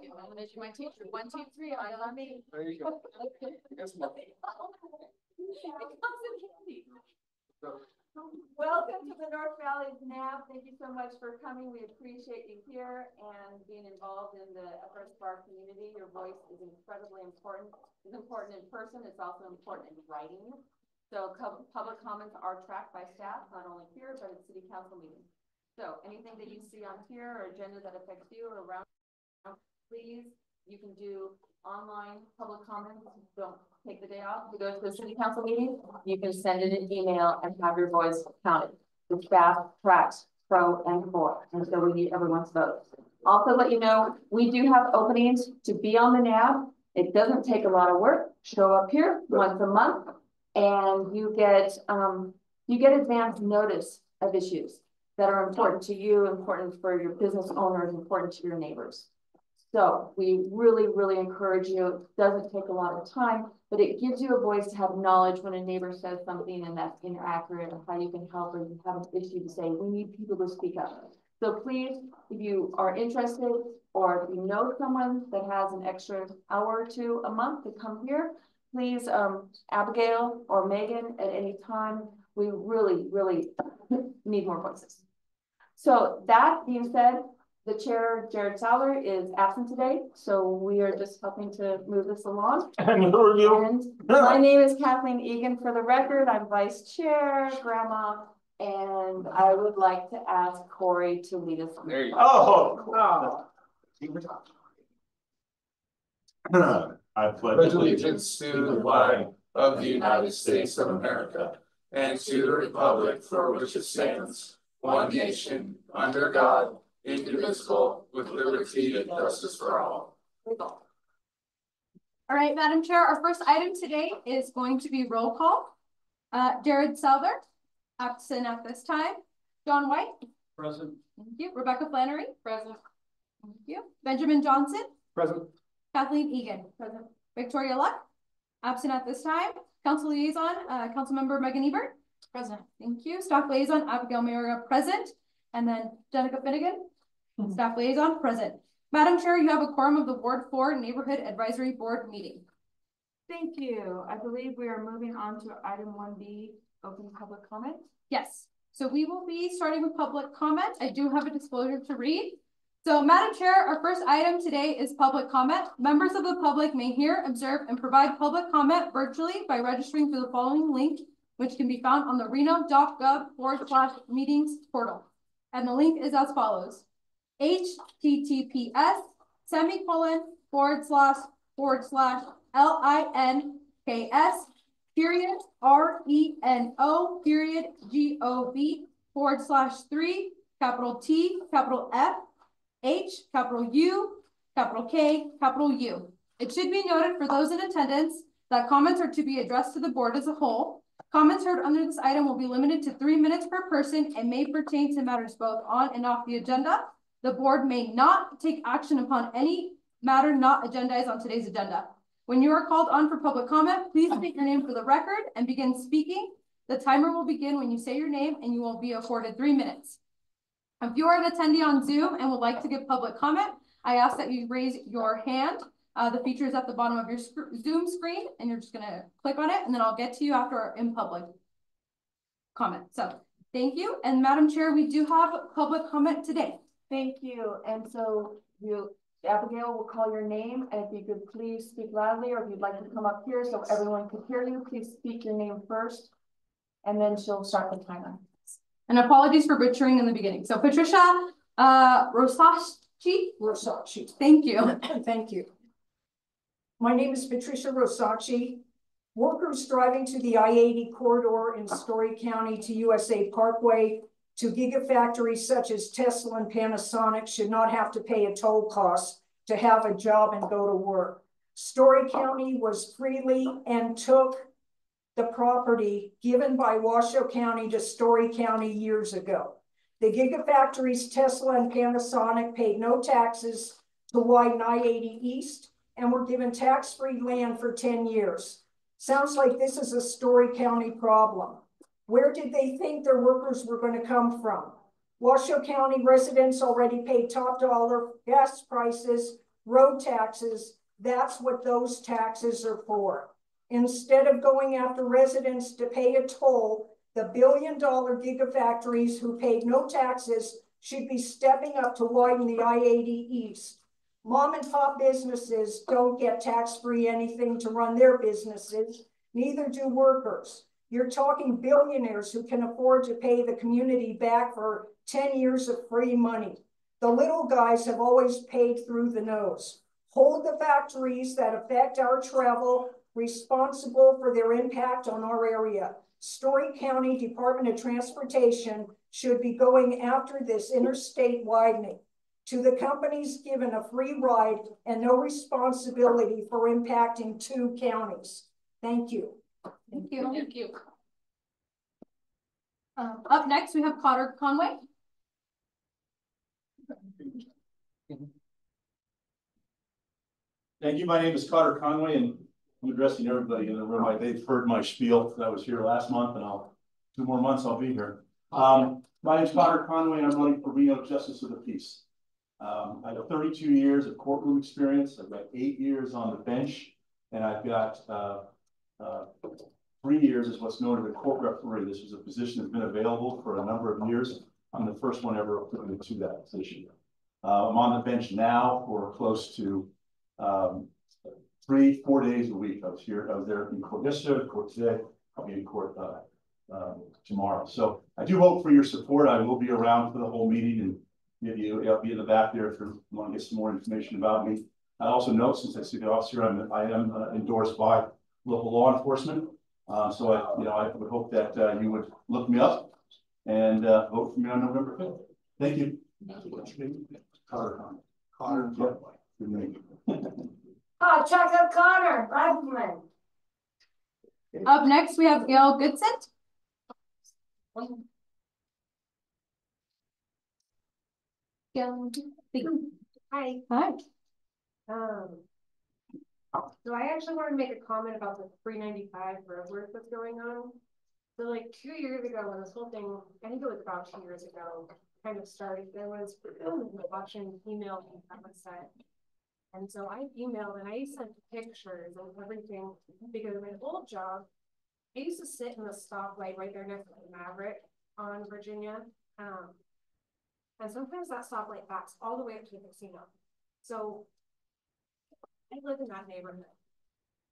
you. I'm gonna do my teacher. 1, 2, 3. I love me. There you go. It comes in handy. Welcome to the North Valley NAB. Thank you so much for coming. We appreciate you here and being involved in the efforts of our community. Your voice is incredibly important. It's important in person. It's also important in writing. So public comments are tracked by staff, not only here, but at city council meetings. So anything that you see on here or agenda that affects you or around, please, you can do online public comments. Don't take the day off to go to the city council meeting. You can send it an email and have your voice counted. The staff tracks pro and for, and so we need everyone's vote. Also, let you know, we do have openings to be on the NAB. It doesn't take a lot of work. Show up here once a month, and you get advance notice of issues that are important to you, important for your business owners, important to your neighbors. So we really, really encourage you. It doesn't take a lot of time, but it gives you a voice to have knowledge when a neighbor says something and that's inaccurate, or how you can help, or you have an issue to say. We need people to speak up. So please, if you are interested, or if you know someone that has an extra hour or two a month to come here, please, Abigail or Megan at any time. We really, really need more voices. So that being said, the chair, Jared Sauer, is absent today, so we are just helping to move this along. And who are you? And my name is Kathleen Egan, for the record. I'm vice chair, grandma, and I would like to ask Corey to lead us. There you go. I pledge allegiance to the flag of the United States of America and to the republic for which it stands, one nation, under God, indivisible, with liberty and justice for all. All right, Madam Chair, our first item today is going to be roll call. Jared Souther, absent at this time. John White. Present. Thank you. Rebecca Flannery. Present. Thank you. Benjamin Johnson. Present. Kathleen Egan. Present. Victoria Luck. Absent at this time. Council Liaison, Councilmember Megan Ebert. Present. Thank you. Staff Liaison, Abigail Maria. Present. And then Jenica Finnegan. Staff Liaison. Present. Madam Chair, you have a quorum of the Ward 4 Neighborhood Advisory Board meeting. Thank you. I believe we are moving on to item 1B, open public comment. Yes. So we will be starting with public comment. I do have a disclosure to read. So Madam Chair, our first item today is public comment. Members of the public may hear, observe, and provide public comment virtually by registering through the following link, which can be found on the reno.gov/meetings portal. And the link is as follows: https://reno.gov/F_T_U_K_U. It should be noted for those in attendance that comments are to be addressed to the board as a whole. Comments heard under this item will be limited to 3 minutes per person and may pertain to matters both on and off the agenda. The board may not take action upon any matter not agendized on today's agenda. When you are called on for public comment, please state your name for the record and begin speaking. The timer will begin when you say your name, and you will be afforded 3 minutes. If you are an attendee on Zoom and would like to give public comment, I ask that you raise your hand. The feature is at the bottom of your Zoom screen, and you're just going to click on it, and then I'll get to you after our in public comment. So thank you. And Madam Chair, we do have public comment today. Thank you. And so Abigail will call your name, and if you could please speak loudly, or if you'd like to come up here so everyone could hear you, please speak your name first, and then she'll start the timer. And apologies for butchering in the beginning. So Patricia Rosacci. Thank you. Thank you. My name is Patricia Rosacci. Workers driving to the I-80 corridor in Story County to USA Parkway to gigafactories such as Tesla and Panasonic should not have to pay a toll cost to have a job and go to work. Story County was freely and took the property given by Washoe County to Story County years ago. The gigafactories Tesla and Panasonic paid no taxes to widen I-80 East and were given tax-free land for 10 years. Sounds like this is a Story County problem. Where did they think their workers were going to come from? Washoe County residents already pay top dollar gas prices road taxes, that's what those taxes are for. Instead of going after residents to pay a toll, the billion-dollar gigafactories who paid no taxes should be stepping up to widen the I-80 East. Mom and pop businesses don't get tax-free anything to run their businesses, neither do workers. You're talking billionaires who can afford to pay the community back for 10 years of free money. The little guys have always paid through the nose. Hold the factories that affect our travel responsible for their impact on our area. Story County Department of Transportation should be going after this interstate widening. To the companies given a free ride and no responsibility for impacting 2 counties. Thank you. Thank you. Thank you. Up next, we have Cotter Conway. Thank you. My name is Cotter Conway, and I'm addressing everybody in the room. They've heard my spiel. I was here last month, and 2 more months I'll be here. My name is Cotter Conway, and I'm running for Reno Justice of the Peace. I have 32 years of courtroom experience. I've got 8 years on the bench, and I've got 3 years as what's known as a court referee. This was a position that's been available for a number of years. I'm the first one ever appointed to that position. I'm on the bench now for close to 3-4 days a week. I was there in court yesterday, court today. I'll be in court tomorrow. So I do hope for your support. I will be around for the whole meeting, and I'll be in the back there if you want to get some more information about me. I also note, since I see the officer, I am endorsed by local law enforcement. So I would hope that you would look me up and vote for me on November 5th. Thank you. Cotter Conway. Cotter Conway. Good name. Oh, Chuck O'Connor, Rifleman. Up next, we have Gail Goodson. Gail, Hi. hi. So I actually wanted to make a comment about the 395 road work that's going on. So like 2 years ago, when this whole thing, I think it was about 2 years ago, kind of started, there was watching emails that was sent. And so I emailed and I sent pictures and everything, because my old job, I used to sit in the stoplight right there next to the Maverick on Virginia. And sometimes that stoplight backs all the way up to the casino. So I live in that neighborhood.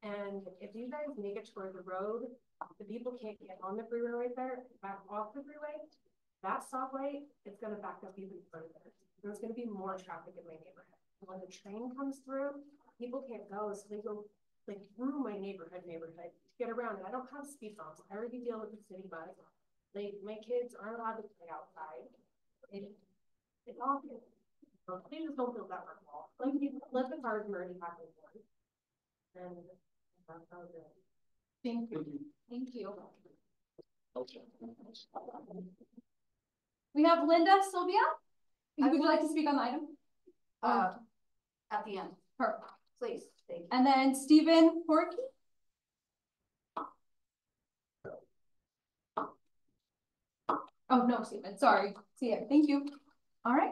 And if you guys make it toward the road, the people can't get on the freeway right there, back off the freeway. That stoplight is going to back up even further. There's going to be more traffic in my neighborhood. When the train comes through, people can't go, so they go like through my neighborhood to get around. And I don't have speed bumps. I already deal with the city bus. Like my kids aren't allowed to play outside. It's all good. They just don't feel that wrong. Like let the cars already happen once. And that's how it is. Thank you. Thank you. Okay. We have Linda Sylvia. Would you like to speak on the item? At the end. Perfect. Please. Thank you. And then Stephen Porky. Oh, no, Stephen. Sorry. See it. Thank you. All right.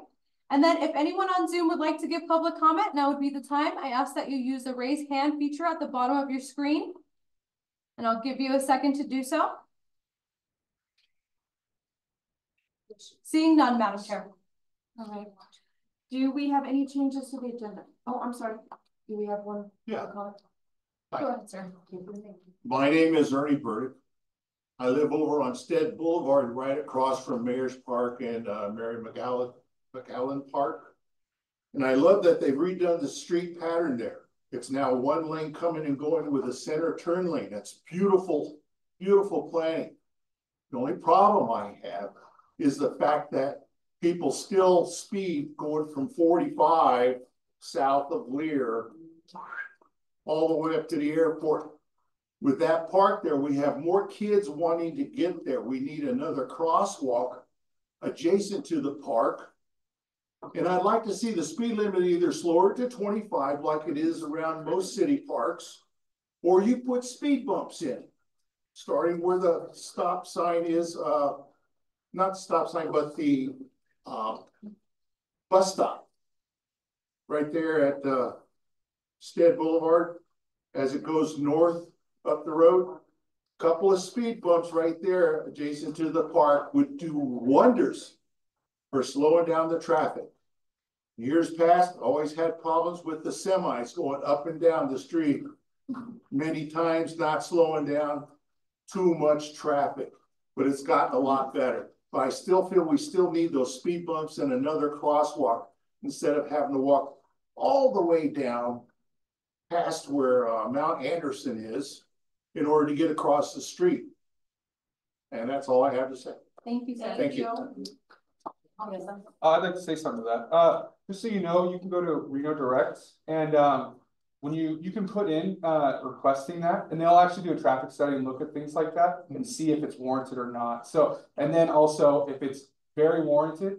And then if anyone on Zoom would like to give public comment, now would be the time. I ask that you use the raise hand feature at the bottom of your screen. And I'll give you a second to do so. Seeing none, Madam Chair. All right. Do we have any changes to the agenda? Oh, I'm sorry. Do we have one? Yeah. Go Hi. ahead, sir. My name is Ernie Burdick. I live over on Stead Boulevard, right across from Mayor's Park and Mary McAllen Park. And I love that they've redone the street pattern there. It's now one lane coming and going with a center turn lane. That's beautiful, beautiful planning. The only problem I have is the fact that people still speed going from 45 south of Lear all the way up to the airport. With that park there, we have more kids wanting to get there. We need another crosswalk adjacent to the park. And I'd like to see the speed limit either slower to 25 like it is around most city parks, or you put speed bumps in, starting where the stop sign is, not the stop sign, but the bus stop. right there at, Stead Boulevard, as it goes north up the road. Couple of speed bumps right there adjacent to the park would do wonders for slowing down the traffic. Years past, always had problems with the semis going up and down the street. Many times not slowing down, too much traffic, but it's gotten a lot better. But I still feel we still need those speed bumps and another crosswalk instead of having to walk all the way down past where Mount Anderson is in order to get across the street. And that's all I have to say. Thank you, sir. Thank you. I'd like to say something to that. Just so you know, you can go to Reno Direct and when you can put in requesting that, and they'll actually do a traffic study and look at things like that and see if it's warranted or not. So, and then also if it's very warranted,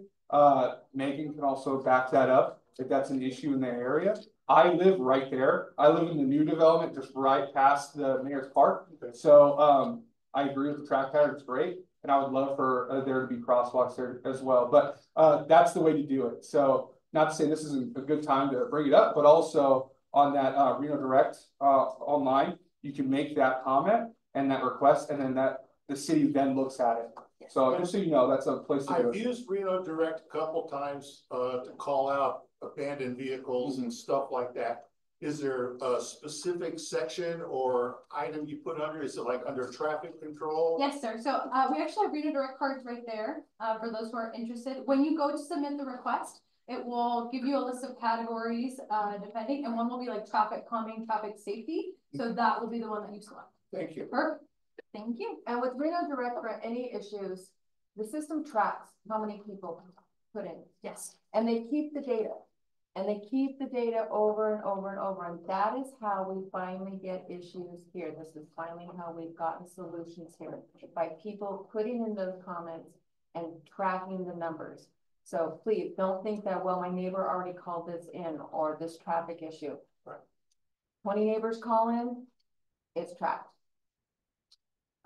Megan can also back that up if that's an issue in the area. I live right there. I live in the new development just right past the Mayor's Park. So I agree with the track pattern, it's great. And I would love for there to be crosswalks there as well. But that's the way to do it. So not to say this isn't a good time to bring it up, but also on that Reno Direct online, you can make that comment and that request, and then that the city then looks at it. So just so you know, that's a place to do I've it. used Reno Direct a couple times to call out abandoned vehicles and stuff like that. Is there a specific section or item you put under? Is it like under traffic control? Yes, sir. So we actually have Reno Direct cards right there for those who are interested. When you go to submit the request, it will give you a list of categories depending, and one will be like traffic calming, traffic safety. So that will be the one that you select. Thank you. Perfect. Thank you. And with Reno Direct, for any issues, the system tracks how many people put in. Yes. And they keep the data. And they keep the data over and over and over. And that is how we finally get issues here. This is finally how we've gotten solutions here, by people putting in those comments and tracking the numbers. So please don't think that, well, my neighbor already called this in, or this traffic issue. Right. 20 neighbors call in, it's tracked.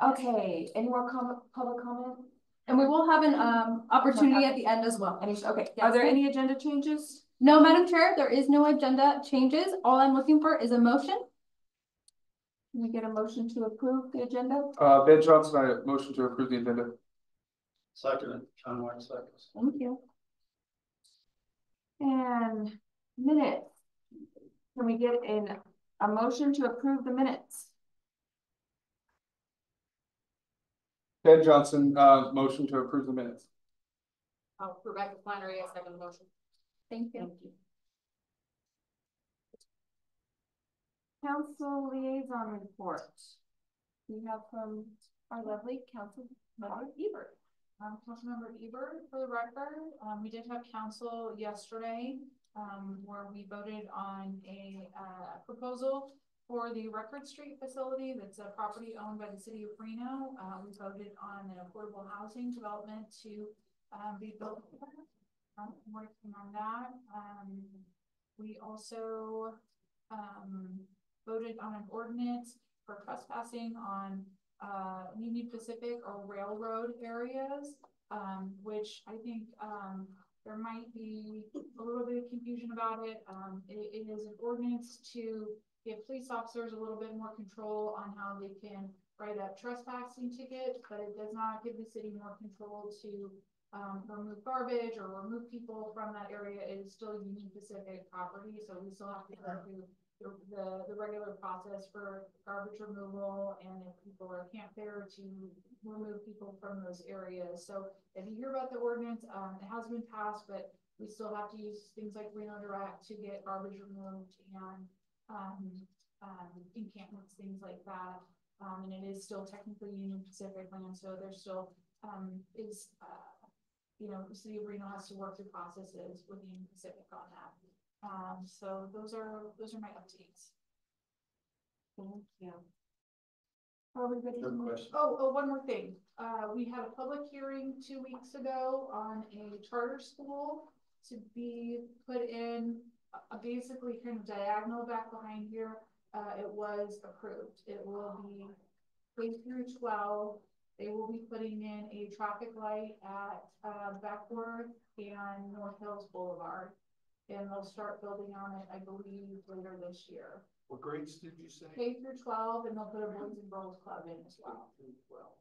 Okay, any more public comment? And we will have an opportunity at the end as well. Okay, Yes. are there any agenda changes? No, Madam Chair, there is no agenda changes. All I'm looking for is a motion. Can we get a motion to approve the agenda? Ben Johnson, I motion to approve the agenda. Second, John White seconds. Thank you. And minutes. Can we get a motion to approve the minutes? Ben Johnson, motion to approve the minutes. Oh, Rebecca Flannery, I second the motion. Thank you. Thank you. Council liaison report. We have from our lovely council member Ebert. Councilmember Ebert, for the record, we did have council yesterday, where we voted on a proposal for the Record Street facility. That's a property owned by the city of Reno. We voted on an affordable housing development to be built. I'm working on that. We also voted on an ordinance for trespassing on Union Pacific or railroad areas, which I think there might be a little bit of confusion about it. It is an ordinance to give police officers a little bit more control on how they can write up trespassing tickets, but it does not give the city more control to remove garbage or remove people from that area. It is still Union Pacific property, so we still have to go through the regular process for garbage removal, and if people are camp there, to remove people from those areas. So if you hear about the ordinance, it has been passed, but we still have to use things like Reno Direct to get garbage removed and encampments, things like that. And it is still technically Union Pacific land, so there still you know, the city of Reno has to work through processes with Union Pacific on that. So those are my updates. Thank you. Are we ready to move? Oh, one more thing. We had a public hearing 2 weeks ago on a charter school to be put in basically kind of diagonal back behind here. It was approved. It will be K through 12. They will be putting in a traffic light at Beckworth and North Hills Boulevard. and they'll start building on it, I believe, later this year. What grades did you say? K through 12, and they'll put a Boys and Girls Club in as well.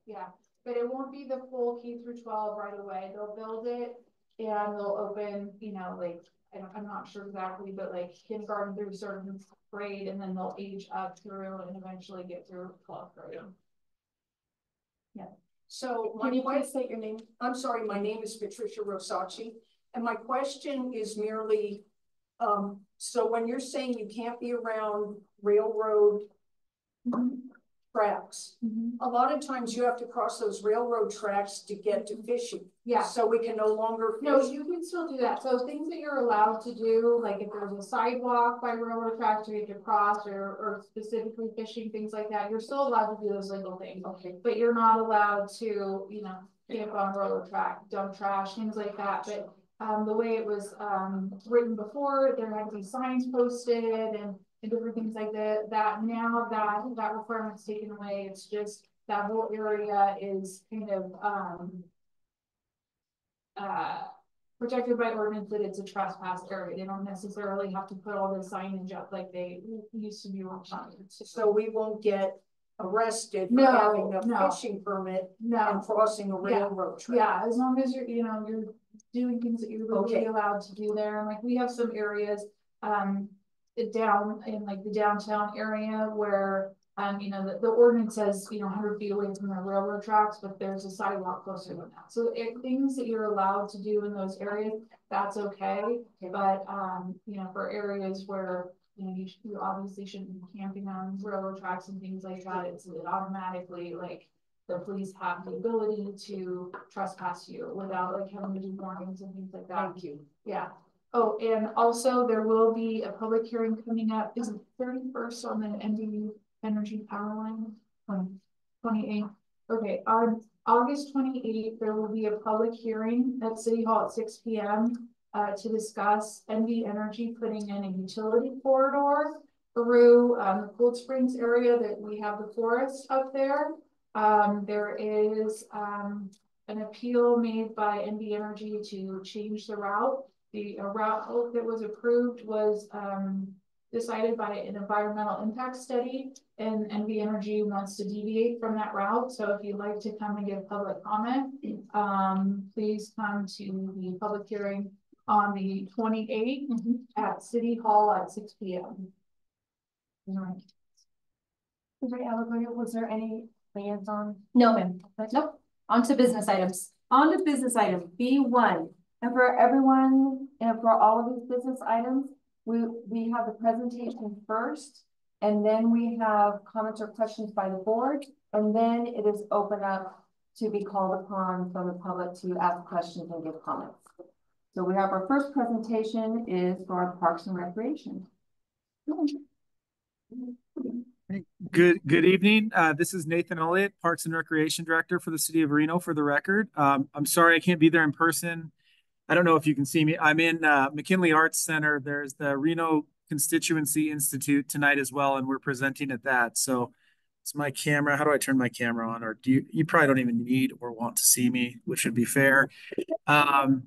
Yeah, but it won't be the full K through 12 right away. They'll build it and they'll open, you know, like, I'm not sure exactly, but like kindergarten through certain grade, and then they'll age up through and eventually get through 12th grade. Yeah. So Can you please state your name? I'm sorry, my name is Patricia Rosacci, and my question is merely, so when you're saying you can't be around railroad tracks, a lot of times you have to cross those railroad tracks to get to fishing. Yeah. So we can no longer No, fish. you can still do that. So things that you're allowed to do, like if there's a sidewalk by railroad tracks you have to cross, or specifically fishing, things like that, you're still allowed to do those legal things. Okay. But you're not allowed to, you know, camp on railroad track, dump trash, things like that. But the way it was written before, there had to be signs posted and different things like that. Now that requirement's taken away. It's just that whole area is kind of protected by ordinance that it's a trespass area. They don't necessarily have to put all the signage up like they used to be on signs. So we won't get arrested for No, having a no. fishing permit No, and crossing a railroad track. yeah, as long as you're, you know, you're doing things that you're legally Okay. allowed to do there. And like, we have some areas, down in like the downtown area where, you know, the ordinance says, you know, 100 feet away from the railroad tracks, but there's a sidewalk closer than that. So things that you're allowed to do in those areas, that's okay. But, you know, for areas where, you know, you obviously shouldn't be camping on railroad tracks and things like that, it automatically, like, the police have the ability to trespass you without like having to do warnings and things like that. Thank you. Yeah. Oh, and also there will be a public hearing coming up. Is it 31st on the NV Energy Power Line? 28th. Okay, on August 28th, there will be a public hearing at City Hall at 6 p.m. To discuss NV Energy putting in a utility corridor through the Cold Springs area that we have the forest up there. There is an appeal made by NV Energy to change the route. The route that was approved was decided by an environmental impact study, and NV Energy wants to deviate from that route. So if you'd like to come and give public comment, please come to the public hearing on the 28th at City Hall at 6 p.m. All right. Was there any plans on? No, ma'am. Nope. On to business items. On to business item B1. And for everyone, and for all of these business items, we have the presentation first, and then we have comments or questions by the board, and then it is open up to be called upon from the public to ask questions and give comments. So we have our first presentation is for Parks and Recreation. Good evening. This is Nathan Elliott, Parks and Recreation Director for the City of Reno, for the record. I'm sorry I can't be there in person. I don't know if you can see me. I'm in McKinley Arts Center. There's the Reno Constituency Institute tonight as well, and we're presenting at that. So it's my camera. How do I turn my camera on? Or do you probably don't even need or want to see me, which would be fair. So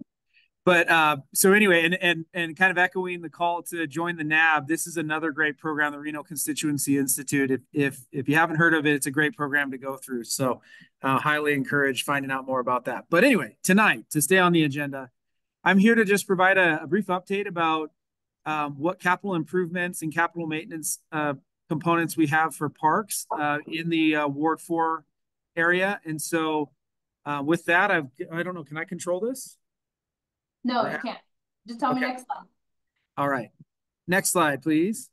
anyway, and kind of echoing the call to join the NAB, this is another great program, the Reno Constituency Institute. If you haven't heard of it, it's a great program to go through. So highly encourage finding out more about that. But anyway, tonight, to stay on the agenda, I'm here to just provide a brief update about what capital improvements and capital maintenance components we have for parks in the Ward 4 area. And so with that, I don't know, can I control this? No, you can't. Just tell me next slide. All right. Next slide, please.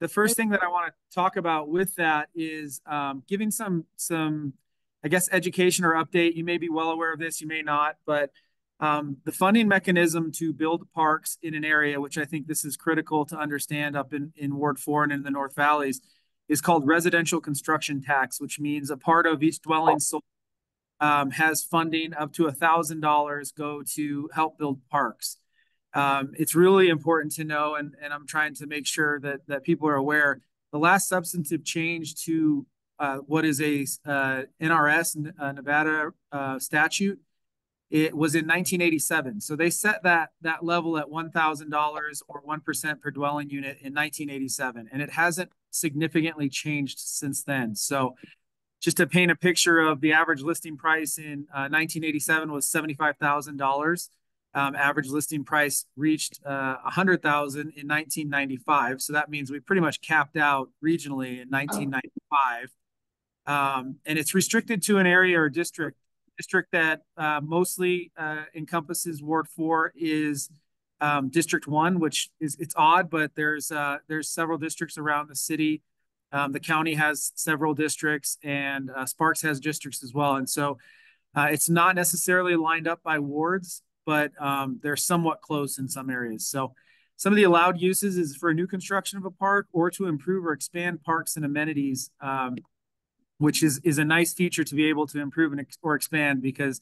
The first thing that I want to talk about with that is giving some, I guess, education or update. You may be well aware of this, you may not, but the funding mechanism to build parks in an area, which I think this is critical to understand up in Ward 4 and in the North Valleys, is called residential construction tax, which means a part of each dwelling sold has funding up to $1,000 go to help build parks. It's really important to know, and I'm trying to make sure that people are aware, the last substantive change to what is a NRS, Nevada statute, it was in 1987. So they set that level at $1,000 or 1% per dwelling unit in 1987, and it hasn't significantly changed since then. So just to paint a picture of the average listing price in 1987 was $75,000. Average listing price reached $100,000 in 1995. So that means we pretty much capped out regionally in 1995. And it's restricted to an area or district that mostly encompasses Ward 4 is District 1, which it's odd, but there's several districts around the city. The county has several districts, and Sparks has districts as well. And so it's not necessarily lined up by wards, but they're somewhat close in some areas. So some of the allowed uses is for a new construction of a park or to improve or expand parks and amenities, which is a nice feature to be able to improve or expand, because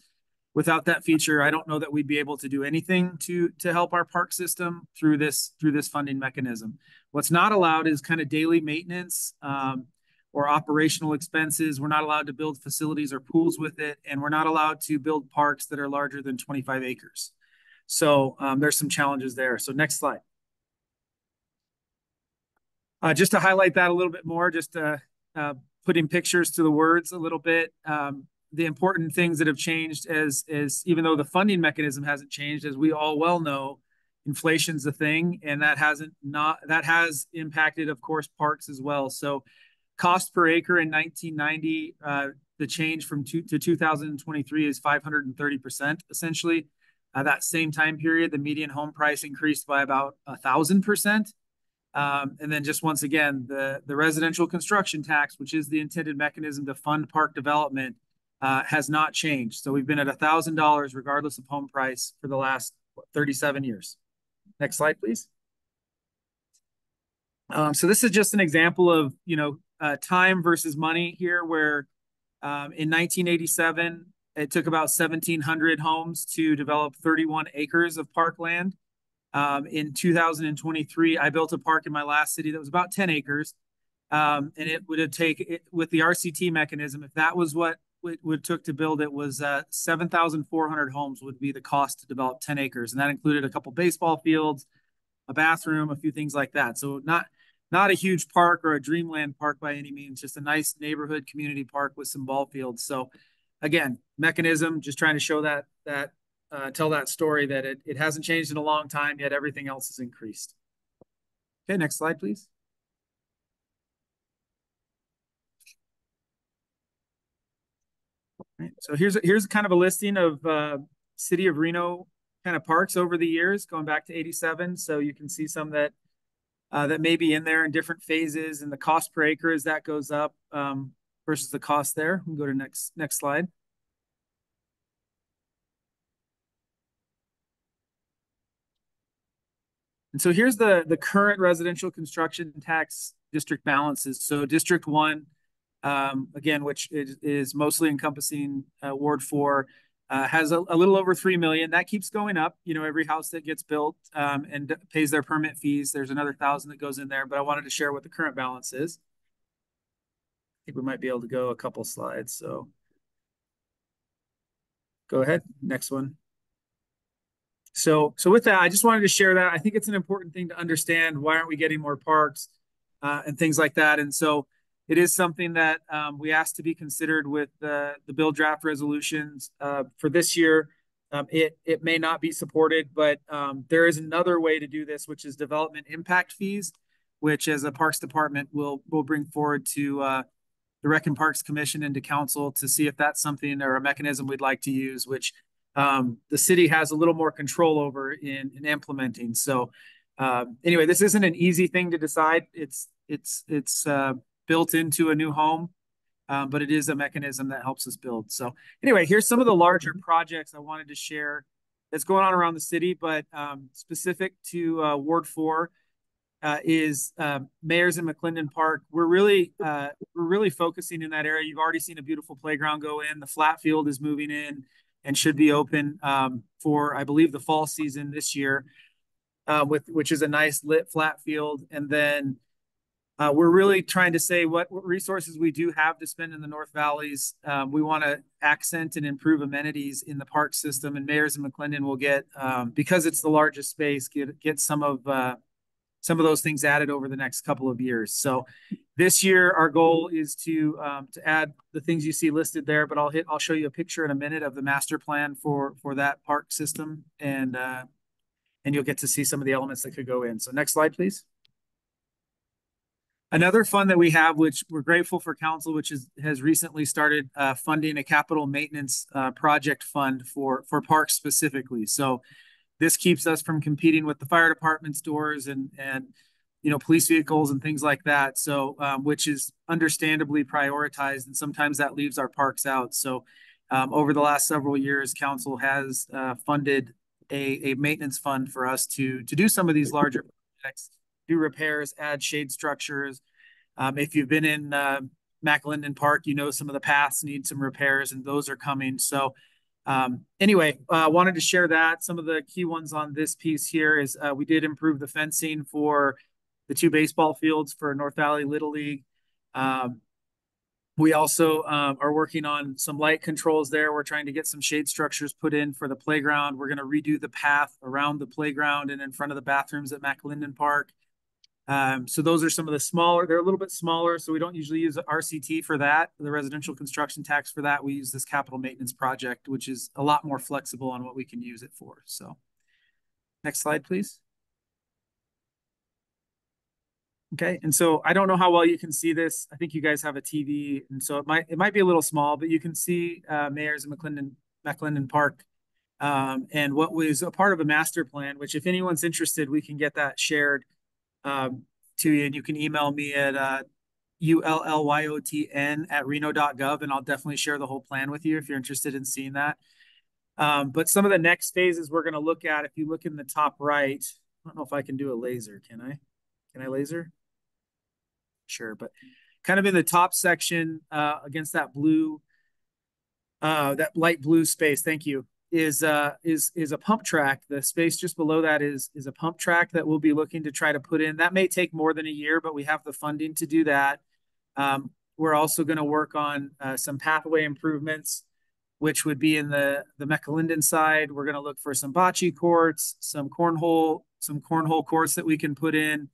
without that feature, I don't know that we'd be able to do anything to help our park system through this funding mechanism. What's not allowed is kind of daily maintenance or operational expenses. We're not allowed to build facilities or pools with it, and we're not allowed to build parks that are larger than 25 acres. So there's some challenges there. So next slide. Just to highlight that a little bit more, just putting pictures to the words a little bit. The important things that have changed is even though the funding mechanism hasn't changed, as we all well know, inflation's a thing, and that has impacted, of course, parks as well. So cost per acre in 1990, the change from to 2023 is 530%, essentially. That same time period, the median home price increased by about 1,000%. And then just once again, the residential construction tax, which is the intended mechanism to fund park development, has not changed. So we've been at $1,000 regardless of home price for the last 37 years. Next slide, please. So this is just an example of, time versus money here, where in 1987, it took about 1,700 homes to develop 31 acres of parkland. In 2023, I built a park in my last city that was about 10 acres. And it would have taken, with the RCT mechanism, if that was what it took to build it, was 7,400 homes would be the cost to develop 10 acres. And that included a couple baseball fields, a bathroom, a few things like that. So not a huge park or a dreamland park by any means, just a nice neighborhood community park with some ball fields. So again, mechanism, just trying to show tell that story that it hasn't changed in a long time, yet everything else has increased. Okay, next slide, please. Right, so here's kind of a listing of City of Reno kind of parks over the years, going back to 87. So you can see some that may be in there in different phases, and the cost per acre as that goes up versus the cost there. We can go to next slide. And so here's the current residential construction tax district balances. So District 1, again, which is mostly encompassing Ward 4, has a little over 3 million. That keeps going up. Every house that gets built and pays their permit fees, there's another 1,000 that goes in there. But I wanted to share what the current balance is. I think we might be able to go a couple slides. So go ahead, next one. So with that, I just wanted to share that. I think it's an important thing to understand. Why aren't we getting more parks and things like that? And so it is something that we asked to be considered with the bill draft resolutions for this year. It may not be supported, but there is another way to do this, which is development impact fees, which as a Parks Department will bring forward to the Rec and Parks Commission and to Council to see if that's something or a mechanism we'd like to use, which the city has a little more control over in implementing. So anyway, this isn't an easy thing to decide. It's built into a new home, but it is a mechanism that helps us build. So anyway, here's some of the larger projects I wanted to share that's going on around the city, but specific to Ward 4 is Mayors and McClendon Park. We're really focusing in that area. You've already seen a beautiful playground go in. The flat field is moving in and should be open for, I believe, the fall season this year, which is a nice lit flat field. And then we're really trying to say what resources we do have to spend in the North Valleys. We want to accent and improve amenities in the park system, and Mayors and McClendon will get, because it's the largest space, get some of those things added over the next couple of years. So this year, our goal is to add the things you see listed there, but I'll show you a picture in a minute of the master plan for that park system, and you'll get to see some of the elements that could go in. So next slide, please. Another fund that we have, which we're grateful for council, which has recently started funding a capital maintenance project fund for parks specifically. So this keeps us from competing with the fire department's doors and police vehicles and things like that. So which is understandably prioritized, and sometimes that leaves our parks out. So over the last several years, council has funded a maintenance fund for us to do some of these larger projects, do repairs, add shade structures. If you've been in McLendon Park, some of the paths need some repairs, and those are coming. So anyway, wanted to share that. Some of the key ones on this piece here is we did improve the fencing for the 2 baseball fields for North Valley Little League. We also are working on some light controls there. We're trying to get some shade structures put in for the playground. We're going to redo the path around the playground and in front of the bathrooms at McLendon Park. So those are some of the smaller, they're a little bit smaller, so we don't usually use RCT for that, the residential construction tax for that. We use this capital maintenance project, which is a lot more flexible on what we can use it for. So next slide, please. Okay, and so I don't know how well you can see this. I think you guys have a TV, and so it might be a little small, but you can see Mayors and McLendon Park, and what was a part of a master plan, which if anyone's interested, we can get that shared to you, and you can email me at ullYOTN@reno.gov, and I'll definitely share the whole plan with you if you're interested in seeing that. But some of the next phases we're going to look at, if you look in the top right, I don't know if I can do a laser. Can I laser? Sure, but kind of in the top section against that blue, that light blue space, thank you, is a pump track. The space just below that is a pump track that we'll be looking to try to put in. That may take more than a year, but we have the funding to do that. We're also going to work on some pathway improvements, which would be in the McLendon side. We're going to look for some bocce courts, some cornhole courts that we can put in.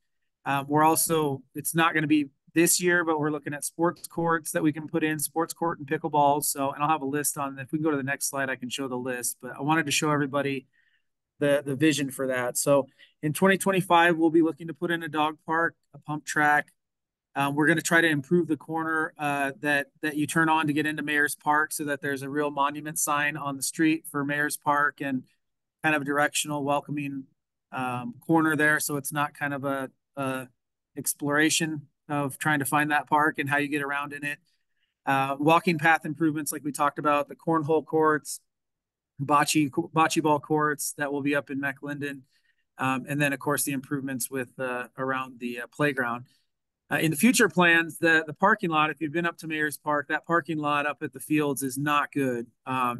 It's not going to be this year, but we're looking at sports courts that we can put in, sports court and pickleball. So, and I'll have a list on, if we can go to the next slide, I can show the list, but I wanted to show everybody the vision for that. So in 2025, we'll be looking to put in a dog park, a pump track. We're going to try to improve the corner that you turn on to get into Mayors Park so that there's a real monument sign on the street for Mayors Park and kind of a directional welcoming corner there. So it's not kind of a exploration of trying to find that park and how you get around in it. Walking path improvements like we talked about, the cornhole courts, bocce ball courts that will be up in McLendon. And then of course the improvements with around the playground. In the future plans, the parking lot, if you've been up to Mayors Park, that parking lot up at the fields is not good.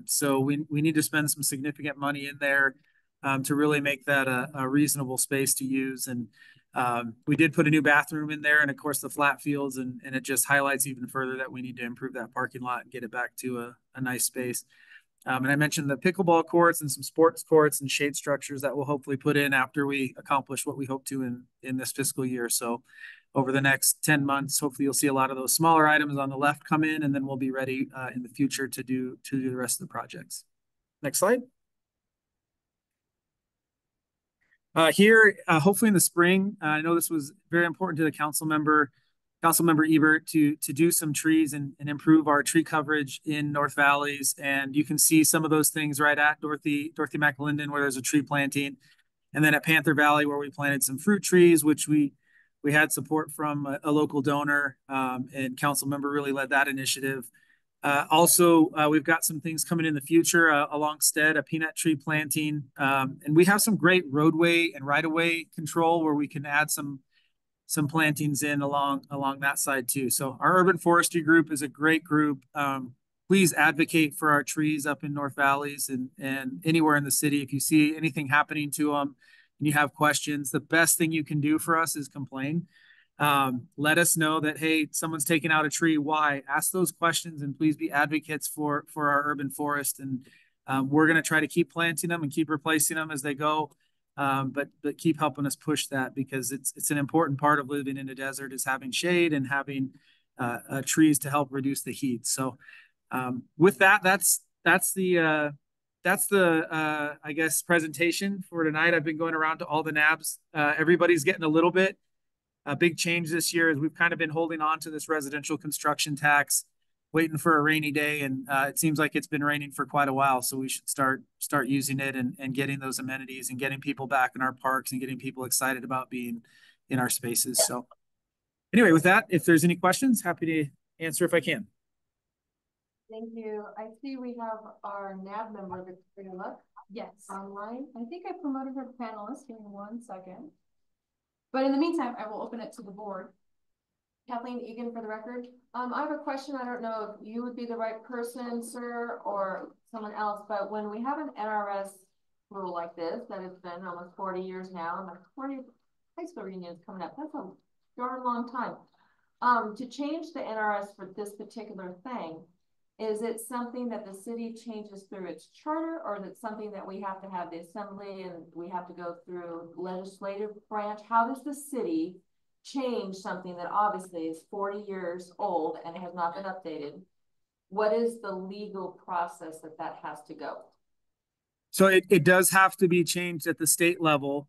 So we need to spend some significant money in there to really make that a reasonable space to use. And we did put a new bathroom in there and of course the flat fields, and it just highlights even further that we need to improve that parking lot and get it back to a nice space. And I mentioned the pickleball courts and some sports courts and shade structures that we'll hopefully put in after we accomplish what we hope to in this fiscal year. So over the next 10 months, hopefully you'll see a lot of those smaller items on the left come in, and then we'll be ready in the future to do the rest of the projects. Next slide. Here, hopefully in the spring, I know this was very important to the Councilmember Ebert to do some trees and improve our tree coverage in North Valleys. And you can see some of those things right at Dorothy McLendon, where there's a tree planting. And then at Panther Valley, where we planted some fruit trees, which we had support from a local donor, and Councilmember really led that initiative. Also, we've got some things coming in the future along Stead, a peanut tree planting. And we have some great roadway and right-of-way control where we can add some plantings in along that side too. So our urban forestry group is a great group. Please advocate for our trees up in North Valleys and anywhere in the city. If you see anything happening to them and you have questions, the best thing you can do for us is complain. Let us know that, hey, someone's taking out a tree. Why? Ask those questions and please be advocates for our urban forest. And we're going to try to keep planting them and keep replacing them as they go. But keep helping us push that, because it's an important part of living in a desert, is having shade and having trees to help reduce the heat. So with that, that's the I guess presentation for tonight. I've been going around to all the NABs. Everybody's getting a little bit. A big change this year is we've kind of been holding on to this residential construction tax, waiting for a rainy day, and it seems like it's been raining for quite a while. So we should start using it and getting those amenities and getting people back in our parks and getting people excited about being in our spaces. So anyway, with that, if there's any questions, happy to answer if I can. Thank you. I see we have our NAB member, Victoria Luck. Yes. Online. I think I promoted her panelist. Give me 1 second. But in the meantime, I will open it to the board. Kathleen Egan for the record. I have a question. I don't know if you would be the right person, sir, or someone else, but when we have an NRS rule like this, that has been almost 40 years now, and the 40th high school reunion is coming up, that's a darn long time. To change the NRS for this particular thing, is it something that the city changes through its charter, or is it something that we have to have the assembly and we have to go through legislative branch? How does the city change something that obviously is 40 years old and has not been updated? What is the legal process that has to go? So it does have to be changed at the state level,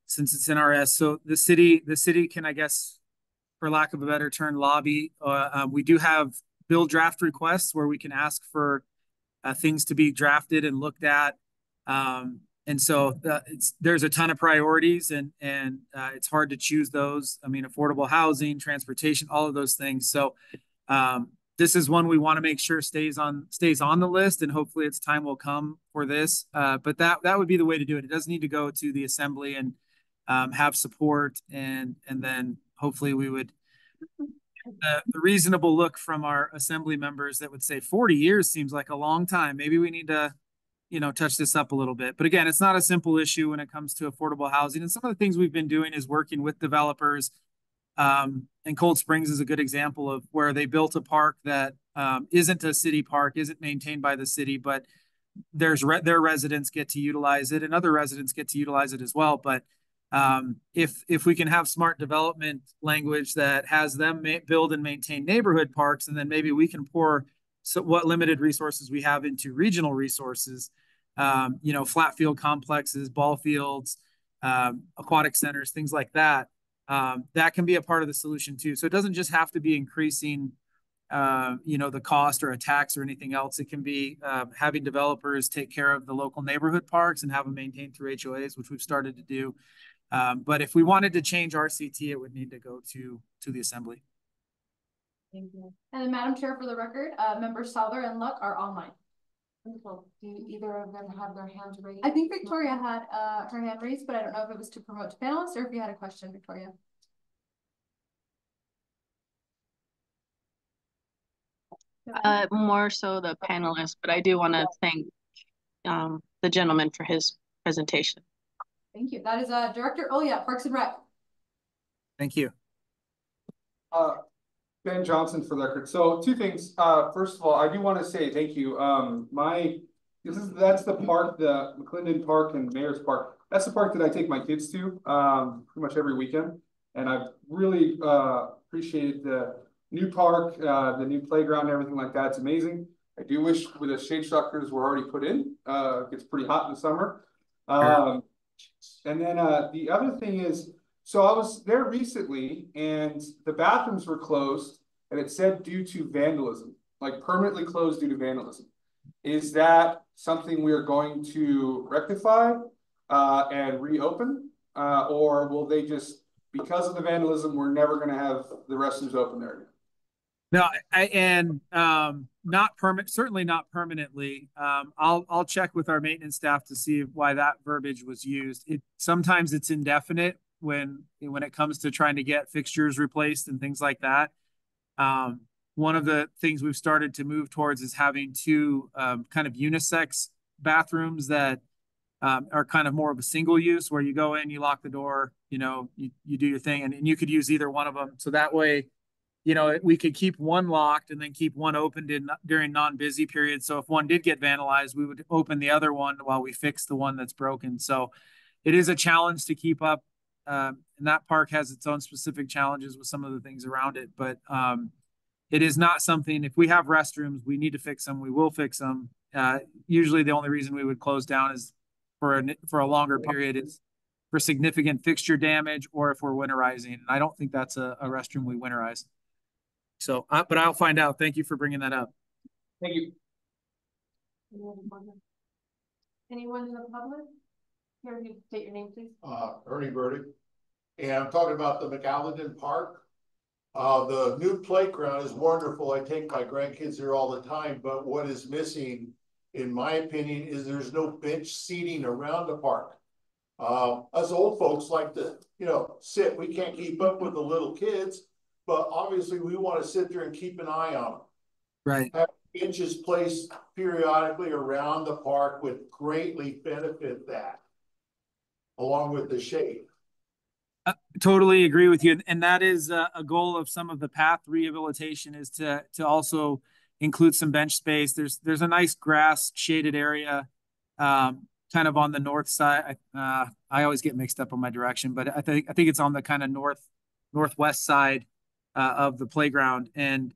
since it's NRS. So the city can, I guess, for lack of a better term, lobby. We do have bill draft requests where we can ask for things to be drafted and looked at. And so there's a ton of priorities, and it's hard to choose those. I mean, affordable housing, transportation, all of those things. So this is one we want to make sure stays on the list, and hopefully its time will come for this. But that would be the way to do it. It does need to go to the assembly and have support, and then hopefully we would the reasonable look from our assembly members that would say 40 years seems like a long time. Maybe we need to, touch this up a little bit. But again, it's not a simple issue when it comes to affordable housing. And some of the things we've been doing is working with developers. And Cold Springs is a good example of where they built a park that isn't a city park, isn't maintained by the city, but their residents get to utilize it, and other residents get to utilize it as well. But if we can have smart development language that has them build and maintain neighborhood parks, and then maybe we can pour what limited resources we have into regional resources, flat field complexes, ball fields, aquatic centers, things like that. That can be a part of the solution too. So it doesn't just have to be increasing, the cost or a tax or anything else. It can be having developers take care of the local neighborhood parks and have them maintained through HOAs, which we've started to do. But if we wanted to change RCT, it would need to go to the assembly. Thank you. And then, Madam Chair, for the record, members Souther and Luck are online. Wonderful. Do either of them have their hands raised? I think Victoria had her hand raised, but I don't know if it was to promote to panelists or if you had a question, Victoria. More so the panelists, but I do want to thank the gentleman for his presentation. Thank you. That is Director Olia, Parks and Rec. Thank you. Ben Johnson for the record. So 2 things. First of all, I do want to say thank you. That's the park, the McClendon Park and Mayor's Park. That's the park that I take my kids to pretty much every weekend. And I've really appreciated the new park, the new playground, everything like that. It's amazing. I do wish the shade structures were already put in. It gets pretty hot in the summer. And then the other thing is, so I was there recently and the bathrooms were closed and it said due to vandalism, like permanently closed due to vandalism. Is that something we are going to rectify and reopen? Or will they just, because of the vandalism, we're never going to have the restrooms open there again? No, not permanent, certainly not permanently. I'll check with our maintenance staff to see why that verbiage was used. Sometimes it's indefinite when it comes to trying to get fixtures replaced and things like that. One of the things we've started to move towards is having 2 kind of unisex bathrooms that are kind of more of a single use where you go in, you lock the door, you know, you do your thing, and you could use either one of them. So that way, you know, we could keep one locked and then keep one opened during non-busy periods. So if one did get vandalized, we would open the other one while we fix the one that's broken. So it is a challenge to keep up. And that park has its own specific challenges with some of the things around it. But it is not something, if we have restrooms, we need to fix them. We will fix them. Usually the only reason we would close down is for a longer period is for significant fixture damage or if we're winterizing. And I don't think that's a restroom we winterize. So, but I'll find out. Thank you for bringing that up. Thank you. Anyone in the public? Here, you state your name, please. Ernie Burdick. And I'm talking about the McAllen Park. The new playground is wonderful. I take my grandkids there all the time, but what is missing, in my opinion, is there's no bench seating around the park. Us old folks like to, you know, sit. We can't keep up with the little kids, but obviously we want to sit there and keep an eye on them. Right. Have benches placed periodically around the park would greatly benefit that, along with the shade. Totally agree with you. And that is a goal of some of the path rehabilitation is to also include some bench space. There's a nice grass shaded area kind of on the north side. I always get mixed up on my direction, but I think it's on the kind of northwest side of the playground. And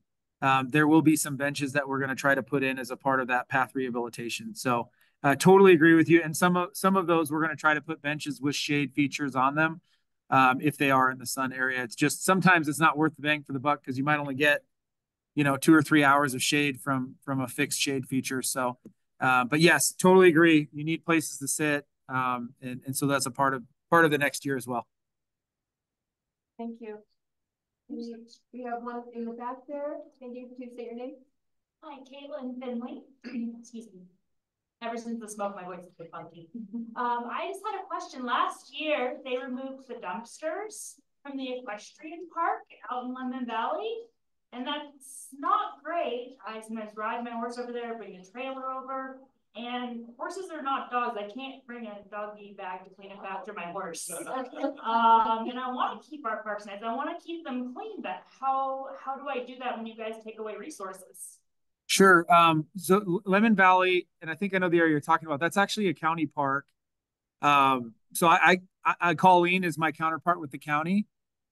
there will be some benches that we're going to try to put in as a part of that path rehabilitation. So totally agree with you. And some of those we're going to try to put benches with shade features on them. If they are in the sun area. It's just sometimes it's not worth the bang for the buck because you might only get, you know, 2 or 3 hours of shade from a fixed shade feature. So, but yes, totally agree. You need places to sit, and so that's a part of the next year as well. Thank you. We have one in the back there. Can you please state your name? Hi, Caitlin Finley. Excuse me. Ever since the smoke, my voice has been funky. I just had a question. Last year, they removed the dumpsters from the equestrian park out in Lemon Valley, and that's not great. I sometimes ride my horse over there, bring the trailer over, and horses are not dogs. I can't bring a doggy bag to clean up after my horse. And I want to keep our parks nice. I want to keep them clean, but how do I do that when you guys take away resources? Sure. So Lemon Valley, and I think I know the area you're talking about. That's actually a county park. So I Colleen is my counterpart with the county,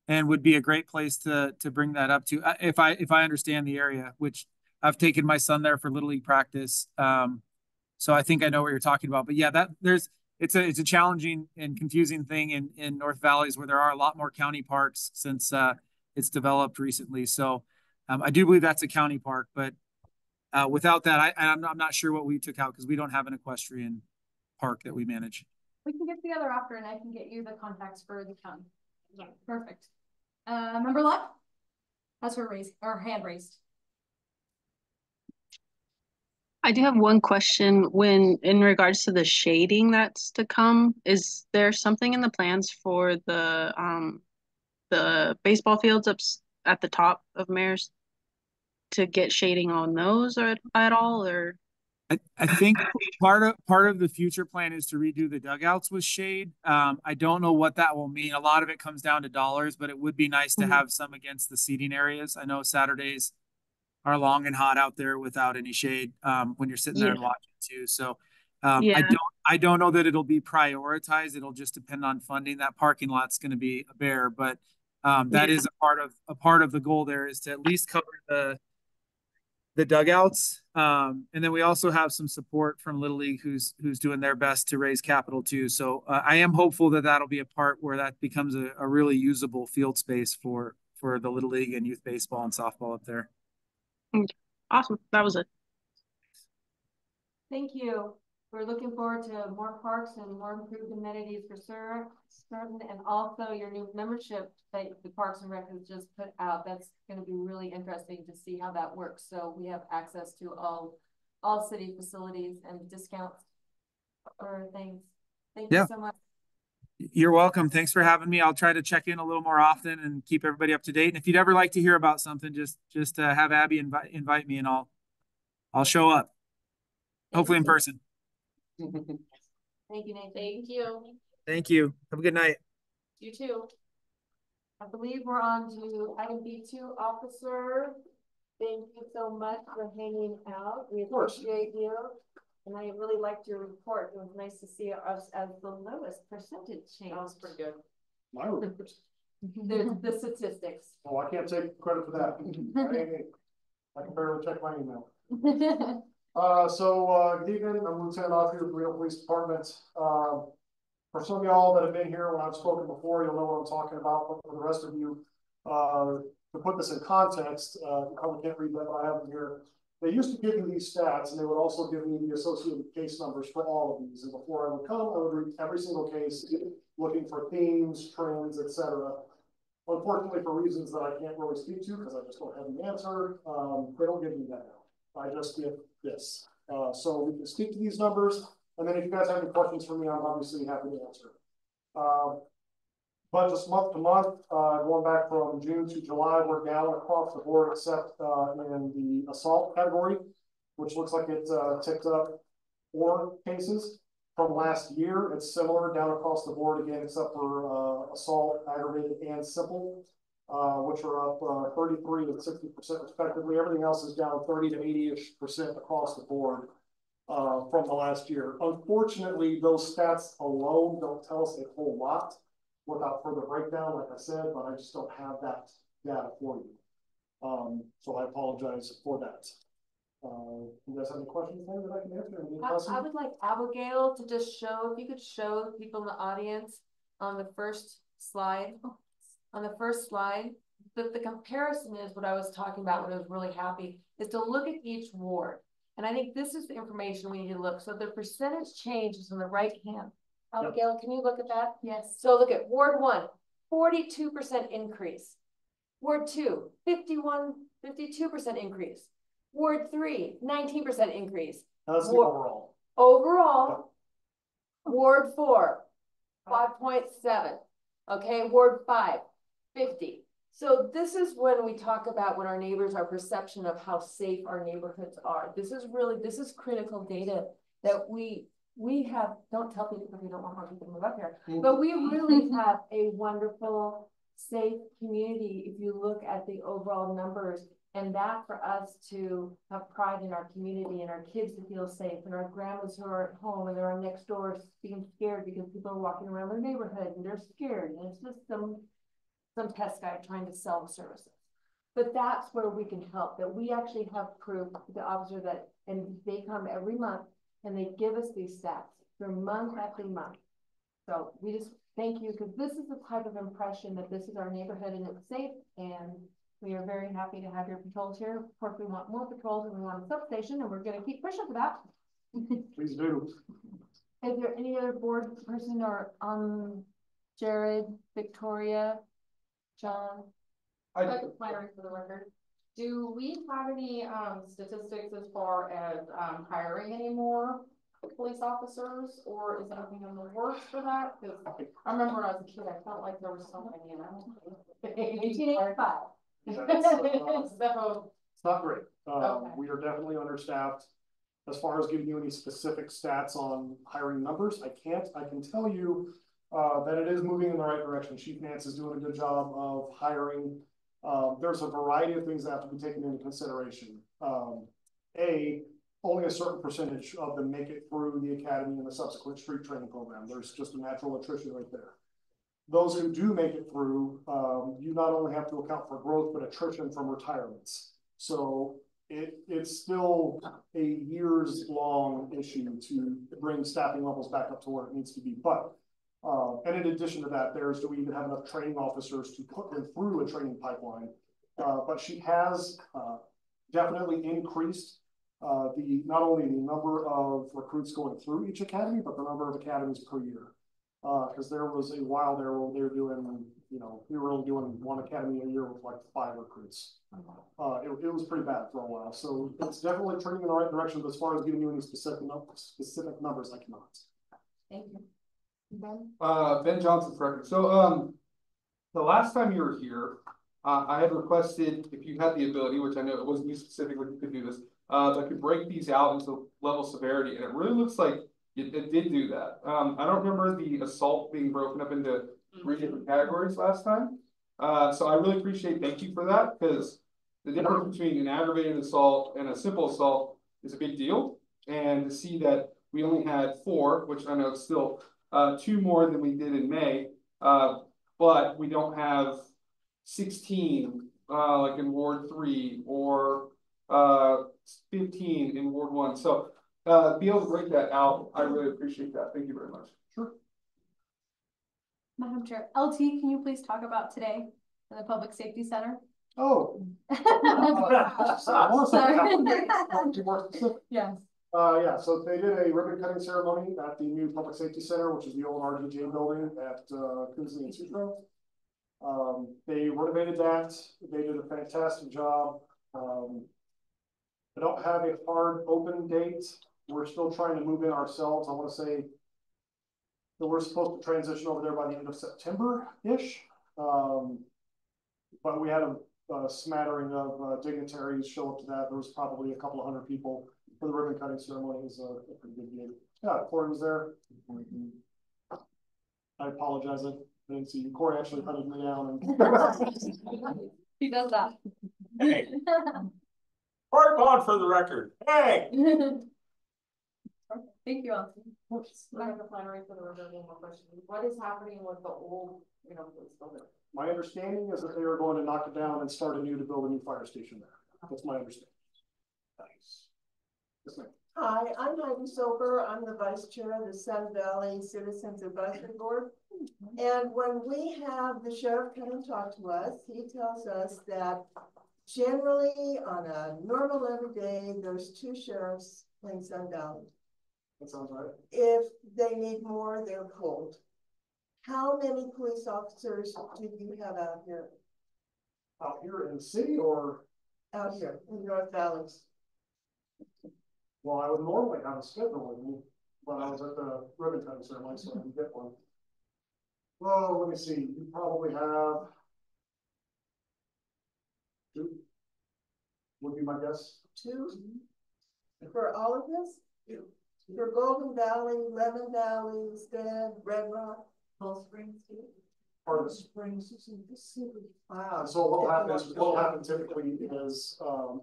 and would be a great place to bring that up to if I understand the area. Which I've taken my son there for Little League practice. So I think I know what you're talking about. But yeah, it's a challenging and confusing thing in North Valleys where there are a lot more county parks since it's developed recently. So I do believe that's a county park, but without that, I'm not sure what we took out because we don't have an equestrian park that we manage. We can get together after and I can get you the contacts for the county. Yeah, perfect. Member Luck has her hand raised. I do have one question in regards to the shading that's to come. Is there something in the plans for the baseball fields up at the top of Mayor's to get shading on those or at all, or? I think part of the future plan is to redo the dugouts with shade. I don't know what that will mean. A lot of it comes down to dollars, but it would be nice to have some against the seating areas. I know Saturdays are long and hot out there without any shade when you're sitting there and watching too. So I don't know that it'll be prioritized. It'll just depend on funding. That parking lot's going to be a bear, but that is a part of the goal there is to at least cover the dugouts. And then we also have some support from Little League who's doing their best to raise capital too. So I am hopeful that that'll be a part where that becomes a really usable field space for the Little League and youth baseball and softball up there. Awesome. That was it. Thank you. We're looking forward to more parks and more improved amenities for certain, and also your new membership that the Parks and Rec has just put out. That's going to be really interesting to see how that works. So we have access to all city facilities and discounts for things. Thank you so much. You're welcome. Thanks for having me. I'll try to check in a little more often and keep everybody up to date. And if you'd ever like to hear about something, just have Abby invite me and I'll show up. Hopefully in person. Thank Thank you, Nathan. Thank you. Thank you. Have a good night. You too. I believe we're on to item B2, officer. Thank you so much for hanging out. We appreciate you. And I really liked your report. It was nice to see us as the lowest percentage change. That was pretty good. My report. The statistics. Oh, I can't take credit for that. I can barely check my email. Good evening. I'm Lieutenant Autry with the Reno Police Department. For some of y'all that have been here when I've spoken before, you'll know what I'm talking about. But for the rest of you, to put this in context, you probably can't read that, but I have them here. They used to give me these stats, and they would also give me the associated case numbers for all of these. And before I would come, I would read every single case, looking for themes, trends, etc. Unfortunately, for reasons that I can't really speak to, because I just don't have the answer, they don't give me that now. I just get this. So we can speak to these numbers, and then if you guys have any questions for me, I'm obviously happy to answer. But just month to month, going back from June to July, we're down across the board except in the assault category, which looks like it ticked up 4 cases from last year. It's similar down across the board again, except for assault, aggravated, and simple, which are up 33 and 60% respectively. Everything else is down 30 to 80-ish% across the board from the last year. Unfortunately, those stats alone don't tell us a whole lot without further breakdown, like I said, but I just don't have that data for you. So I apologize for that. You guys have any questions there that I can answer? I would like Abigail to just show, if you could show people in the audience on the first slide. On the first slide, the comparison is what I was talking about when I was really happy, is to look at each ward. And I think this is the information we need to look. So the percentage change is on the right hand. Abigail, can you look at that? Yes. So look at Ward 1, 42% increase. Ward 2, 52% increase. Ward 3, 19% increase. That's the overall. Overall, Ward 4, 5.7. Okay, Ward 5, 50. So this is when we talk about when our neighbors, our perception of how safe our neighborhoods are. This is critical data that we have. Don't tell people if you don't want more people to move up here, but we really have a wonderful, safe community if you look at the overall numbers. And that for us to have pride in our community and our kids to feel safe and our grandmas who are at home and they're next door being scared because people are walking around their neighborhood and they're scared and it's just some pest guy trying to sell services. But that's where we can help, that we actually have proof to the officer that, and they come every month and they give us these stats for month after month. So we just thank you, because this is the type of impression that this is our neighborhood and it's safe, and we are very happy to have your patrols here. Of course, we want more patrols and we want a substation, and we're going to keep pushing for that. Please do. Is there any other board person or Jared, Victoria, John? I'd like to clarify for the record. Do we have any statistics as far as hiring any more police officers, or is anything in the works for that? Because I remember when I was a kid, I felt like there was so many, and I don't think 1885. So it's not great. Okay. We are definitely understaffed. As far as giving you any specific stats on hiring numbers, I can't. I can tell you that it is moving in the right direction. Chief Nance is doing a good job of hiring. There's a variety of things that have to be taken into consideration. Only a certain percentage of them make it through the academy and the subsequent street training program. There's just a natural attrition right there. Those who do make it through, you not only have to account for growth, but attrition from retirements. So it's still a years-long issue to bring staffing levels back up to where it needs to be. But and in addition to that, do we even have enough training officers to put them through a training pipeline? But she has definitely increased not only the number of recruits going through each academy, but the number of academies per year. Because there was a while there where they were doing, we were only doing one academy a year with like 5 recruits. It was pretty bad for a while. So it's definitely turning in the right direction. But as far as giving you any specific numbers, I cannot. Thank you. Ben? Ben Johnson, for record. So the last time you were here, I had requested if you had the ability, which I know it wasn't you specifically who could do this, but I could break these out into level severity. And it really looks like it did do that. I don't remember the assault being broken up into 3 different categories last time. So I really appreciate, thank you for that, because the difference between an aggravated assault and a simple assault is a big deal. And to see that we only had 4, which I know it's still 2 more than we did in May, but we don't have 16 like in Ward 3 or 15 in Ward 1. So be able to break that out, I really appreciate that. Thank you very much. Sure. Madam Chair, LT, can you please talk about today in the Public Safety Center? Oh. Sorry. Yes. Yeah, so they did a ribbon cutting ceremony at the new Public Safety Center, which is the old RDJ building at Kingsley and Sutro. They renovated that. They did a fantastic job. I don't have a hard open date. We're still trying to move in ourselves. I want to say that we're supposed to transition over there by the end of September-ish. But we had a smattering of dignitaries show up to that. There was probably a couple of 100 people for the ribbon cutting ceremony. It was a pretty good gig. Yeah, Corey was there. I apologize. I didn't see you. Corey actually hunted me down. And He does that. Hey. Hard on for the record. Hey. Thank you, LT. I have a plenary for the river. One more question. What is happening with the old, police building? my understanding is that they are going to knock it down and start anew to build a new fire station there. That's my understanding. Nice. Yes, ma'am. Hi, I'm Heidi Soper. I'm the vice chair of the Sun Valley Citizens Advisory Board. And when we have the sheriff come and talk to us, he tells us that generally on a normal everyday, there's 2 sheriffs in Sun Valley. That sounds right. If they need more, they're pulled. How many police officers do you have out here? Out here in the city or? Out here in North Valleys. Well, I would normally have a schedule with me, but I was at the ribbon cutting ceremony, so I didn't get one. Well, let me see. You probably have 2. Would be my guess. 2 for all of this? For Golden Valley, Lemon Valley, Stead, Red Rock, Cold Springs, Part of Springs is in the city. Wow. And so what will happen typically is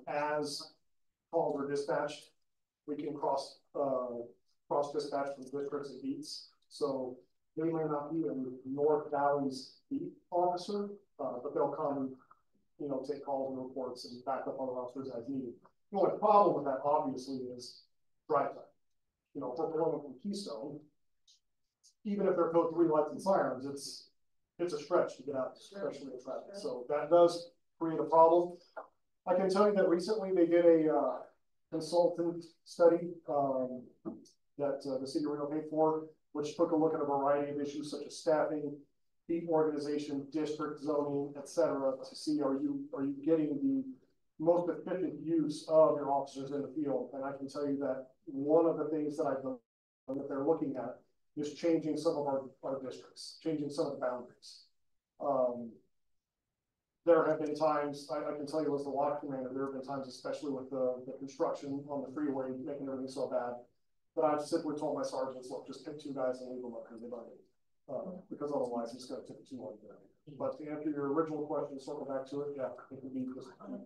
as calls are dispatched, we can cross dispatch from districts and beats. So they may not be in North Valley's beat officer, but they'll come, take calls and reports and back up other officers as needed. The only problem with that obviously is drive time. If we're going from Keystone, even if they're code 3 lights and sirens, it's a stretch to get out, especially in traffic. So that does create a problem. I can tell you that recently they did a consultant study that the city of Reno paid for, which took a look at a variety of issues such as staffing, beat organization, district zoning, etc., to see are you getting the most efficient use of your officers in the field. And I can tell you that one of the things that I've done that they're looking at is changing some of our districts, changing some of the boundaries. There have been times, I can tell you as the water commander, there have been times, especially with the construction on the freeway, making everything so bad, that I've simply told my sergeants, look, just pick 2 guys and leave them up because they don't need because otherwise it's going to take too long. But to answer your original question, circle back to it, yeah, it would be this time.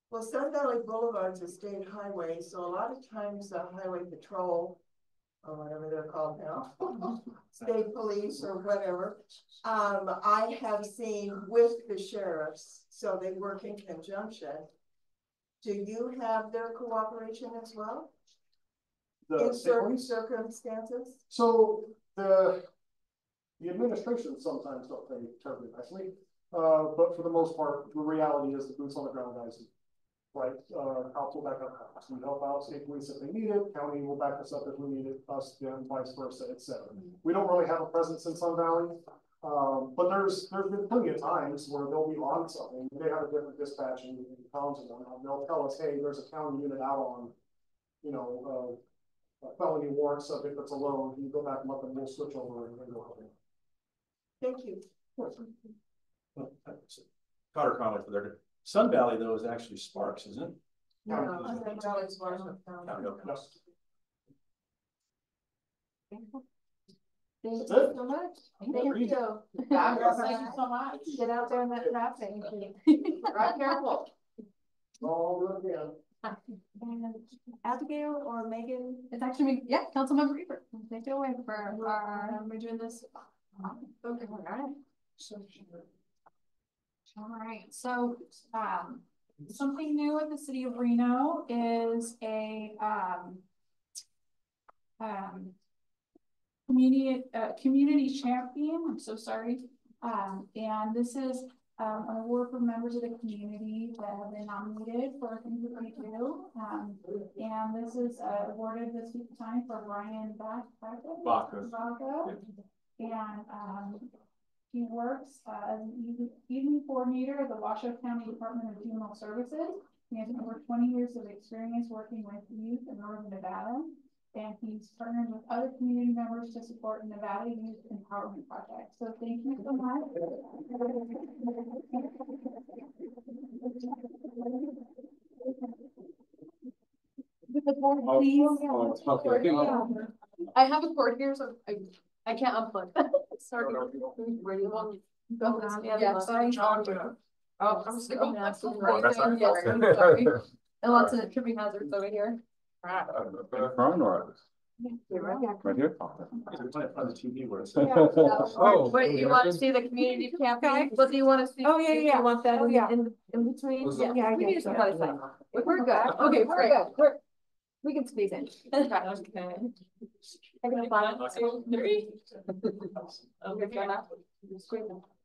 Well, Sun Valley Boulevard's a state highway, so a lot of times the highway patrol, or whatever they're called now, state police or whatever, I have seen with the sheriffs, so they work in conjunction. Do you have their cooperation as well? In certain circumstances? So the administration sometimes don't pay terribly nicely, but for the most part, the reality is the boots on the ground guys. Right, cops will back up. We help out state police if they need it. County will back us up if we need it. Us, them, vice versa, etc. We don't really have a presence in Sun Valley, but there's been plenty of times where they'll be on something. They have a different dispatch in towns and whatnot. They'll tell us, hey, there's a county unit out on, a felony warrant subject that's alone. You go back them up and we'll switch over and go help them. Thank you. Cotter Conley for their Sun Valley, though, is actually Sparks, isn't it? No, Sun Valley's Marshall County. Thank you so much. Thank you. Thank you so much. Get out there in that traffic. Drive careful. Oh, yeah. And Abigail or Megan? It's actually, yeah, Councilmember Reaper. Take it away for Are we doing this? Okay, all right. All right, so, something new in the city of Reno is a, community champion, I'm so sorry. And this is, an award for members of the community that have been nominated for 2022. And this is, awarded this time for Brian Baca. And, he works as an evening coordinator at the Washoe County Department of Juvenile Services. He has over 20 years of experience working with youth in Northern Nevada, and he's partnered with other community members to support Nevada Youth Empowerment Project. So thank you so much. Please. I have a cord here, so I can't unplug. Sorry. Where do you want me? Go down. Yeah, sorry. Oh, I'm just going to. Sorry. And lots of tripping hazards over here. Right here? On the TV where it's. Oh. Wait, you want to see the community campaign? What do you want to see? Oh, yeah, yeah. You want that in between? Yeah, I We get just that. gotta sign. We're good. Okay, we're good. We can squeeze in. Okay. I'm gonna find 1, 2, 3.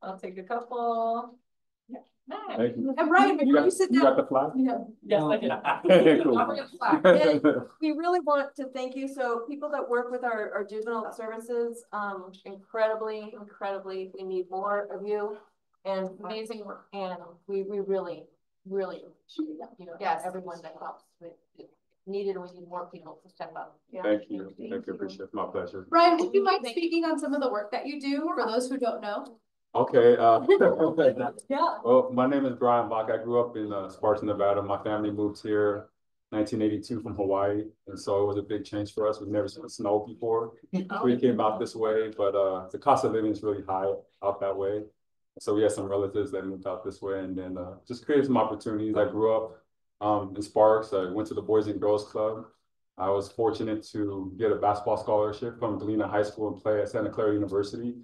I'll take a couple. Thank you. And Brian, before you sit You got down. the flag? Yeah. Yes, I do. Cool. I'll bring a flag. And we really want to thank you. So people that work with our juvenile services, incredibly, we need more of you and amazing work. And we really appreciate that. You know, Yes. everyone that helps with it. Needed, we need more people to step up. Yeah. Thank you. Appreciate it. My pleasure. Brian, would you mind speaking on some of the work that you do for those who don't know? Okay. Yeah. Well, my name is Brian Bach. I grew up in Sparks, Nevada. My family moved here 1982 from Hawaii. And so it was a big change for us. We've never seen snow before. We came out this way, but the cost of living is really high out that way. So we had some relatives that moved out this way, and then just created some opportunities. I grew up in Sparks. I went to the Boys and Girls Club. I was fortunate to get a basketball scholarship from Galena High School and play at Santa Clara University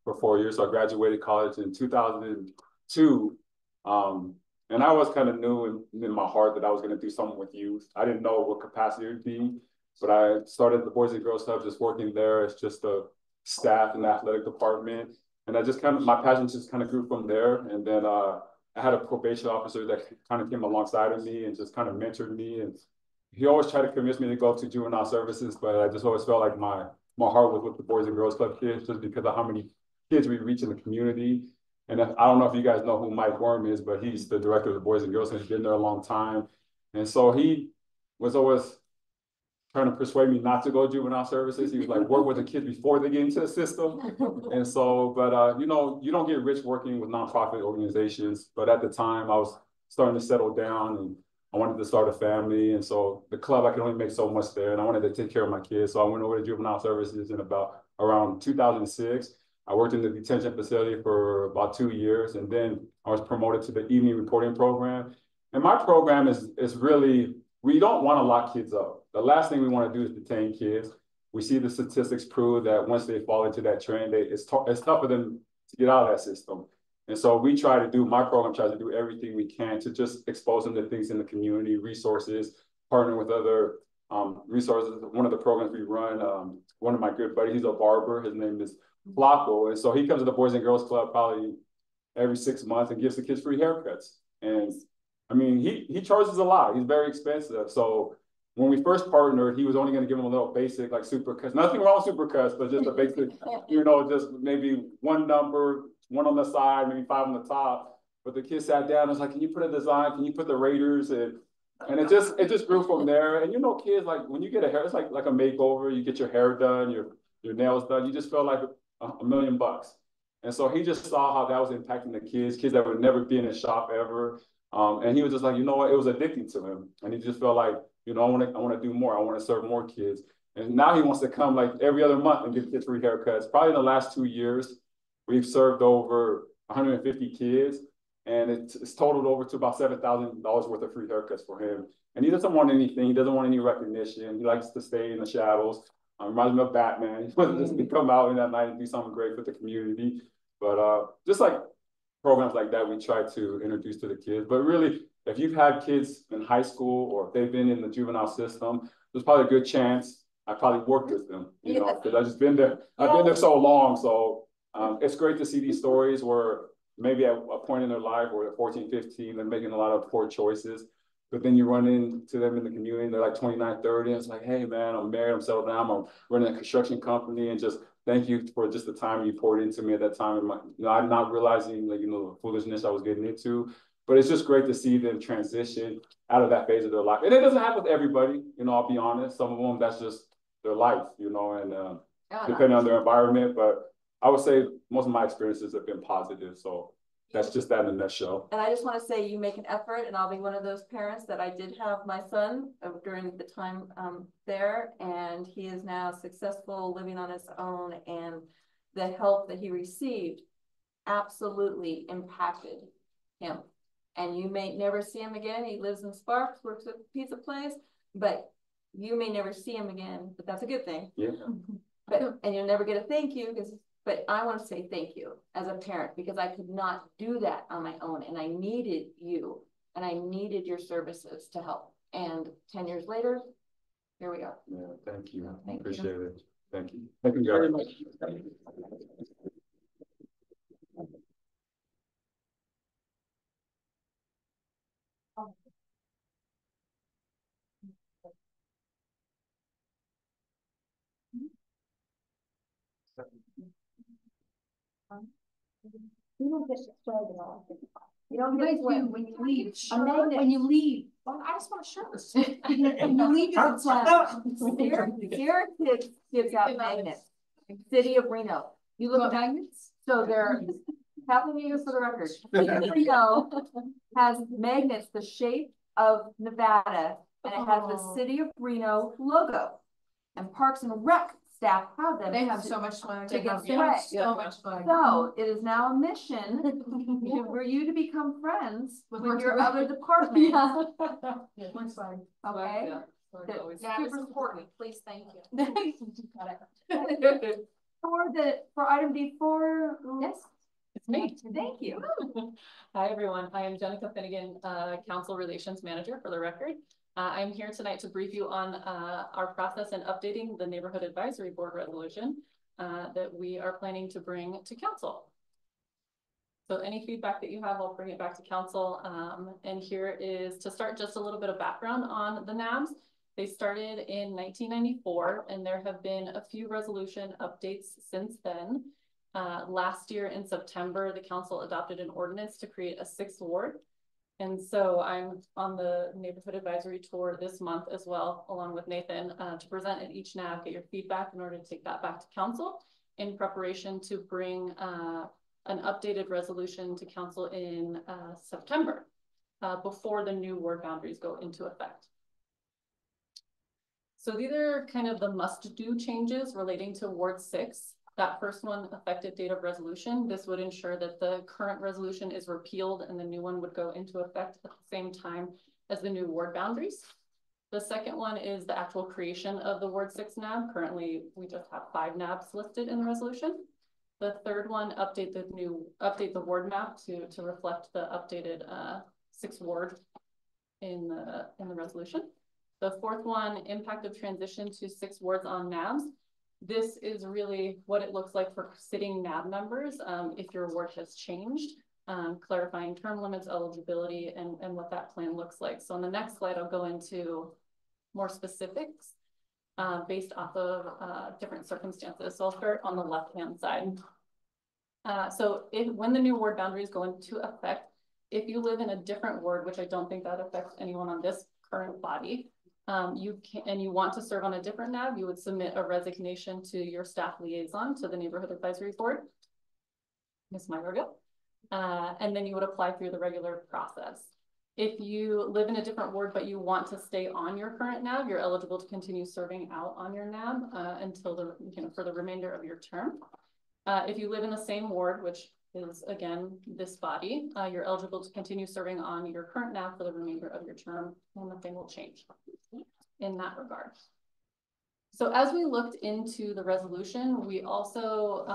for 4 years. So I graduated college in 2002. And I was kind of new in my heart that I was going to do something with youth. I didn't know what capacity it would be, but I started the Boys and Girls Club, just working there as just a staff in the athletic department. And I just my passion just kind of grew from there. And then I had a probation officer that kind of came alongside of me and just kind of mentored me. And he always tried to convince me to go to juvenile services, but I just always felt like my heart was with the Boys and Girls Club kids, just because of how many kids we reach in the community. And I don't know if you guys know who Mike Worm is, but he's the director of the Boys and Girls, and he's been there a long time. And so he was always trying to persuade me not to go to juvenile services. He was like, work with the kids before they get into the system. And so, but you know, you don't get rich working with nonprofit organizations. But at the time I was starting to settle down and I wanted to start a family. And so the club, I could only make so much there, and I wanted to take care of my kids. So I went over to juvenile services in around 2006. I worked in the detention facility for about 2 years, and then I was promoted to the evening reporting program. And my program is really, we don't want to lock kids up. The last thing we want to do is detain kids. We see the statistics prove that once they fall into that trend, it's tough for them to get out of that system. And so my program tries to do everything we can to just expose them to things in the community, resources, partner with other resources. One of the programs we run, one of my good buddies, he's a barber. His name is Flacco. And so he comes to the Boys and Girls Club probably every 6 months and gives the kids free haircuts. And I mean, he charges a lot. He's very expensive. So when we first partnered, he was only going to give them a little basic, like supercuts. Nothing wrong with supercuts, but just a basic, you know, just maybe one number, one on the side, maybe 5 on the top. But the kid sat down and was like, can you put a design? Can you put the Raiders? And it just grew from there. And you know, kids, like when you get a hair, it's like a makeover. You get your hair done, your nails done. You just feel like $1 million. And so he just saw how that was impacting the kids that would never be in his shop ever. And he was just like, you know what, it was addicting to him. And he just felt like, you know, I want to do more. I want to serve more kids. And now he wants to come like every other month and get kids free haircuts. Probably in the last 2 years, we've served over 150 kids, and it's totaled over to about $7,000 worth of free haircuts for him. And he doesn't want anything. He doesn't want any recognition. He likes to stay in the shadows. Reminds me of Batman. He wants just to come out in that night and do something great for the community. But just like programs like that, we try to introduce to the kids. But really, if you've had kids in high school or if they've been in the juvenile system, there's probably a good chance I probably worked with them, you know, because I've just been there. I've been there so long. So it's great to see these stories where maybe at a point in their life where they're 14, 15, they're making a lot of poor choices. But then you run into them in the community, and they're like 29, 30, and it's like, hey, man, I'm married, I'm settled down, I'm running a construction company, and just thank you for just the time you poured into me at that time. And I'm not realizing, like, the foolishness I was getting into. But it's just great to see them transition out of that phase of their life. And it doesn't happen with everybody, I'll be honest. Some of them, that's just their life, and depending on their environment. But I would say most of my experiences have been positive. So that's just that in a nutshell. And I just want to say you make an effort, and I'll be one of those parents that I did have my son during the time there, and he is now successful, living on his own, and the help that he received absolutely impacted him. And you may never see him again. He lives in Sparks, works at Pizza Place, but you may never see him again, but that's a good thing. Yeah. And you'll never get a thank you, but I want to say thank you as a parent, because I could not do that on my own, and I needed you, and I needed your services to help. And 10 years later, here we are. Yeah, thank you. Thank Appreciate you. it. Thank you. Thank you very much. You don't get destroyed at all. You don't get when you leave. When you leave. Well, I just want to share this. When you leave, you can Here gives out magnets. City of Reno. You look at magnets? So they're telling you for the record. City of Reno has magnets the shape of Nevada, and it has the City of Reno logo. And Parks and Rec staff have them. They have so much fun. To get So much fun. So it is now a mission for you to become friends with your other departments. Okay. That is important. Please, thank you. For item D4, yes. It's me. Thank you. Hi, everyone. I am Jenica Finnegan, Council Relations Manager for the record. I'm here tonight to brief you on our process in updating the Neighborhood Advisory Board resolution that we are planning to bring to council. So any feedback that you have, I'll bring it back to council. And here is to start just a little bit of background on the NABs. They started in 1994, and there have been a few resolution updates since then. Last year in September, the council adopted an ordinance to create a 6th ward. And so I'm on the neighborhood advisory tour this month as well, along with Nathan, to present at each NAB, get your feedback in order to take that back to council in preparation to bring an updated resolution to council in September before the new ward boundaries go into effect. So these are kind of the must-do changes relating to Ward 6. That first one, effective date of resolution. This would ensure that the current resolution is repealed and the new one would go into effect at the same time as the new ward boundaries. The second one is the actual creation of the Ward 6 NAB. Currently, we just have 5 NABs listed in the resolution. The third one, update the ward map to reflect the updated 6th ward in the resolution. The fourth one, impact of transition to 6 wards on NABs. This is really what it looks like for sitting NAB members if your ward has changed, clarifying term limits, eligibility, and what that plan looks like. So on the next slide, I'll go into more specifics based off of different circumstances. So I'll start on the left-hand side. So when the new ward boundaries go into effect, if you live in a different ward, which I don't think that affects anyone on this current body, you want to serve on a different NAB, you would submit a resignation to your staff liaison to the Neighborhood Advisory Board, Ms. Myriga, and then you would apply through the regular process. If you live in a different ward, but you want to stay on your current NAB, you're eligible to continue serving out on your NAB until for the remainder of your term. If you live in the same ward, which is again this body, you're eligible to continue serving on your current NAB for the remainder of your term, and nothing will change in that regard. So as we looked into the resolution, we also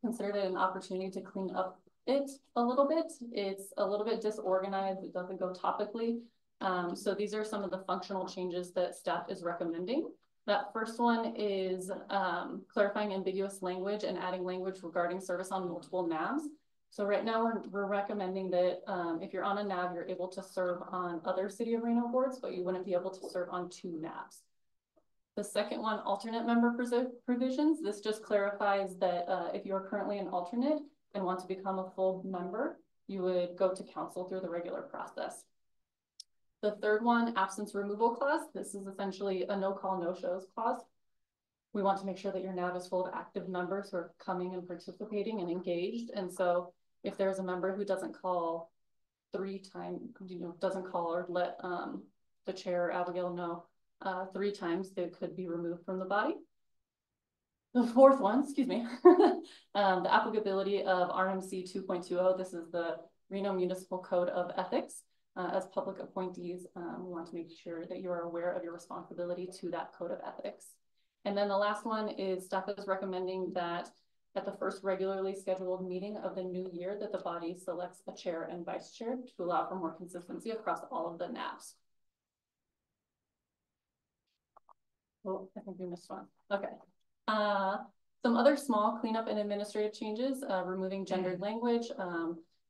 considered it an opportunity to clean up it a little bit. It's a little bit disorganized. It doesn't go topically. So these are some of the functional changes that staff is recommending. That first one is clarifying ambiguous language and adding language regarding service on multiple NABs. So right now we're recommending that if you're on a NAB, you're able to serve on other City of Reno boards, but you wouldn't be able to serve on 2 NABs. The second one, alternate member provisions. This just clarifies that if you're currently an alternate and want to become a full member, you would go to council through the regular process. The third one, absence removal clause. This is essentially a no call, no shows clause. We want to make sure that your NAB is full of active members who are coming and participating and engaged. And so if there's a member who doesn't call 3 times, doesn't call or let the chair, Abigail, know 3 times, they could be removed from the body. The fourth one, excuse me, the applicability of RMC 2.20. This is the Reno Municipal Code of Ethics. As public appointees, we want to make sure that you are aware of your responsibility to that code of ethics. And then the last one is staff is recommending that at the first regularly scheduled meeting of the new year that the body selects a chair and vice chair to allow for more consistency across all of the NABs. Oh, I think we missed one. Okay. Some other small cleanup and administrative changes, removing gendered language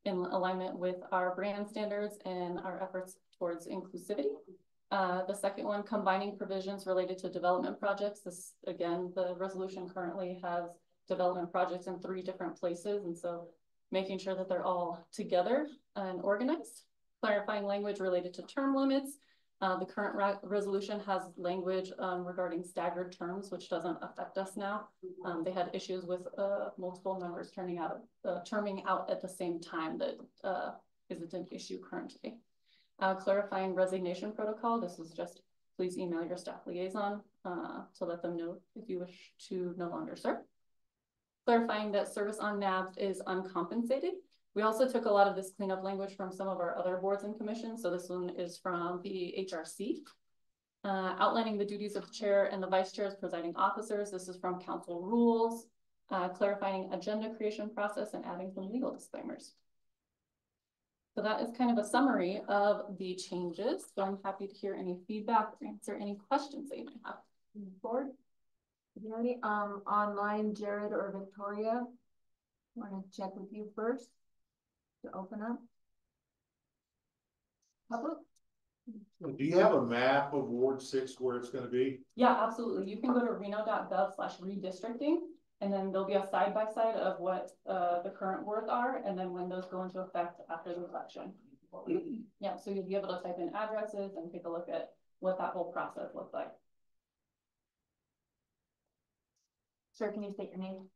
in alignment with our brand standards and our efforts towards inclusivity. The second one, combining provisions related to development projects. This, again, the resolution currently has development projects in 3 different places. And so making sure that they're all together and organized. Clarifying language related to term limits. The current resolution has language regarding staggered terms, which doesn't affect us now. They had issues with multiple members terming out at the same time that isn't an issue currently. Clarifying resignation protocol. This is just please email your staff liaison to let them know if you wish to no longer serve. Clarifying that service on NABs is uncompensated. We also took a lot of this cleanup language from some of our other boards and commissions. So this one is from the HRC. Outlining the duties of the chair and the vice chair as presiding officers. This is from council rules. Clarifying agenda creation process and adding some legal disclaimers. So that is kind of a summary of the changes. So I'm happy to hear any feedback or answer any questions that you might have. Board, is there any online, Jared or Victoria? I want to check with you first to open up. Public? Do you have a map of Ward 6 where it's going to be? Yeah, absolutely. You can go to reno.gov/redistricting, and then there'll be a side-by-side of what the current wards are, and then when those go into effect after the election. Yeah, so you'll be able to type in addresses and take a look at what that whole process looks like. Sir, can you state your name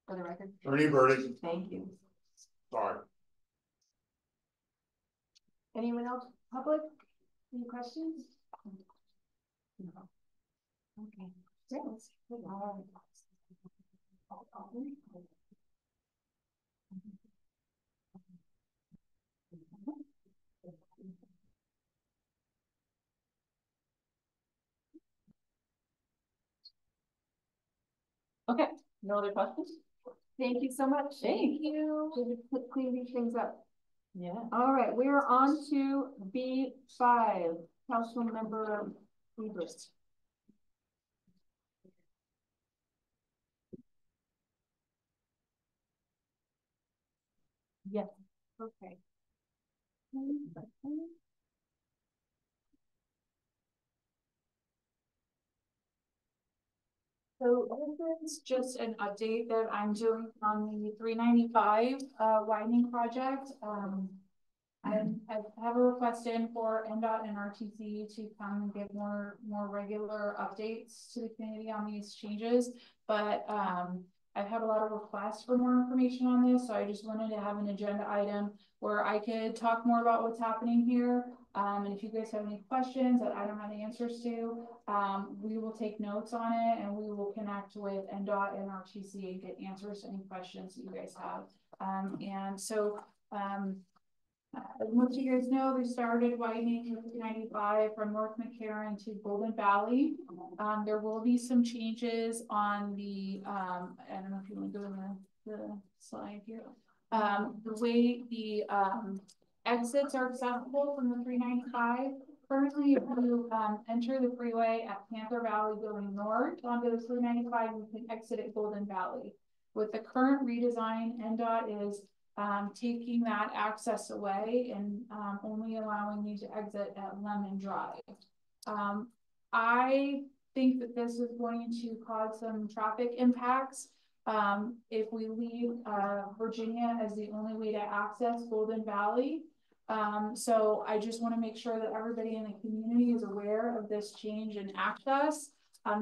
for the record? Ernie Burdick. Thank you. Sorry. Anyone else? Public? Any questions? No. Okay. Great. Okay, no other questions? Thank you so much. Thank you. Clean these things up. Yeah. All right, we are on to B5, Council Member Ebers. Yes. Okay. So this is just an update that I'm doing on the 395 widening project. I have a request in for NDOT and RTC to come and give more regular updates to the community on these changes. But I've had a lot of requests for more information on this, so I just wanted to have an agenda item where I could talk more about what's happening here. And if you guys have any questions that I don't have the answers to, we will take notes on it and we will connect with NDOT and RTC and get answers to any questions that you guys have. As most of you guys know, we started widening Route 95 from North McCarran to Golden Valley. There will be some changes on the, I don't know if you want to go to the slide here. The way the exits are accessible from the 395. Currently, if you enter the freeway at Panther Valley going north onto the 395, you can exit at Golden Valley. With the current redesign, NDOT is taking that access away and only allowing you to exit at Lemon Drive. I think that this is going to cause some traffic impacts if we leave Virginia as the only way to access Golden Valley. So I just want to make sure that everybody in the community is aware of this change in access.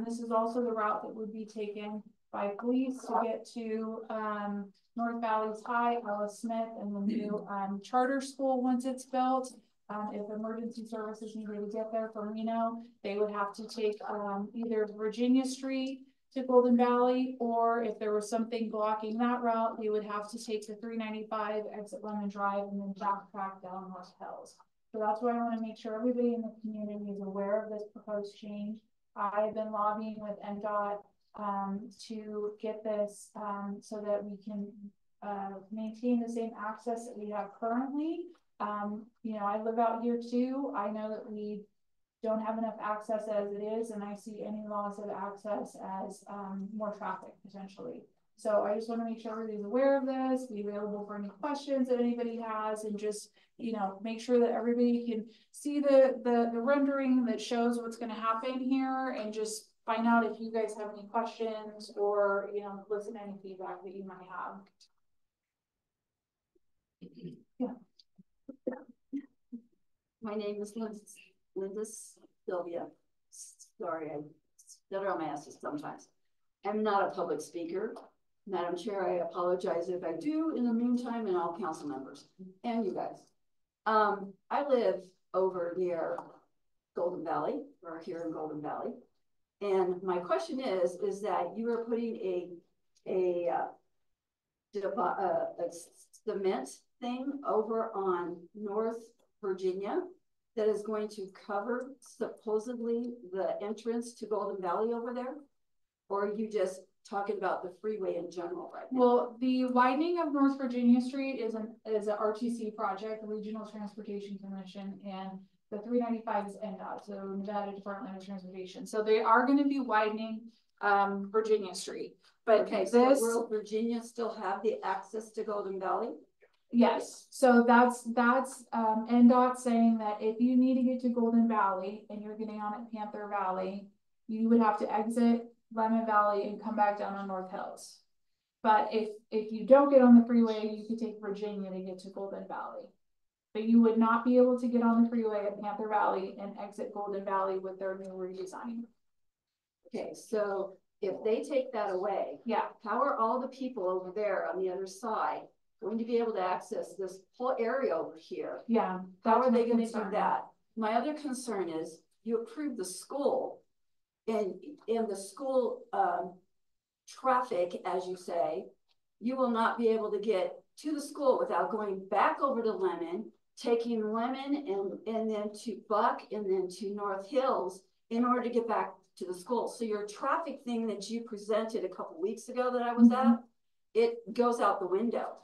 This is also the route that would be taken by police to get to North Valley's High, Ellis Smith, and the new charter school once it's built. If emergency services needed to get there from Reno, they would have to take either Virginia Street to Golden Valley, or if there was something blocking that route, they would have to take the 395, exit Lemon Drive, and then backtrack down North Hills. So that's why I want to make sure everybody in the community is aware of this proposed change. I've been lobbying with NDOT to get this so that we can maintain the same access that we have currently. You know, I live out here too. I know that we don't have enough access as it is, and I see any loss of access as more traffic potentially. So I just want to make sure everybody's aware of this, be available for any questions that anybody has, and just, you know, make sure that everybody can see the rendering that shows what's going to happen here, and just find out if you guys have any questions or, you know, listen to any feedback that you might have. Yeah. My name is Linda Sylvia. Sorry, I stutter on my asses sometimes. I'm not a public speaker. Madam Chair, I apologize if I do in the meantime, and all council members and you guys. I live over near Golden Valley, or here in Golden Valley. And my question is that you are putting a cement thing over on North Virginia that is going to cover supposedly the entrance to Golden Valley over there? Or are you just talking about the freeway in general right now? Well, the widening of North Virginia Street is an RTC project, the Regional Transportation Commission, and the 395 is NDOT, so Nevada Department of Transportation. So they are going to be widening Virginia Street. But okay, this, so will Virginia still have the access to Golden Valley? Yes, so that's NDOT saying that if you need to get to Golden Valley and you're getting on at Panther Valley, you would have to exit Lemon Valley and come back down on North Hills. But if you don't get on the freeway, you could take Virginia to get to Golden Valley. But you would not be able to get on the freeway at Panther Valley and exit Golden Valley with their new redesign. Okay, so if they take that away, yeah, how are all the people over there on the other side going to be able to access this whole area over here? Yeah. How are they going to do that? My other concern is you approved the school, and in the school traffic, as you say, you will not be able to get to the school without going back over to Lemon, taking Lemon and then to Buck and then to North Hills in order to get back to the school. So your traffic thing that you presented a couple weeks ago that I was at, it goes out the window.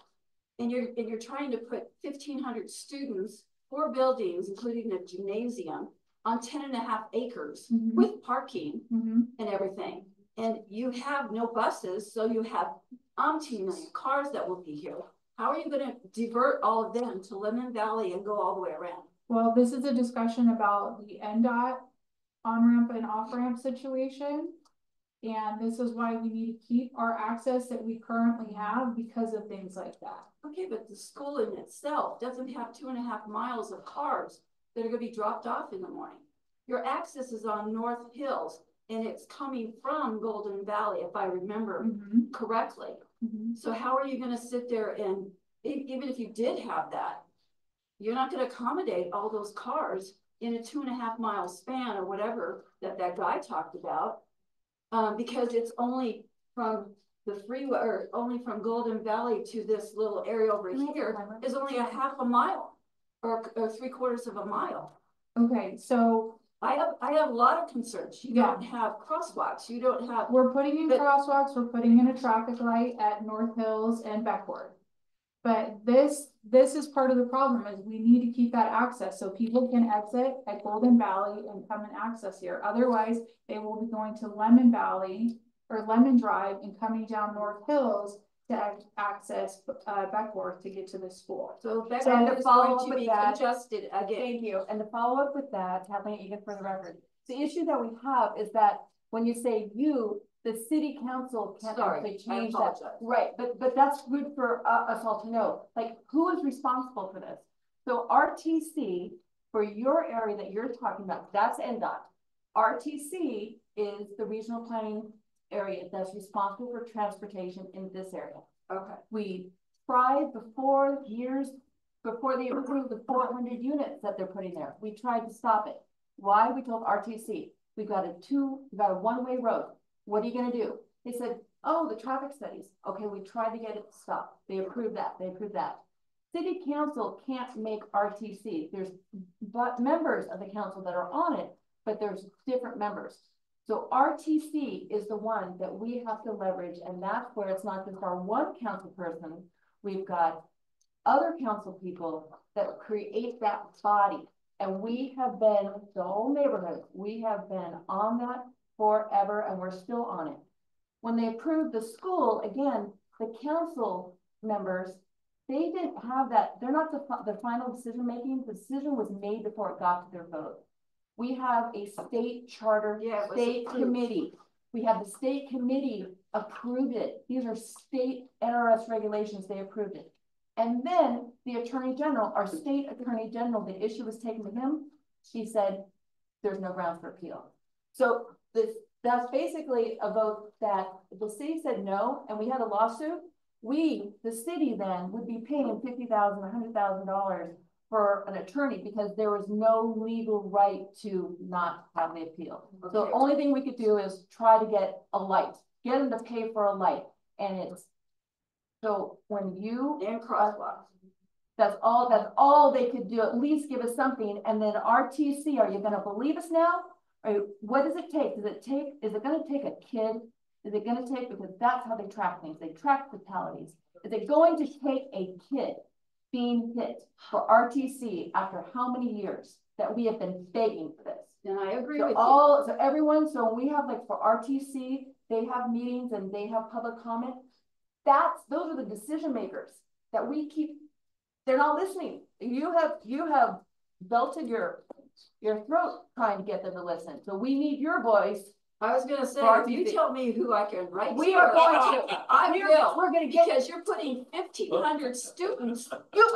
And you're trying to put 1,500 students, 4 buildings, including a gymnasium, on 10.5 acres with parking and everything. And you have no buses, so you have umpteen million cars that will be here. How are you going to divert all of them to Lemon Valley and go all the way around? Well, this is a discussion about the NDOT on-ramp and off-ramp situation. And this is why we need to keep our access that we currently have because of things like that. Okay, but the school in itself doesn't have 2.5 miles of cars that are going to be dropped off in the morning. Your access is on North Hills. and it's coming from Golden Valley, if I remember correctly. So how are you gonna sit there and, even if you did have that, you're not gonna accommodate all those cars in a 2.5 mile span or whatever that guy talked about. Because it's only from the freeway, or only from Golden Valley to this little area over here is only a 1/2 mile or 3/4 of a mile. Okay, so I have a lot of concerns. You don't have crosswalks. You don't have. we're putting in crosswalks, we're putting in a traffic light at North Hills and Beckwourth. But this is part of the problem, is we need to keep that access so people can exit at Golden Valley and come and access here. Otherwise, they will be going to Lemon Valley or Lemon Drive and coming down North Hills to access Beckwourth to get to the school. So And to follow up with that, congested again. Thank you. And to follow up with that, Kathleen, even for the record, the issue that we have is that when you say you, the city council can't actually change that. Right, but that's good for us all to know. Like, who is responsible for this? So RTC, for your area that you're talking about, that's NDOT. RTC is the regional planning area that's responsible for transportation in this area. Okay. We tried before, years before they approved the 400 units that they're putting there. We tried to stop it. Why? We told RTC, we got a one-way road. What are you gonna do? They said, oh, the traffic studies. Okay, we tried to get it stopped. They approved that, City council can't make RTC. There's members of the council that are on it, but there's different members. So RTC is the one that we have to leverage, and that's where it's not just our one council person. We've got other council people that create that body. And we have been, the whole neighborhood, we have been on that forever, and we're still on it. When they approved the school, again, the council members, they didn't have that. They're not the final decision making. The decision was made before it got to their vote. We have a state charter, state committee. We have the state committee approved it. These are state NRS regulations. They approved it. And then the attorney general, our state attorney general, the issue was taken to him. She said, there's no grounds for appeal. So that's basically a vote that the city said no, and we had a lawsuit. We, the city then, would be paying $50,000, $100,000 for an attorney because there was no legal right to not have the appeal. Okay. So the only thing we could do is try to get a light, get them to pay for a light. And it's, so when you, and crosswalks, that's all they could do, at least give us something. And then RTC, are you gonna believe us now? What does it take? Is it gonna take a kid? Is it gonna take, because that's how they track things. They track fatalities. Is it going to take a kid being hit for RTC after how many years that we have been begging for this? And I agree with you. So everyone, so when we have, like, for RTC, they have meetings and they have public comment. Those are the decision makers that we keep. They're not listening. You have belted your throat trying to get them to listen. So we need your voice. I was gonna say, if you tell me who I can write, we are going to. I will. We're going to get, because you're putting 1,500 students.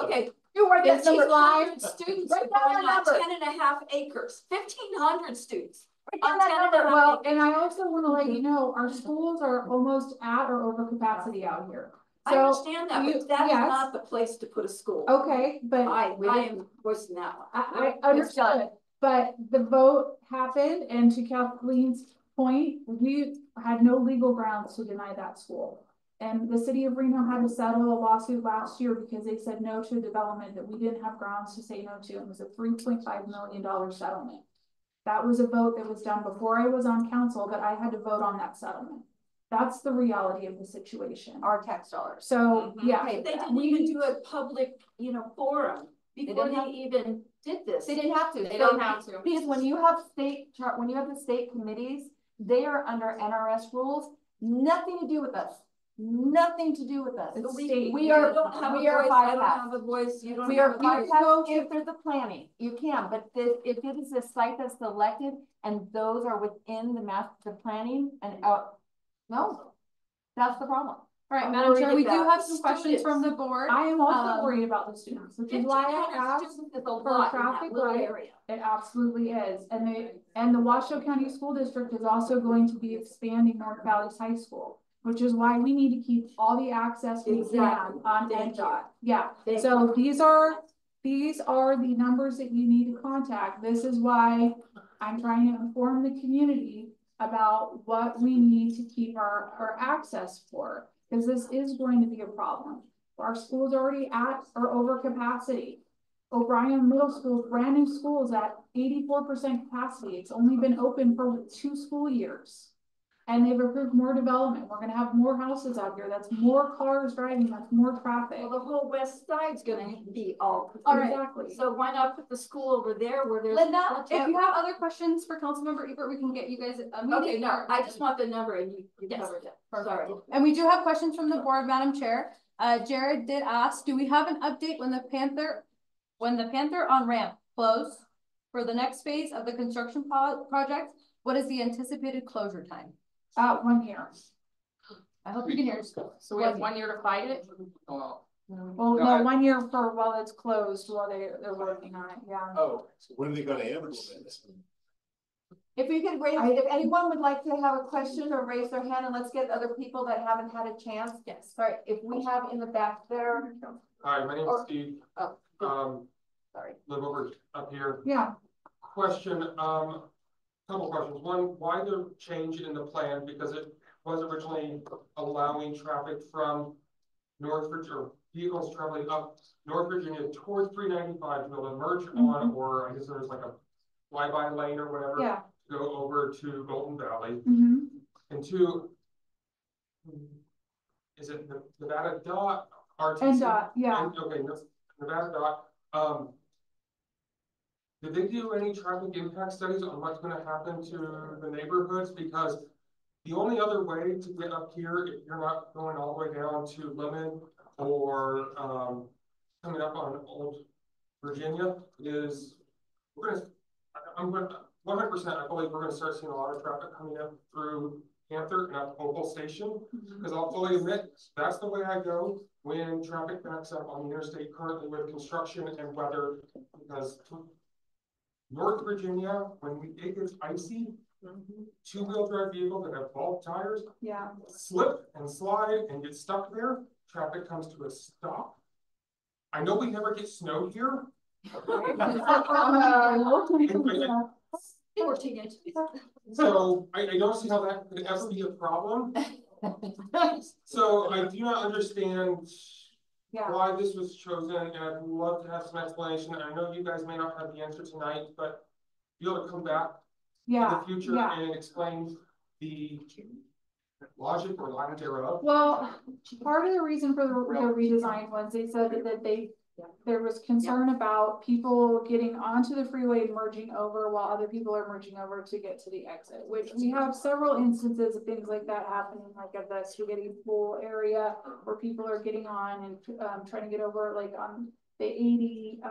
Okay, you write that number 1,500 students right down on that 10.5 acres. 1,500 students. On that number. Well, and I also want to let you know, our schools are almost at or over capacity out here. So I understand that, but that's not the place to put a school. Okay, but I am voicing that one. I understood, but the vote happened, and to Kathleen's point, we had no legal grounds to deny that school. And the city of Reno had to settle a lawsuit last year because they said no to a development that we didn't have grounds to say no to. It was a $3.5 million settlement. That was a vote that was done before I was on council, but I had to vote on that settlement. That's the reality of the situation. Our tax dollars. So yeah, they didn't even do a public, forum before they even did this. They didn't have to. They don't have to. Because when you have the state committees, they are under NRS rules. Nothing to do with us. Nothing to do with us. We are bypassed. We are bypassed if there's a planning. You can, but if it is a site that's selected and those are within the planning and no, that's the problem. All right, I'm Madam worried Chair, we do about have the some questions students. from the board. I am also worried about the students, which is why I 1,500 asked students is a for lot in that traffic little light. area. It absolutely is, and the Washoe County School District is also going to be expanding North Valley High School, which is why we need to keep all the access we Exactly. can on Thank NDOT. Yeah, Thank so you. these are the numbers that you need to contact. This is why I'm trying to inform the community about what we need to keep our access for, because this is going to be a problem. Our school's already at or over capacity. O'Brien Middle School, brand new school, is at 84% capacity. It's only been open for 2 school years. And they've approved more development. We're gonna have more houses out here. That's more cars driving, that's more traffic. Well, the whole west side's gonna be all. All right. Exactly. So why not put the school over there where there's. Linda, if you have other questions for Councilmember Ebert, we can get you guys a meeting. Okay, no, I just want the number and you Yes. covered it. Sorry. And we do have questions from the board, Madam Chair. Jared did ask, do we have an update when the Panther on ramp closed for the next phase of the construction project? What is the anticipated closure time? 1 year. I hope you can hear us. So we have 1 year to fight it? Well, no, 1 year for while it's closed, while they're working on it, yeah. Oh, so when are they gonna implement this? If you could raise, if anyone would like to have a question or raise their hand, and let's get other people that haven't had a chance. Yes. Sorry, if we have in the back there. Hi, my name is Steve. Oh. Sorry. Live over up here. Yeah. Question, couple questions. One, why the change in the plan? Because it was originally allowing traffic from North Virginia, vehicles traveling up North Virginia towards 395 to be able to merge on, or I guess there was like a flyby lane or whatever. Yeah. To go over to Golden Valley. And 2, is it Nevada DOT? RTC? NDOT, yeah. Okay, Nevada DOT. Did they do any traffic impact studies on what's going to happen to the neighborhoods? Because the only other way to get up here, if you're not going all the way down to Lemon or coming up on Old Virginia, is I'm going to 100%. I believe we're going to start seeing a lot of traffic coming up through Panther and up Opal Station, because I'll fully admit that's the way I go when traffic backs up on the interstate currently with construction and weather, because North Virginia, when it gets icy, 2-wheel drive vehicles that have bulk tires, slip and slide and get stuck there. Traffic comes to a stop. I know we never get snow here. 14 inches. So I don't see how that could ever be a problem. So I do not understand why this was chosen, and I'd love to have some explanation. I know you guys may not have the answer tonight, but be able to come back in the future and explain the logic or lack thereof. Well, part of the reason for the redesign was they said that there was concern about people getting onto the freeway and merging over while other people are merging over to get to the exit, which we have several instances of things like that happening, like at the Spaghetti Pool area where people are getting on and trying to get over, like on the 80,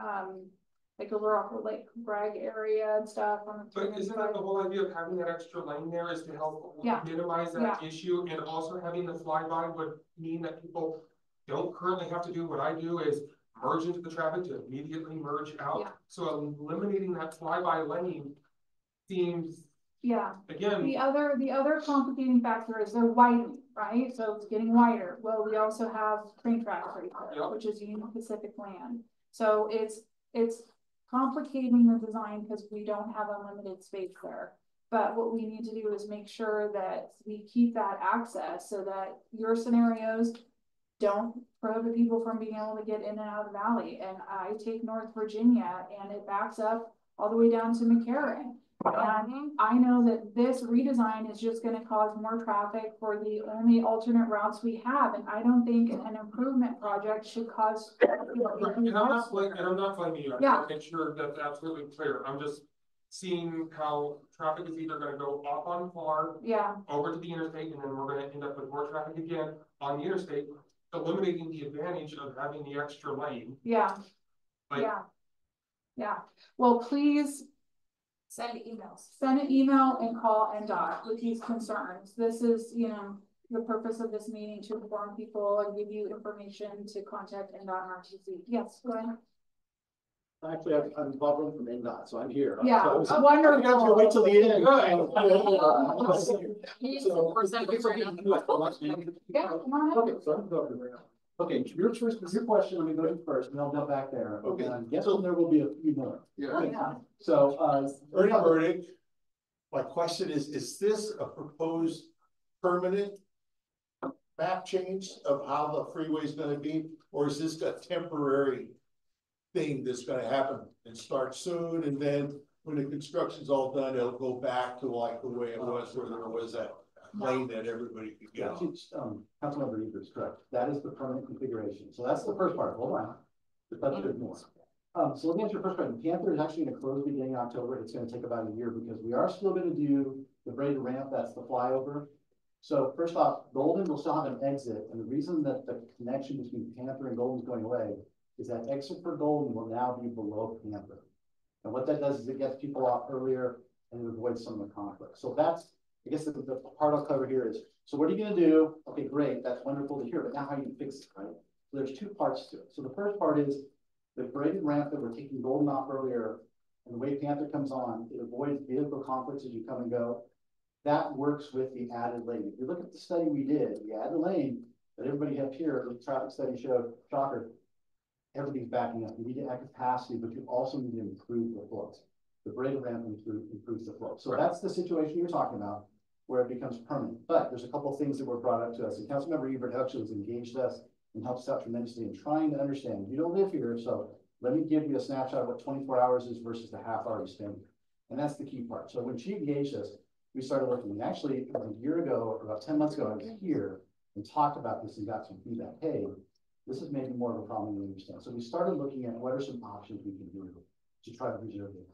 like over off of like Bragg area and stuff. But isn't that the whole idea of having that extra lane there is to help minimize that issue, and also having the flyby would mean that people don't currently have to do what I do, is merge into the traffic to immediately merge out. So eliminating that flyby lane seems again. The other complicating factor is they're widening, right? So it's getting wider. Well, we also have train tracks right there, which is Union Pacific land. So it's complicating the design because we don't have unlimited space there. But what we need to do is make sure that we keep that access so that your scenarios don't prohibit people from being able to get in and out of the valley. And I take North Virginia and it backs up all the way down to McCarran. And I know that this redesign is just going to cause more traffic for the only alternate routes we have. And I don't think an improvement project should cause. And I'm not blaming you. I want to make sure that's absolutely clear. I'm just seeing how traffic is either going to go up on Far, over to the interstate, and then we're going to end up with more traffic again on the interstate, eliminating the advantage of having the extra lane. Well, please send emails. Send an email and call NDOT with these concerns. This is, the purpose of this meeting to inform people and give you information to contact NDOT and RTC. Yes, go ahead. Actually, I'm Bob from NDOT, so I'm here. Yeah, so I was wonderful. I was wait till the end. Yeah, come on ahead. Okay, so I'm going right now. Okay, your question, let me go to first, and I'll go back there. Okay, I'm guessing there will be a few more. Yeah. So, Ernie Burdick, my question is this a proposed permanent map change of how the freeway is gonna be, or is this a temporary thing that's gonna happen and start soon, and then when the construction's all done, it'll go back to like the way it was, where there was that lane that everybody could get on? Councilmember Eber is correct. That is the permanent configuration. So that's the first part. Hold on. But there's more. So let me answer your first question. Panther is actually going to close beginning of October. It's going to take about a year because we are still going to do the braided ramp. That's the flyover. So first off, Golden will still have an exit. And the reason that the connection between Panther and Golden is going away is that exit for Golden will now be below Panther. And what that does is it gets people off earlier and it avoids some of the conflict. So that's, I guess the part I'll cover here is, so what are you going to do? Okay, great. That's wonderful to hear, but now how do you fix it, right? So there's two parts to it. So the first part is the braided ramp that we're taking Golden off earlier, and the way Panther comes on, it avoids vehicle conflicts as you come and go. That works with the added lane. If you look at the study we did, the added lane that everybody up here, the traffic study showed, shocker, everything's backing up. You need to add capacity, but you also need to improve the flow. The braided ramp improves the flow. So that's the situation you're talking about, where it becomes permanent. But there's a couple of things that were brought up to us. And Councilmember Ebert actually has engaged us and helped us out tremendously in trying to understand. You don't live here, so let me give you a snapshot of what 24 hours is versus the half hour you spend here. And that's the key part. So when she engaged us, we started looking. And actually, a year ago, or about 10 months ago, I was here and talked about this and got some feedback. Hey, this is maybe more of a problem than we understand. So we started looking at what are some options we can do to try to preserve it.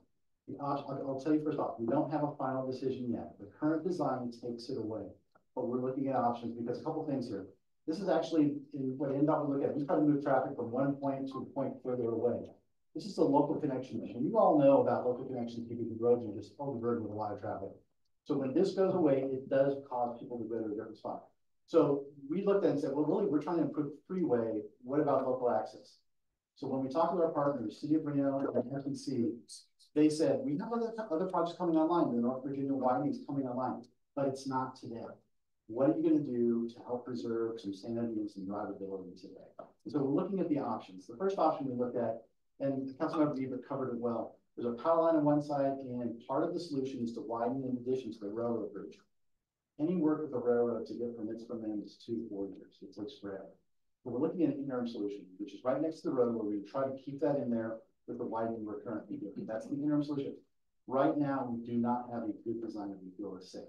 I'll tell you first off, we don't have a final decision yet. The current design takes it away, but we're looking at options because a couple things here. This is actually in what NDOT would look at. We try to move traffic from one point to a point further away. This is a local connection mission. You all know about local connections keeping the roads are just overburdened with a lot of traffic. So when this goes away, it does cause people to go to a different spot. So we looked at it and said, well, really, we're trying to improve the freeway. What about local access? So when we talked with our partners, City of Reno and FEC, they said, we have other projects coming online. The North Virginia widening is coming online, but it's not today. What are you going to do to help preserve some sanity and some drivability today? And so we're looking at the options. The first option we looked at, and Councilmember Ebert covered it well, there's a power line on one side, and part of the solution is to widen in addition to the railroad bridge. Any work with the railroad to get permits from them is 2 to 4 years. It takes forever. But we're looking at an interim solution, which is right next to the road, where we try to keep that in there with the widening we're currently doing. That's the interim solution. Right now, we do not have a good design that we feel is safe.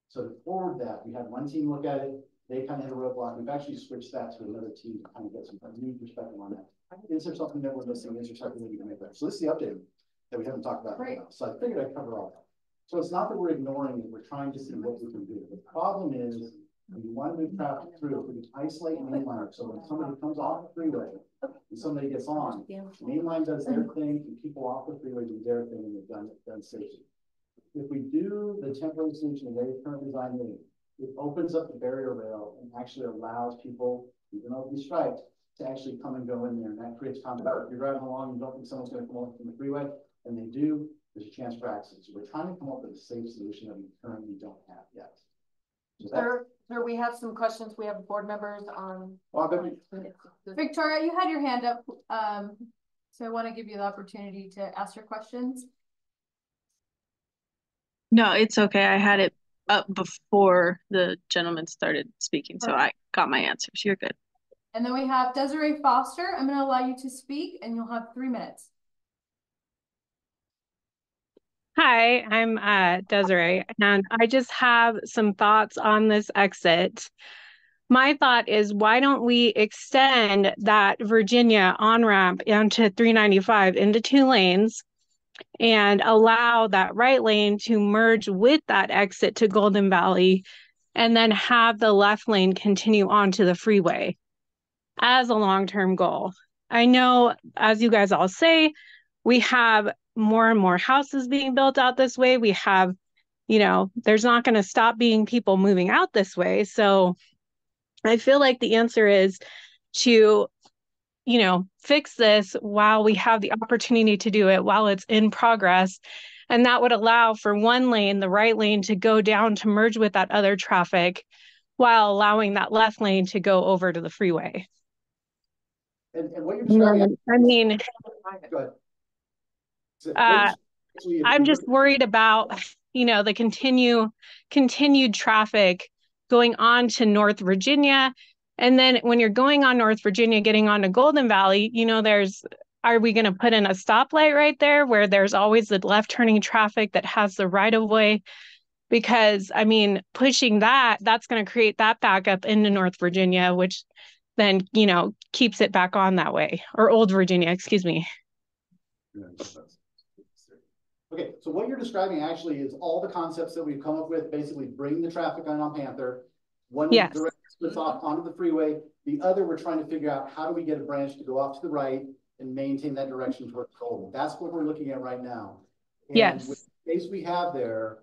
So to forward that, we had one team look at it. They kind of hit a roadblock. We've actually switched that to another team to kind of get some new perspective on that. Is there something that we're missing? Is there something that we can make better? So this is the update that we haven't talked about. Right. So I figured I'd cover all that. So it's not that we're ignoring it. We're trying to see what we can do. The problem is, when you want to move traffic through, if we isolate mainline, so when somebody comes off the freeway and somebody gets on, mainline does their thing, and people off the freeway do their thing, and they're done safely. If we do the temporary solution the way it's currently designed, it opens up the barrier rail and actually allows people, even though it's striped, to actually come and go in there, and that creates conflict. If you're driving along, you don't think someone's going to come over from the freeway, and they do, there's a chance for accidents. So we're trying to come up with a safe solution that we currently don't have yet. Sir, we have some questions. We have board members on. Victoria, you had your hand up, so I want to give you the opportunity to ask your questions. No, it's okay. I had it up before the gentleman started speaking, so I got my answers. You're good. And then we have Desiree Foster. I'm going to allow you to speak, and you'll have 3 minutes. Hi, I'm Desiree, and I just have some thoughts on this exit. My thought is, why don't we extend that Virginia on-ramp into 395 into 2 lanes and allow that right lane to merge with that exit to Golden Valley, and then have the left lane continue onto the freeway as a long-term goal. I know, as you guys all say, we have more and more houses being built out this way. We have you know, there's not going to stop being people moving out this way. So I feel like the answer is to, you know, fix this while we have the opportunity to do it, while it's in progress. And that would allow for one lane, the right lane, to go down to merge with that other traffic while allowing that left lane to go over to the freeway. And what you're describing, I mean, go ahead. I'm just worried about, you know, the continued traffic going on to North Virginia. And then when you're going on North Virginia, getting onto Golden Valley, you know, are we going to put in a stoplight right there where there's always the left turning traffic that has the right of way? Because I mean, pushing that's going to create that backup into North Virginia, which then, you know, keeps it back on that way, or Old Virginia, excuse me. Okay, so what you're describing actually is all the concepts that we've come up with, basically bring the traffic on Panther. One direct splits off onto the freeway. The other, we're trying to figure out how do we get a branch to go off to the right and maintain that direction towards Golden. That's what we're looking at right now. And with the space we have there,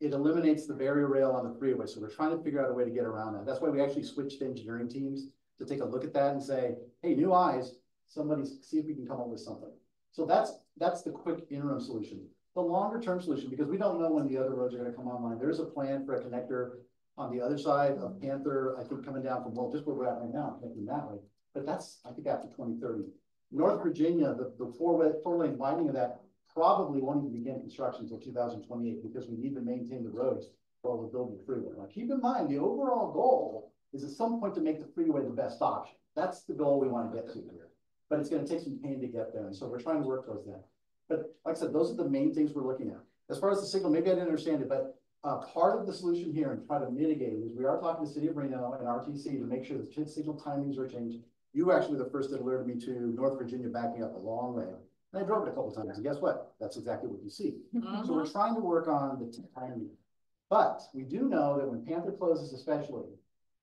it eliminates the barrier rail on the freeway. So we're trying to figure out a way to get around that. That's why we actually switched engineering teams to take a look at that and say, hey, new eyes, somebody see if we can come up with something. So that's the quick interim solution. The longer term solution, because we don't know when the other roads are going to come online. There's a plan for a connector on the other side of Panther, I think coming down from, well, just where we're at right now, connecting that way. But that's, I think, after 2030. North Virginia, the four-lane widening of that probably won't even begin construction until 2028 because we need to maintain the roads while we're building the freeway. Now, keep in mind, the overall goal is at some point to make the freeway the best option. That's the goal we want to get to here. But it's going to take some pain to get there. And so we're trying to work towards that. But like I said, those are the main things we're looking at. As far as the signal, maybe I didn't understand it, but part of the solution here and try to mitigate is we are talking to the city of Reno and RTC to make sure the signal timings are changed. You actually were the first that alerted me to North Virginia backing up a long way. And I drove it a couple of times, and guess what? That's exactly what you see. So we're trying to work on the timing. But we do know that when Panther closes especially,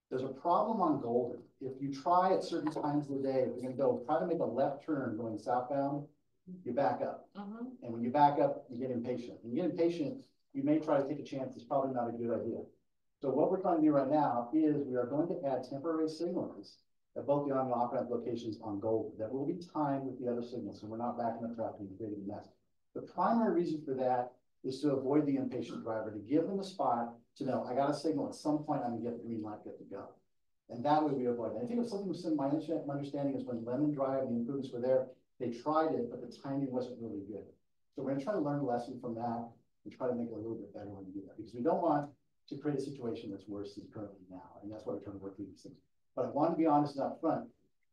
there's a problem on Golden. If you try at certain times of the day, if you're gonna go try to make a left turn going southbound, you back up. And when you back up, you get impatient. When you get impatient, you may try to take a chance. It's probably not a good idea. So what we're trying to do right now is we are going to add temporary signals at both the on and off ramp locations on Golden that will be timed with the other signals. So we're not backing up traffic and creating a mess. The primary reason for that is to avoid the impatient driver, to give them a spot to know, I got a signal at some point, I'm gonna get the green light, good to go. And that way we avoid that. I think it was something my understanding is when Lemon Drive, the improvements were there, they tried it, but the timing wasn't really good. So we're gonna try to learn a lesson from that and try to make it a little bit better when we do that, because we don't want to create a situation that's worse than currently now. And that's why we're trying to work through these things. But I want to be honest up front.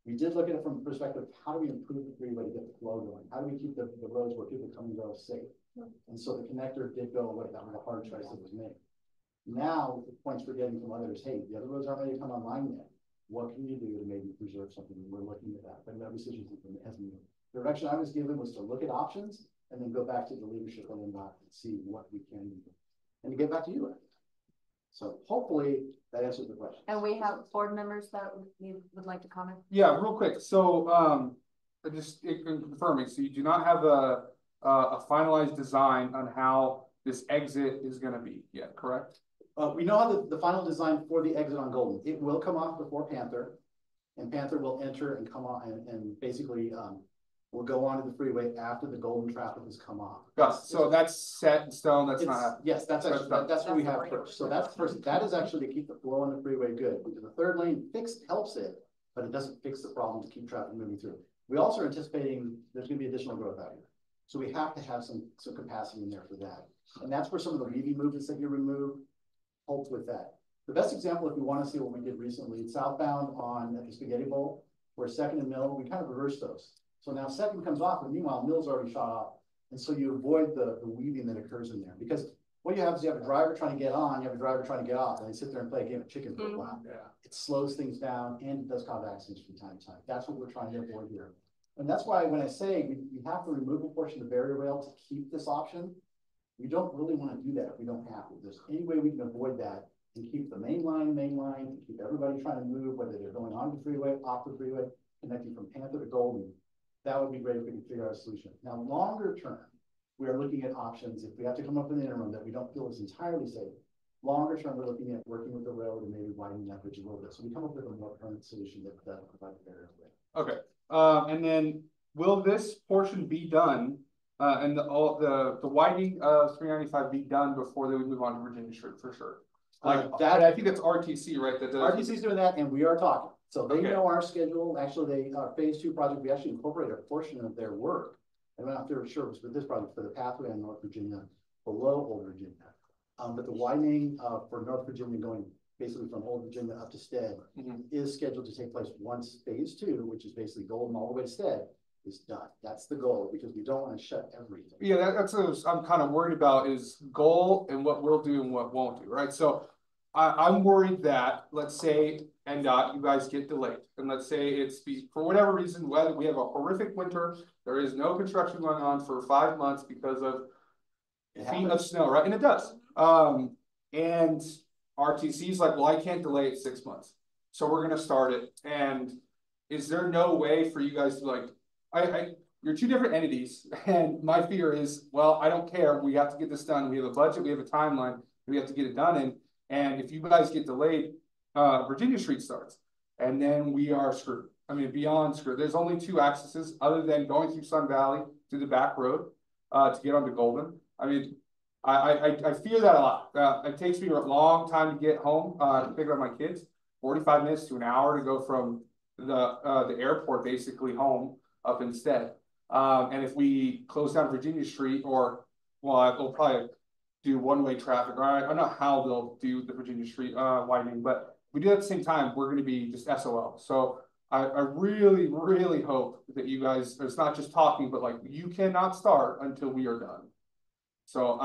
We did look at it from the perspective of how do we improve the freeway to get the flow going? How do we keep the roads where people come and go safe? And so the connector did go away. That was a hard choice that was made. Now, the points we're getting from others, hey, the other roads aren't ready to come online yet. What can you do to maybe preserve something? And we're looking at that. But no decisions has been made. The direction I was given was to look at options and then go back to the leadership on NDOT and see what we can do. And to get back to you. So hopefully that answers the question. And we have board members that you would like to comment? Yeah, real quick. So just confirming, so you do not have a finalized design on how this exit is going to be yet, correct? We know how the final design for the exit on Golden. It will come off before Panther, and Panther will enter and come on and basically will go onto the freeway after the Golden traffic has come off. Got it. So that's set in stone. That's not happening. Yes, that's actually that's what we have first. So that's first. That is actually to keep the flow on the freeway good, because the third lane helps it, but it doesn't fix the problem to keep traffic moving through. We also are anticipating there's going to be additional growth out here, so we have to have some capacity in there for that. And that's where some of the weaving movements that you remove help with that. The best example, if you want to see what we did recently, southbound on the Spaghetti Bowl, where Second and Mill, we kind of reversed those. So now Second comes off, and meanwhile Mill's already shot off. And so you avoid the weaving that occurs in there. Because what you have is you have a driver trying to get on, you have a driver trying to get off, and they sit there and play a game of chicken for a while. Yeah. It slows things down and it does cause accidents from time to time. That's what we're trying to avoid here. And that's why when I say we have to remove a portion of the barrier rail to keep this option, we don't really want to do that if we don't have to. If there's any way we can avoid that and keep the main line, and keep everybody trying to move, whether they're going on the freeway, off the freeway, connecting from Panther to Golden, that would be great if we could figure out a solution. Now, longer term, we are looking at options. If we have to come up with an interim that we don't feel is entirely safe, longer term, we're looking at working with the railroad and maybe widening that bridge a little bit. So we come up with a more permanent solution that will provide better. Okay, and then will this portion be done, and the widening of 395 be done before they would move on to Virginia Street for sure? Like that, I think that's RTC, right? That RTC's doing that, and we are talking. So they know our schedule. Actually, phase 2 project, we actually incorporated a portion of their work. I'm not sure it was for this project, for the pathway in North Virginia, below Old Virginia. But the widening for North Virginia going basically from Old Virginia up to Stead is scheduled to take place once phase 2, which is basically Golden all the way to Stead, is done. That's the goal, because we don't want to shut everything. Yeah, that's what I'm kind of worried about, is goal and what we'll do and what won't do, right? So I'm worried that, let's say, NDOT, you guys get delayed, and let's say it's for whatever reason, whether we have a horrific winter, there is no construction going on for 5 months because of feet of snow, right? And it does. And RTC's like, well, I can't delay it 6 months, so we're gonna start it. And is there no way for you guys to like, you're two different entities, and my fear is, well, I don't care. We have to get this done. We have a budget. We have a timeline. We have to get it done in. And if you guys get delayed, Virginia Street starts, and then we are screwed. I mean, beyond screwed. There's only 2 accesses other than going through Sun Valley through the back road to get onto Golden. I mean, I fear that a lot. It takes me a long time to get home to pick up my kids. 45 minutes to an hour to go from the airport basically home up instead. And if we close down Virginia Street, or well, we'll probably do one-way traffic. Or I don't know how they'll do the Virginia Street widening, but if we do it at the same time, we're going to be just SOL. So I really, really hope that you guys, it's not just talking, but like, you cannot start until we are done. So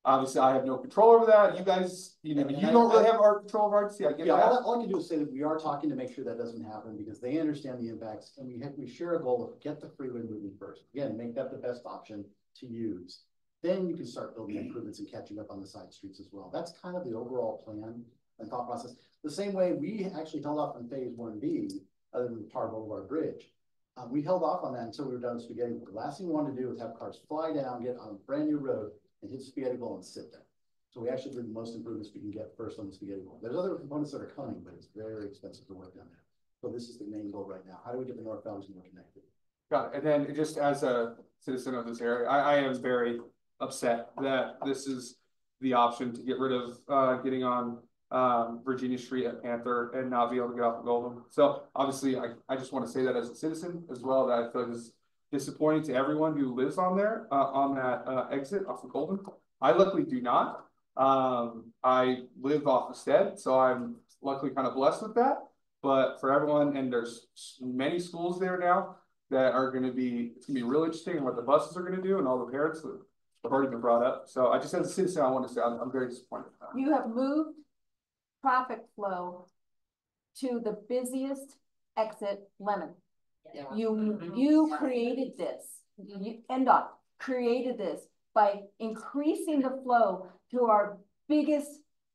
obviously I have no control over that. You guys, you don't really have our control of RTC. I get that. All I can do is say that we are talking to make sure that doesn't happen, because they understand the impacts, and we share a goal of get the freeway moving first. Again, make that the best option to use. Then you can start building improvements and catching up on the side streets as well. That's kind of the overall plan and thought process. The same way we actually held off on phase 1B, other than the Tar Boulevard Bridge. We held off on that until we were done with Spaghetti Bowl. The last thing we wanted to do was have cars fly down, get on a brand new road, and hit Spaghetti Bowl and sit there. So we actually did the most improvements we can get first on the Spaghetti Bowl. There's other components that are coming, but it's very expensive to work down there. So this is the main goal right now. How do we get the North Valleys more connected? Got it. And then just as a citizen of this area, I am very upset that this is the option to get rid of getting on Virginia Street at Panther and not be able to get off of Golden. So obviously I just want to say that as a citizen as well, that I feel like is disappointing to everyone who lives on there on that exit off of Golden. I luckily do not. I live off of Stead, so I'm luckily kind of blessed with that. But for everyone, and there's many schools there now that are going to be, it's going to be real interesting what the buses are going to do, and all the parents that have already been brought up. So I just, as a citizen, I want to say I'm very disappointed. You have moved traffic flow to the busiest exit, Lemon. Yeah. You created this. NDOT created this by increasing the flow to our biggest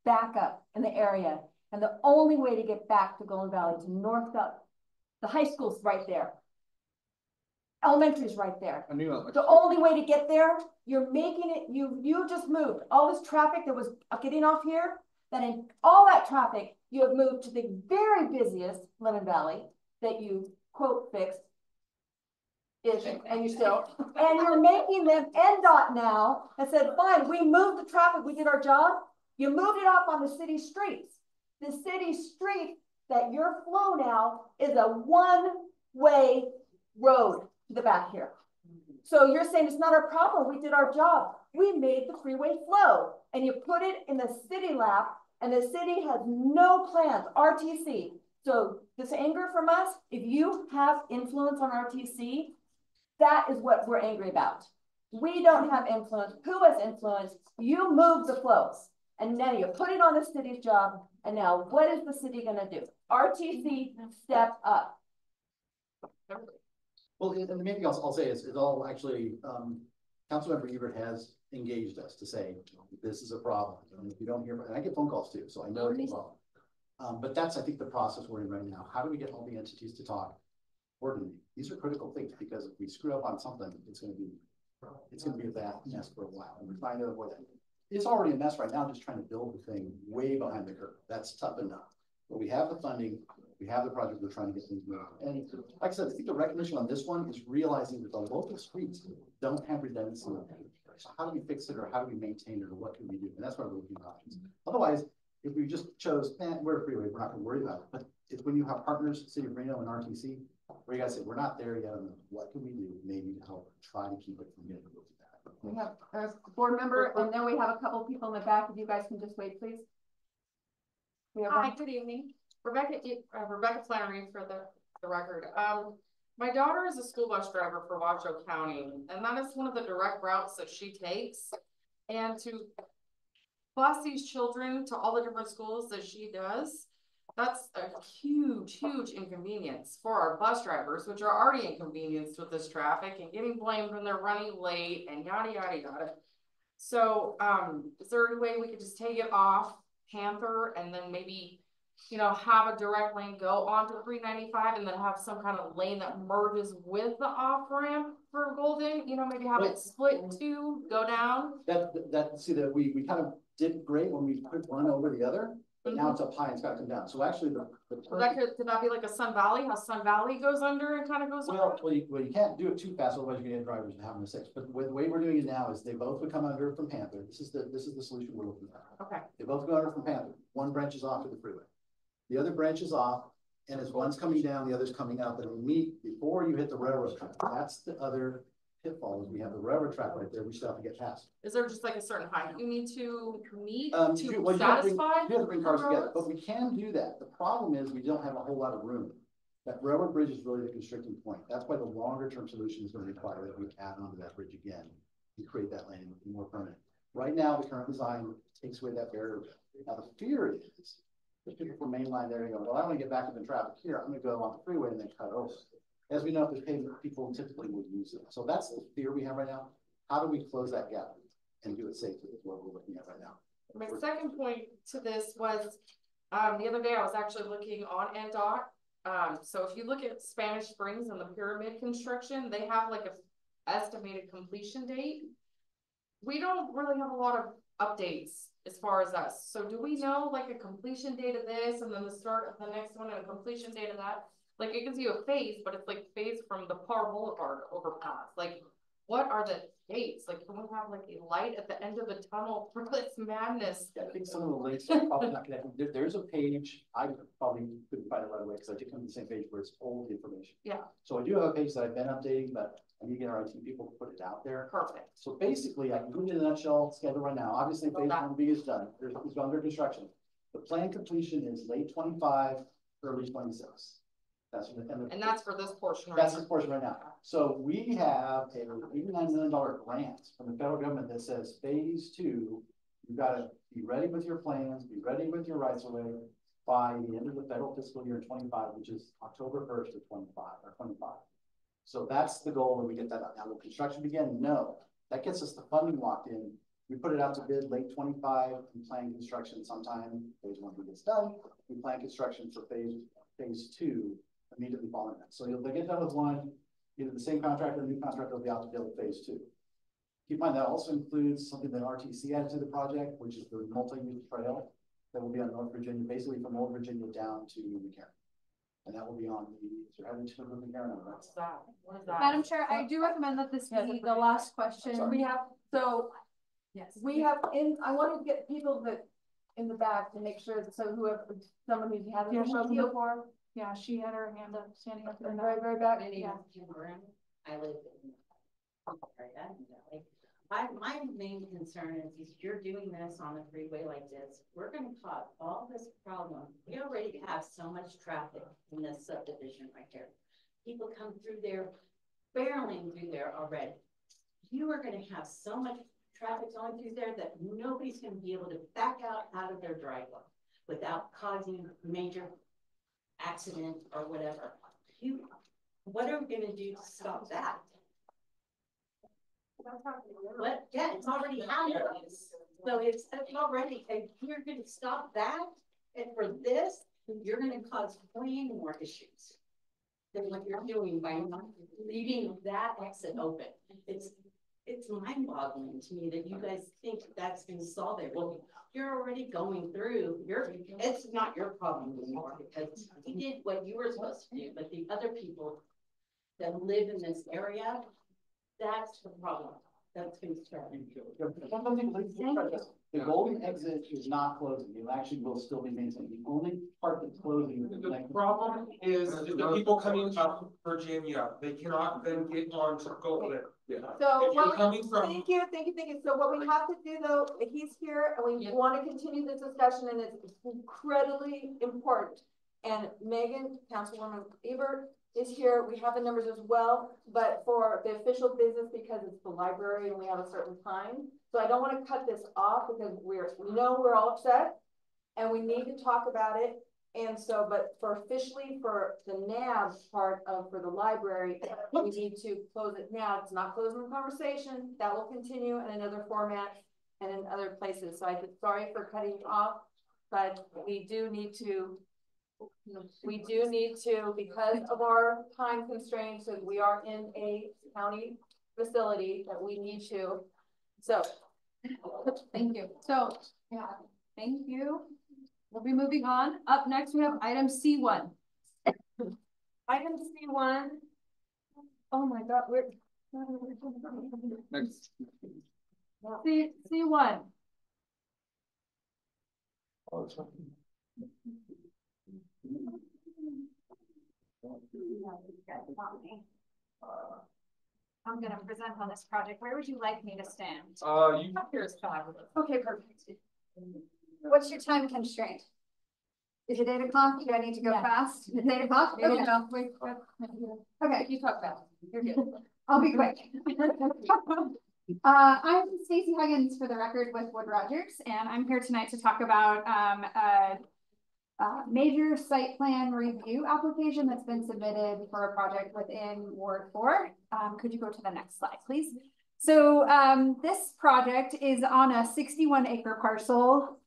backup in the area. And the only way to get back to Golden Valley, to North Valley, the high school's right there. Elementary's right there. I knew that. The only way to get there, you're making it, you just moved all this traffic that was getting off here, that in all that traffic, you have moved to the very busiest Lemon Valley that you quote fixed. And you still, and you're making them NDOT now and said, fine, we moved the traffic, we did our job. You moved it off on the city streets. The city street that your flow now is a one-way road to the back here. So you're saying it's not our problem, we did our job. We made the freeway flow, and you put it in the city lap, and the city has no plans, RTC. So this anger from us, if you have influence on RTC, that is what we're angry about. We don't have influence. Who has influence? You move the flows, and now you put it on the city's job, and now what is the city gonna do? RTC, step up. Well, and the main thing I'll say is all actually, Councilmember Ebert has engaged us to say, this is a problem. And if you don't hear, and I get phone calls too, so I know it's a problem. But that's, I think, the process we're in right now. How do we get all the entities to talk? Ordinarily, these are critical things, because if we screw up on something, it's going to be it's gonna be a bad mess for a while, and we're trying to avoid that. It's already a mess right now, just trying to build the thing way behind the curve. That's tough enough. But we have the funding, we have the project, we're trying to get things moving. And like I said, I think the recognition on this one is realizing that the local streets don't have redundancy. So how do we fix it, or how do we maintain it, or what can we do? And that's why we're looking at options. Otherwise, if we just chose, we're a freeway, we're not gonna worry about it. But it's when you have partners, City of Reno and RTC, where you guys say, we're not there yet, and what can we do maybe to help try to keep it from getting to that? We have a board member, and then we have a couple people in the back. If you guys can just wait, please. Hi, good evening. Rebecca Flannery for the record. My daughter is a school bus driver for Washoe County, and that is one of the direct routes that she takes. And to bus these children to all the different schools that she does, that's a huge, huge inconvenience for our bus drivers, which are already inconvenienced with this traffic and getting blamed when they're running late and yada, yada, yada. So, is there any way we could just take it off Panther and then maybe, you know, have a direct lane go onto 395 and then have some kind of lane that merges with the off ramp for Golden, you know, maybe have it split in two, go down? See that we kind of did great when we put one over the other, but now it's up high and it's got to come down. So actually Could that be like a Sun Valley, how Sun Valley goes under and kind of goes well, you can't do it too fast, otherwise you're gonna get drivers to having mistakes. But the way we're doing it now is they both would come under from Panther. This is the solution we're looking at. Okay. They both go under from Panther. One branch is off to the freeway. The other branch is off, and as one's coming down, the other's coming up, and we meet before you hit the railroad track. That's the other pitfall, is we have the railroad track right there. We still have to get past. Is there just like a certain height you need to meet to satisfy? You have to bring cars together, but we can do that. The problem is we don't have a whole lot of room. That railroad bridge is really the constricting point. That's why the longer term solution is going to require that we add onto that bridge again to create that lane and be more permanent. Right now, the current design takes away that barrier. Now the fear is there's people from mainline there and go, well, I want to get back up in traffic here. I'm going to go on the freeway and then cut over. As we know, if there's pavement, people typically would use it. So that's the fear we have right now. How do we close that gap and do it safely is what we're looking at right now. My second point to this was, the other day I was actually looking on NDOT. So if you look at Spanish Springs and the pyramid construction, they have like a estimated completion date. We don't really have a lot of updates as far as that. So do we know like a completion date of this and then the start of the next one and a completion date of that? Like it gives you a phase, but it's like phase from the Parr Boulevard overpass. Like, what are the dates? Like, can we have like a light at the end of the tunnel for this madness? Yeah, I think some of the links are probably not connected. There's a page, I probably couldn't find it right away because I did come to the same page where it's old information. Yeah. So I do have a page that I've been updating, but I need to get our IT people to put it out there. Perfect. So basically, I can give you in a nutshell schedule right now. Obviously, phase 1B is done. It's under construction. The planned completion is late 25, early 26. And that's for this portion, right? That's this portion right now. So we have a $89 million grant from the federal government that says phase 2, you've got to be ready with your plans, be ready with your rights of way by the end of the federal fiscal year 25, which is October 1st of 25. So that's the goal when we get that out. Now, will construction begin? No. That gets us the funding locked in. We put it out to bid late 25 and plan construction sometime. Phase 1 gets done. We plan construction for phase 2 immediately following that. So they get done with one, either the same contractor or new contractor will be out to build phase 2. Keep in mind that also includes something that RTC added to the project, which is the multi-use trail that will be on North Virginia, basically from Old Virginia down to McCarran. And that will be on the McCarran. What's that? What is that? Madam Chair, I do recommend that this be the last question. Sorry. We have, so Yes. we have I wanted to get people that in the back to make sure that someone who hasn't Yeah, spoken she'll- before. Yeah, she had her hand up, standing up there. Very back. My name Yeah. is Kim Moran. I live in area. My main concern is you're doing this on a freeway like this, we're gonna cause all this problem. We already have so much traffic in this subdivision right here. People come through there, barreling through there already. You are gonna have so much traffic going through there that nobody's gonna be able to back out of their driveway without causing major accident or whatever. What are we gonna do to stop that? What? Yeah, it's already happening. So it's already, and you're gonna stop that, and for this, you're gonna cause way more issues than what you're doing by not leaving that exit open. it's mind boggling to me that you guys think that's gonna solve it. Well, you're already going through, it's not your problem anymore because you did what you were supposed to do, but the other people that live in this area, that's the problem. That's concerning. The golden exit is not closing. It actually will still be maintained. The only part that's closing is The problem is the people coming out of Virginia, they cannot then get on to Golden. So If you're what coming from, thank you. So what we have to do though, he's here and we want to continue this discussion and it's incredibly important. And Megan, Councilwoman Ebert is here. We have the numbers as well, but for the official business, because it's the library and we have a certain time. So I don't want to cut this off because we know we're all upset and we need to talk about it. And so, but for officially for the NAB part of, for the library, we need to close it now. It's not closing the conversation. That will continue in another format and in other places. So I'm sorry for cutting you off, but we do need to, because of our time constraints, and we are in a county facility that we need to. So, thank you. So, yeah, thank you. We'll be moving on. Up next, we have item C1. Item C1. Oh my God, we're Next. C1. I'm gonna present on this project. Where would you like me to stand? You. Up here is fabulous. Okay, perfect. What's your time constraint? Is it 8 o'clock? Do I need to go fast? It's 8 o'clock? Okay. Okay, you talk fast. You're good. I'll be quick. I'm Stacey Huggins for the record with Wood Rogers, and I'm here tonight to talk about major site plan review application that's been submitted for a project within Ward 4. Could you go to the next slide, please? So this project is on a 61-acre parcel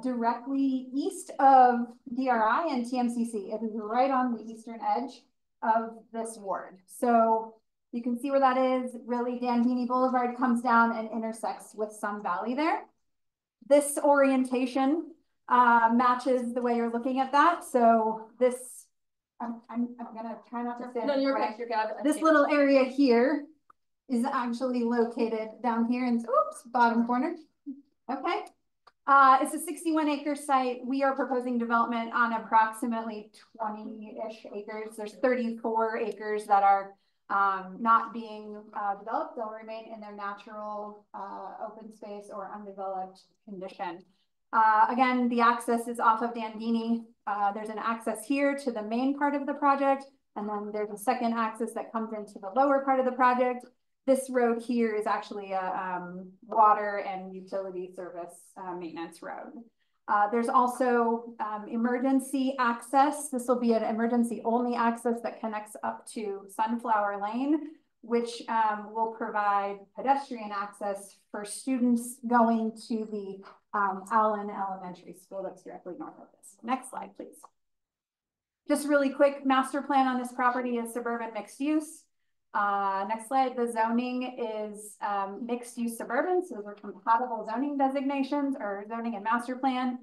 directly east of DRI and TMCC. It is right on the eastern edge of this ward. So you can see where that is. Really, Dandini Boulevard comes down and intersects with Sun Valley there. This orientation matches the way you're looking at that. So this, I'm gonna try not to stand. No, you're okay. You're good. This little area here is actually located down here in, oops, bottom corner. Okay. It's a 61-acre site. We are proposing development on approximately 20-ish acres. There's 34 acres that are not being developed. They'll remain in their natural open space or undeveloped condition. Again, the access is off of Dandini. There's an access here to the main part of the project, and then there's a second access that comes into the lower part of the project. This road here is actually a water and utility service maintenance road. There's also emergency access. This will be an emergency only access that connects up to Sunflower Lane, which will provide pedestrian access for students going to the Allen Elementary School that's directly north of this. Next slide, please. Just really quick, master plan on this property is suburban mixed use. Next slide, the zoning is mixed use suburban, so those are compatible zoning designations or zoning and master plan.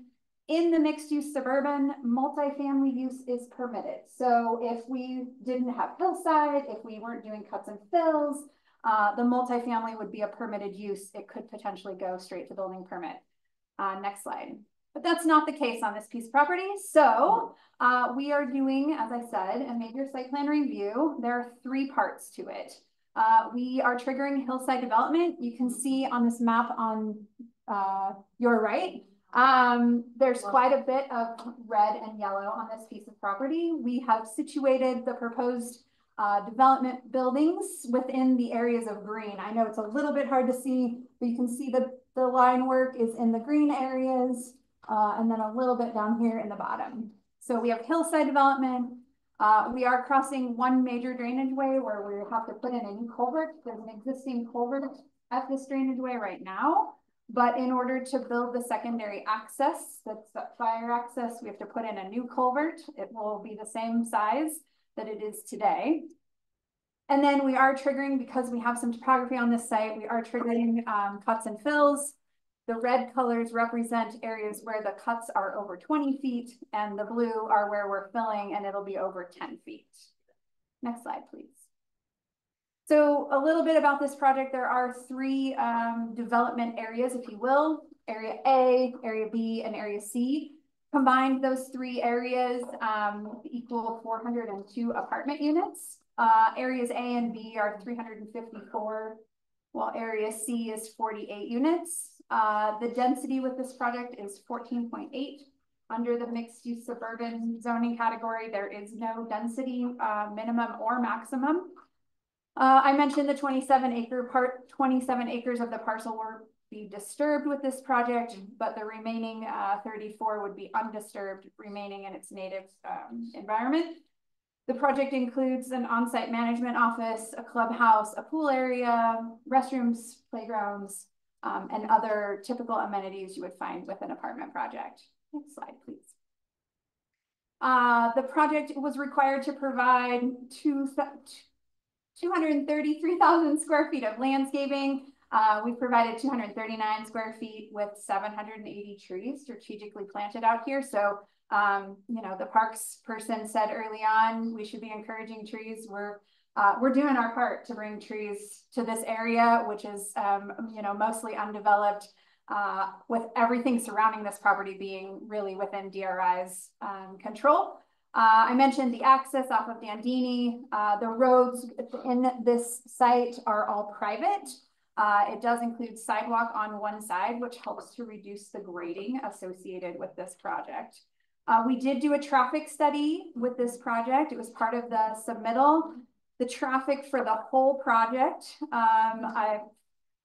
In the mixed use suburban, multifamily use is permitted. So if we didn't have hillside, if we weren't doing cuts and fills, the multifamily would be a permitted use. It could potentially go straight to building permit. Next slide. But that's not the case on this piece of property. So we are doing, as I said, a major site plan review. There are 3 parts to it. We are triggering hillside development. You can see on this map on your right, there's quite a bit of red and yellow on this piece of property. We have situated the proposed development buildings within the areas of green. I know it's a little bit hard to see, but you can see the line work is in the green areas. And then a little bit down here in the bottom. So we have hillside development. We are crossing one major drainage way where we have to put in a new culvert. There's an existing culvert at this drainage way right now. But in order to build the secondary access, that's that fire access, we have to put in a new culvert. It will be the same size that it is today. And then we are triggering, because we have some topography on this site, we are triggering cuts and fills. The red colors represent areas where the cuts are over 20 feet, and the blue are where we're filling, and it'll be over 10 feet. Next slide, please. So a little bit about this project. There are three development areas, if you will. Area A, Area B, and Area C. Combined, those three areas equal 402 apartment units. Areas A and B are 354, while Area C is 48 units. The density with this project is 14.8. Under the mixed-use suburban zoning category, there is no density minimum or maximum. I mentioned the 27 acres of the parcel will be disturbed with this project, but the remaining 34 would be undisturbed, remaining in its native environment. The project includes an on-site management office, a clubhouse, a pool area, restrooms, playgrounds, and other typical amenities you would find with an apartment project. Next slide, please. The project was required to provide 233,000 square feet of landscaping. We've provided 239 square feet with 780 trees strategically planted out here. So, you know, the parks person said early on, we should be encouraging trees. We're doing our part to bring trees to this area, which is, you know, mostly undeveloped, with everything surrounding this property being really within DRI's control. I mentioned the access off of Dandini. The roads in this site are all private. It does include sidewalk on one side, which helps to reduce the grading associated with this project. We did do a traffic study with this project. It was part of the submittal. The traffic for the whole project, I've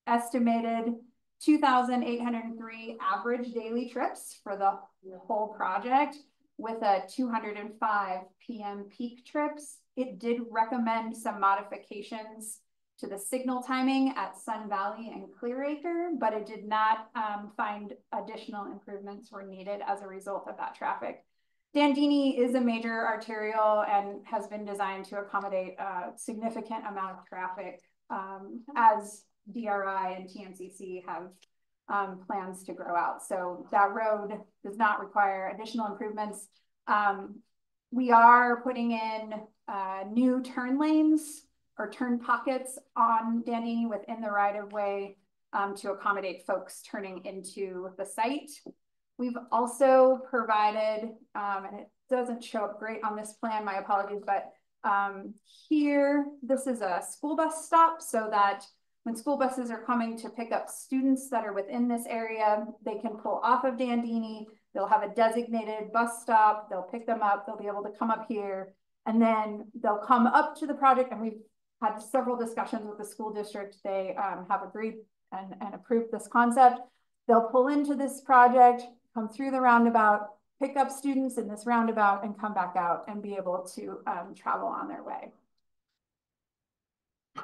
estimated 2,803 average daily trips for the whole project, with a 205 p.m. peak trips. It did recommend some modifications to the signal timing at Sun Valley and Clearacre, but it did not find additional improvements were needed as a result of that traffic. Dandini is a major arterial and has been designed to accommodate a significant amount of traffic as DRI and TNCC have plans to grow out. So that road does not require additional improvements. We are putting in new turn lanes or turn pockets on Dandini within the right of way to accommodate folks turning into the site. We've also provided, and it doesn't show up great on this plan, my apologies, but here, this is a school bus stop, so that when school buses are coming to pick up students that are within this area, they can pull off of Dandini. They'll have a designated bus stop. They'll pick them up. They'll be able to come up here, and then they'll come up to the project. And we've had several discussions with the school district. They have agreed and approved this concept. They'll pull into this project, come through the roundabout, pick up students in this roundabout, and come back out and be able to travel on their way.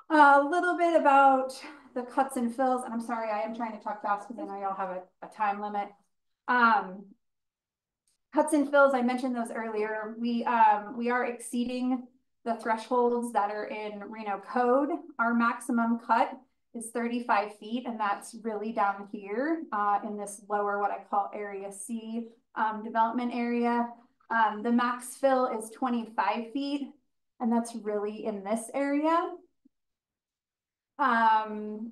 A little bit about the cuts and fills, and I'm sorry, I am trying to talk fast because I know y'all have a time limit. Cuts and fills, I mentioned those earlier. We are exceeding the thresholds that are in Reno code. Our maximum cut is 35 feet, and that's really down here in this lower, what I call Area C development area. The max fill is 25 feet, and that's really in this area.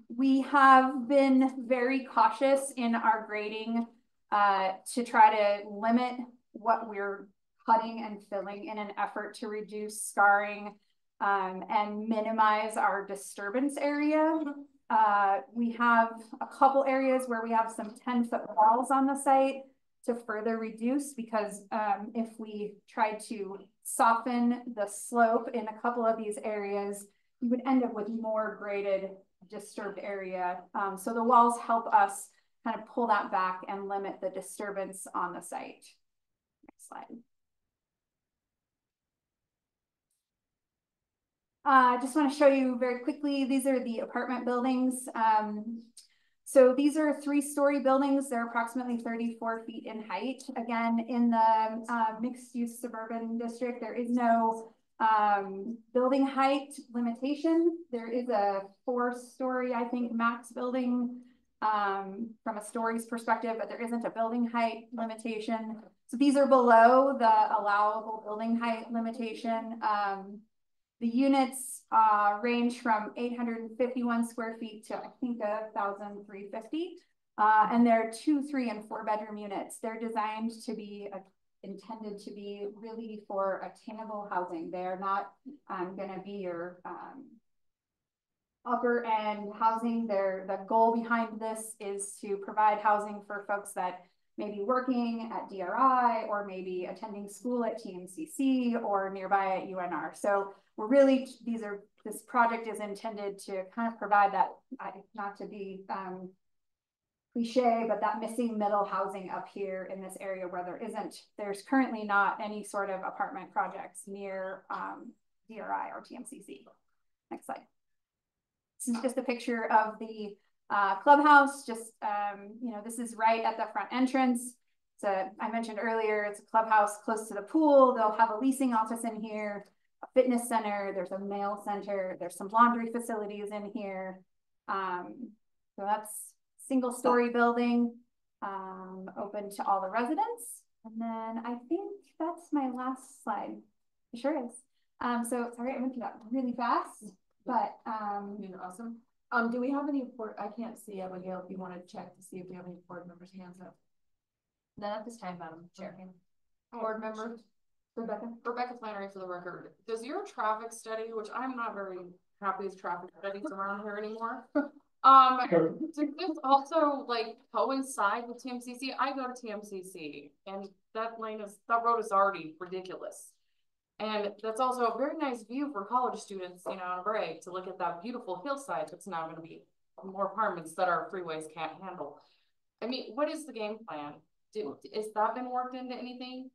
We have been very cautious in our grading to try to limit what we're cutting and filling in an effort to reduce scarring and minimize our disturbance area. We have a couple areas where we have some 10-foot walls on the site to further reduce, because if we try to soften the slope in a couple of these areas, you would end up with more graded disturbed area. So the walls help us kind of pull that back and limit the disturbance on the site. Next slide. I just want to show you very quickly, these are the apartment buildings. So these are 3-story buildings. They're approximately 34 feet in height. Again, in the mixed-use suburban district, there is no Building height limitation, there is a 4-story, I think, max building from a stories perspective, but there isn't a building height limitation. So these are below the allowable building height limitation. The units range from 851 square feet to I think 1,350. And they're 2, 3, and 4 bedroom units. They're designed to be intended to be really for attainable housing. They're not going to be your upper end housing. The goal behind this is to provide housing for folks that may be working at DRI or maybe attending school at TMCC or nearby at UNR. So we're really, this project is intended to kind of provide that, not to be cliche, but that missing middle housing up here in this area where there's currently not any sort of apartment projects near DRI or TMCC. Next slide. This is just a picture of the clubhouse. Just, this is right at the front entrance. So I mentioned earlier, it's a clubhouse close to the pool. They'll have a leasing office in here, a fitness center. There's a mail center. There's some laundry facilities in here. So that's single-story building, open to all the residents. And then I think that's my last slide. It sure is. So sorry, I went through that really fast, but awesome. Do we have any board? I can't see Abigail. If you want to check to see if we have any board members' hands up. Not at this time, Madam Chair. Board member Rebecca Flannery for the record. Does your traffic study, which I'm not very happy with traffic studies around here anymore, does this also like coincide with TMCC? I go to TMCC and that road is already ridiculous. And that's also a very nice view for college students, on a break to look at that beautiful hillside that's now going to be more apartments that our freeways can't handle. I mean, what is the game plan? Has that been worked into anything?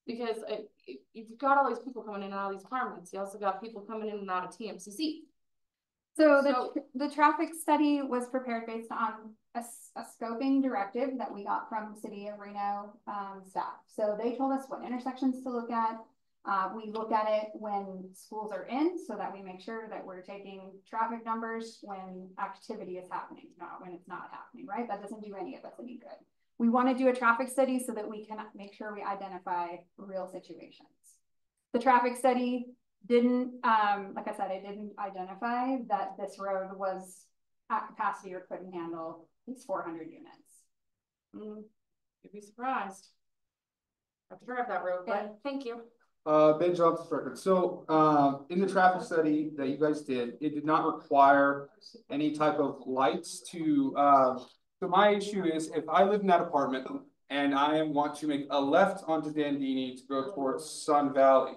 Because you've got all these people coming in and out of these apartments. You also got people coming in and out of TMCC. So the traffic study was prepared based on a scoping directive that we got from City of Reno staff. So they told us what intersections to look at. We look at it when schools are in so that we make sure that we're taking traffic numbers when activity is happening, not when it's not happening, right? That doesn't do any of us any good. We want to do a traffic study so that we can make sure we identify real situations. The traffic study didn't, like I said, it didn't identify that this road was at capacity or couldn't handle these 400 units. You'd be surprised. I have to drive that road, but thank you. Ben Johnson's record. So in the traffic study that you guys did, it did not require any type of lights to, so my issue is if I live in that apartment and I want to make a left onto Dandini to go towards Sun Valley,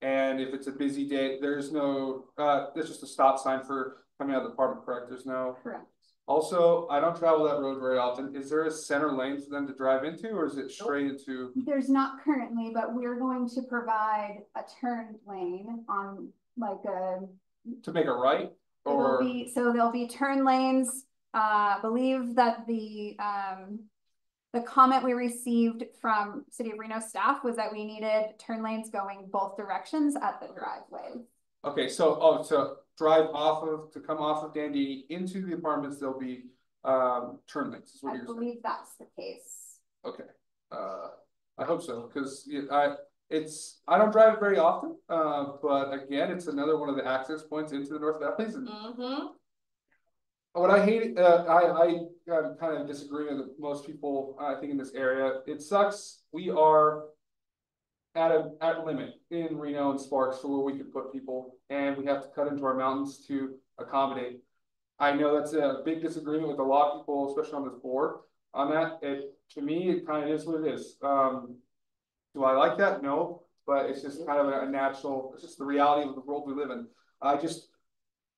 and if it's a busy day, there's no, there's just a stop sign for coming out of the apartment, correct? There's no. Correct. Also, I don't travel that road very often. Is there a center lane for them to drive into, or is it straight into? There's not currently, but we're going to provide a turn lane on like a. To make a right, or? So there'll be turn lanes. I believe that the comment we received from City of Reno staff was that we needed turn lanes going both directions at the driveway. Okay, so to drive to come off of Dandini into the apartments, there'll be turn lanes. Is what you're saying. I believe that's the case. Okay, I hope so, because I don't drive it very often, but again, it's another one of the access points into the North Valleys. And what I hate, I kind of disagree with most people, I think, in this area. It sucks. We are at a limit in Reno and Sparks for where we could put people, and we have to cut into our mountains to accommodate. I know that's a big disagreement with a lot of people, especially on this board, on that. To me, it kind of is what it is. Do I like that? No, but it's just kind of a natural, it's just the reality of the world we live in.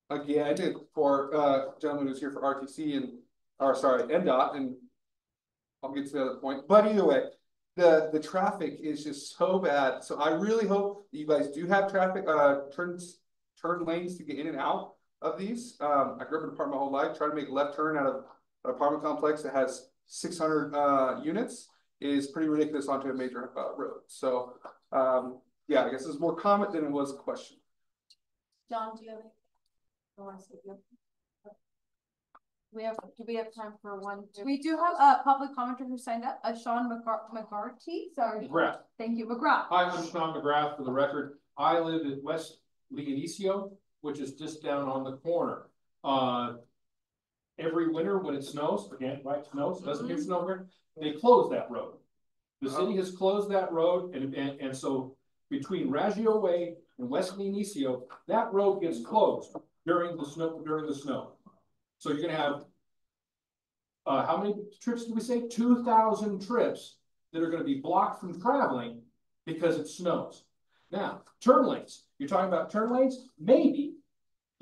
Again, I did for gentleman who's here for RTC NDOT, and I'll get to the other point. But either way, the traffic is just so bad. So I really hope that you guys do have traffic turn lanes to get in and out of these. I grew up in an apartment my whole life. Trying to make a left turn out of an apartment complex that has 600 units is pretty ridiculous onto a major road. So yeah, I guess it's more comment than it was a question. John, do you have anything? I want to say you. Do we have time for one? We do have a public commenter who signed up, Sean McGarty, sorry. McGrath. Thank you, McGrath. Hi, I'm Sean McGrath. For the record, I live at West Leonicio, which is just down on the corner. Every winter when it snows, again, right, snows, doesn't get snow here, they close that road. The city has closed that road, and so between Raggio Way and West Leonicio, that road gets closed during the snow. So you're gonna have how many trips did we say? 2,000 trips that are gonna be blocked from traveling because it snows. Now, turn lanes. You're talking about turn lanes? Maybe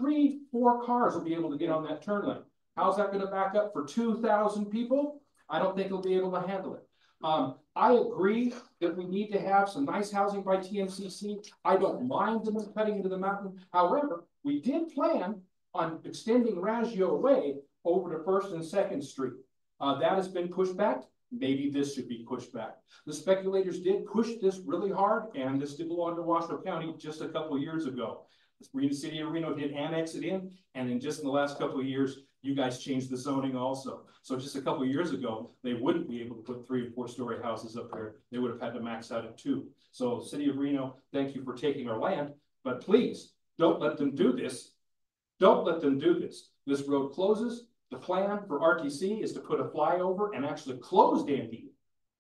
3-4 cars will be able to get on that turn lane. How's that gonna back up for 2,000 people? I don't think it'll be able to handle it. I agree that we need to have some nice housing by TMCC. I don't mind them cutting into the mountain. However, we did plan on extending Raggio Way over to 1st and 2nd Street. That has been pushed back. Maybe this should be pushed back. The speculators did push this really hard, and this did belong to Washoe County just a couple of years ago. The city of Reno did annex it in, and then just in the last couple of years, you guys changed the zoning also. So just a couple of years ago, they wouldn't be able to put 3- and 4-story houses up there. They would have had to max out at 2. So city of Reno, thank you for taking our land, but please don't let them do this. Don't let them do this. This road closes. The plan for RTC is to put a flyover and actually close Dandini.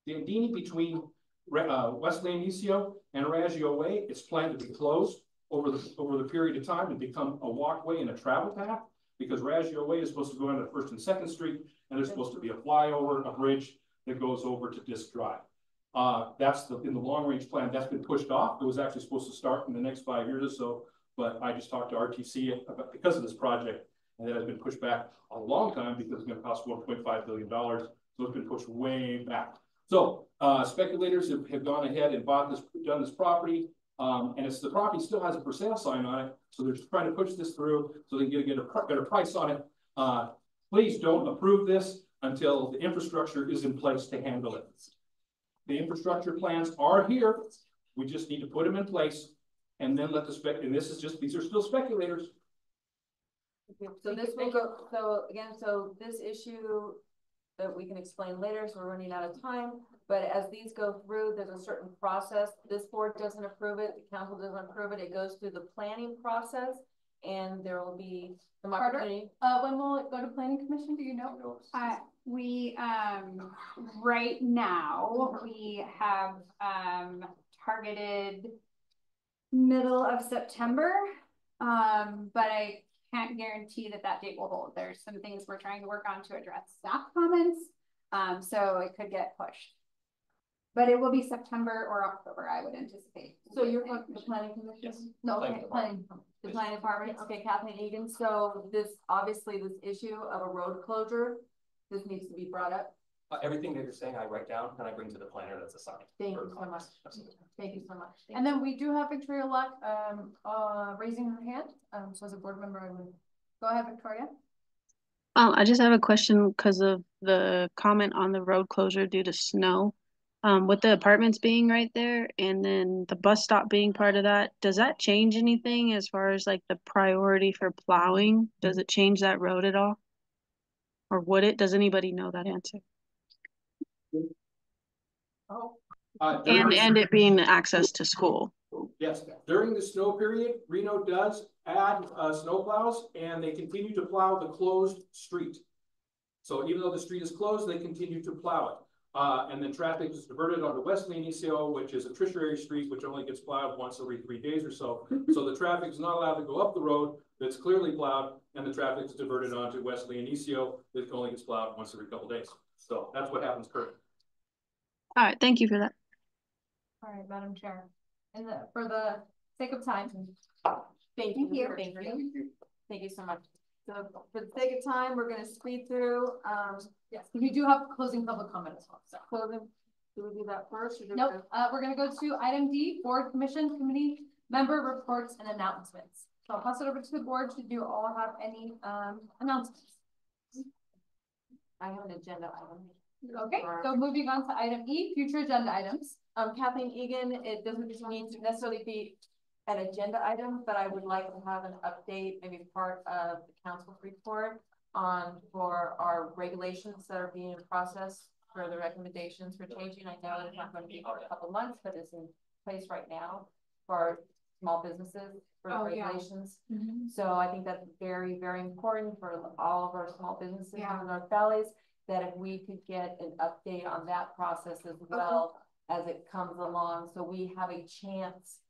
Dandini between West Leonicio and Raggio Way, it's planned to be closed over the period of time and become a walkway and a travel path, because Raggio Way is supposed to go into 1st and 2nd Street, and there's supposed to be a flyover, a bridge that goes over to Disc Drive. That's in the long range plan. That's been pushed off. It was actually supposed to start in the next 5 years or so, but I just talked to RTC about, because of this project, and that has been pushed back a long time because it's going to cost $1.5 billion. So it's been pushed way back. So speculators have gone ahead and done this property. And the property still has a for sale sign on it. So they're just trying to push this through so they can get a better price on it. Please don't approve this until the infrastructure is in place to handle it. The infrastructure plans are here. We just need to put them in place and then let and these are still speculators. Okay, so this will go, so this issue that we can explain later, so we're running out of time. But as these go through, there's a certain process. This board doesn't approve it, the council doesn't approve it. It goes through the planning process, and there will be some opportunity. When will it go to planning commission? Do you know? We right now we have targeted middle of September, but I can't guarantee that date will hold. There's some things we're trying to work on to address staff comments, so it could get pushed. But it will be September or October, I would anticipate. So you're from the planning commission? Yes. No, okay, the planning department. Okay, Kathleen Egan. So this issue of a road closure, this needs to be brought up. Everything that you're saying, I write down and I bring to the planner that's assigned. Thank you so much. Thank you so much. And then we do have Victoria Luck raising her hand. So as a board member, I would go ahead, Victoria. I just have a question because of the comment on the road closure due to snow. With the apartments being right there and then the bus stop being part of that, does that change anything as far as like the priority for plowing? Does it change that road at all? Or would it? Does anybody know that answer? And it being access to school. Yes, during the snow period, Reno does add snow plows, and they continue to plow the closed street. So even though the street is closed, they continue to plow it. And then traffic is diverted onto West Leonicio, which is a tertiary street, which only gets plowed once every 3 days or so. So the traffic is not allowed to go up the road that's clearly plowed, and the traffic is diverted onto West Leonicio that only gets plowed once every couple days. So that's what happens currently. All right, thank you for that. All right, Madam Chair. And for the sake of time, Thank you. Thank you so much. So for the sake of time, we're going to speed through. Yes, we do have closing public comment as well. So closing. Do we do that first? Or nope. We're going to go to item D, board commission committee member reports and announcements. So I'll pass it over to the board. Should you all have any announcements? I have an agenda item. Okay, so moving on to item E, future agenda items. Kathleen Egan, it doesn't need to necessarily be an agenda item, but I would like to have an update, maybe part of the council's report for our regulations that are being processed for the recommendations for changing. I know it's not going to be for a couple months, but it's in place right now for small businesses for the regulations. So I think that's very, very important for all of our small businesses in the North Valleys, that if we could get an update on that process as well as it comes along, so we have a chance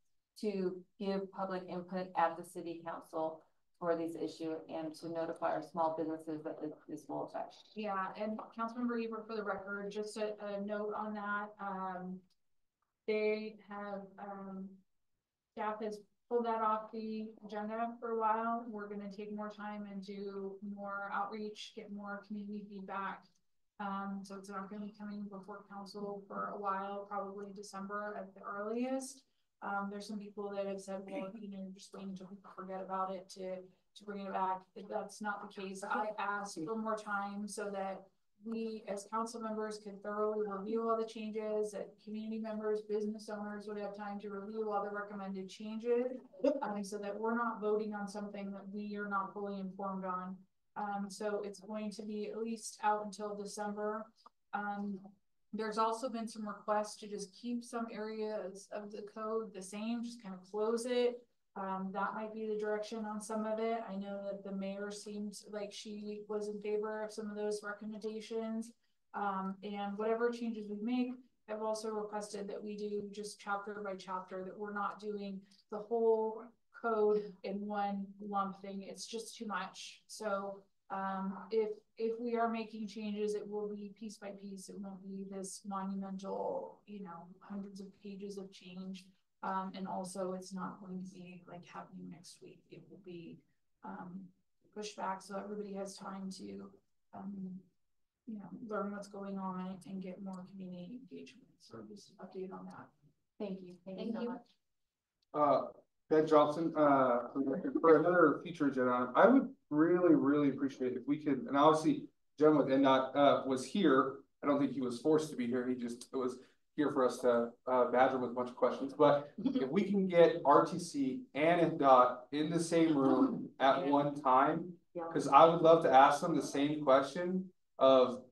to give public input at the city council for these issues and to notify our small businesses that this will affect. Yeah, and Councilmember Eber, for the record, just a note on that. They have, staff has pulled that off the agenda for a while. We're gonna take more time and do more outreach, get more community feedback. So it's not gonna be coming before council for a while, probably December at the earliest. There's some people that have said, well, you know, you're just waiting until people forget about it to bring it back. That's not the case. I asked for more time so that we as council members can thoroughly review all the changes, that community members, business owners would have time to review all the recommended changes, so that we're not voting on something that we are not fully informed on. So it's going to be at least out until December. There's also been some requests to just keep some areas of the code the same, just kind of close it. That might be the direction on some of it. I know that the mayor seems like she was in favor of some of those recommendations. And whatever changes we make, I've also requested that we do just chapter by chapter, that we're not doing the whole code in one lump thing. It's just too much. So if we are making changes, it will be piece by piece. It won't be this monumental, you know, hundreds of pages of change. And also it's not going to be like happening next week. It will be pushed back so everybody has time to you know, learn what's going on and get more community engagement. So just update on that. Thank you. Thank you so much. Ben Johnson, for another future agenda item, I would really appreciate if we could, and obviously Jen with NDOT was here. I don't think he was forced to be here. He just was here for us to badger with a bunch of questions. But if we can get RTC and NDOT in the same room at one time, because I would love to ask them the same question of,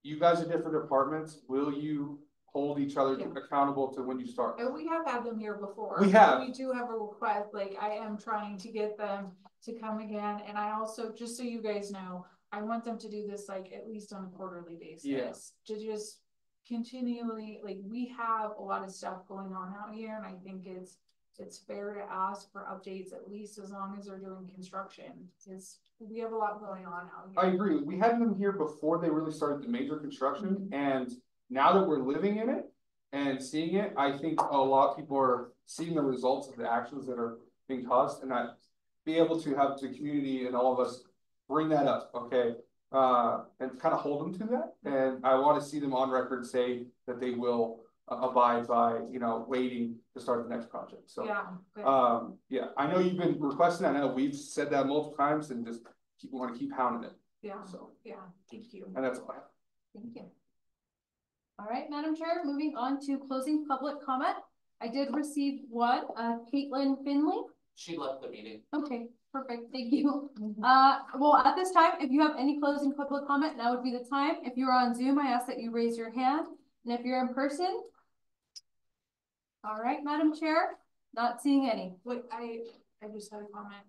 you guys are different departments. Will you hold each other accountable to when you start? And we have had them here before. We have. We do have a request. Like, I am trying to get them to come again. And I also, just so you guys know, I want them to do this like at least on a quarterly basis. To just continually, like, we have a lot of stuff going on out here, and I think it's fair to ask for updates at least as long as they're doing construction, because we have a lot going on out here. I agree. We had them here before they really started the major construction, and now that we're living in it and seeing it, I think a lot of people are seeing the results of the actions that are being caused, and I be able to have the community and all of us bring that up, okay, and kind of hold them to that. And I want to see them on record say that they will abide by, you know, waiting to start the next project. So yeah, I know you've been requesting that. I know we've said that multiple times, and just want to keep hounding it. So Thank you. And that's all I have. Thank you. All right, Madam Chair, moving on to closing public comment. I did receive one, Caitlin Finley. She left the meeting. Okay, perfect, thank you. Well, at this time, if you have any closing public comment, now would be the time. If you're on Zoom, I ask that you raise your hand. And if you're in person, all right, Madam Chair, not seeing any. Wait, I just had a comment.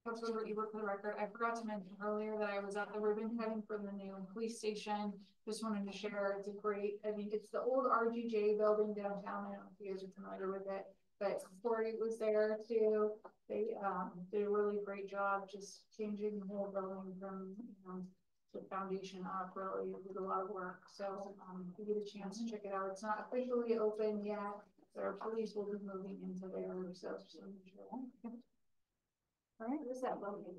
Councilmember Eber, for the record, I forgot to mention earlier that I was at the ribbon cutting for the new police station. Just wanted to share, it's a great, I mean, it's the old RGJ building downtown. I don't know if you guys are familiar with it, but Corey was there too. They did a really great job just changing the whole building from, you know, the foundation up. Really did a lot of work. So if you get a chance to check it out, it's not officially open yet. Our police will be moving into there. So all right, where's that building?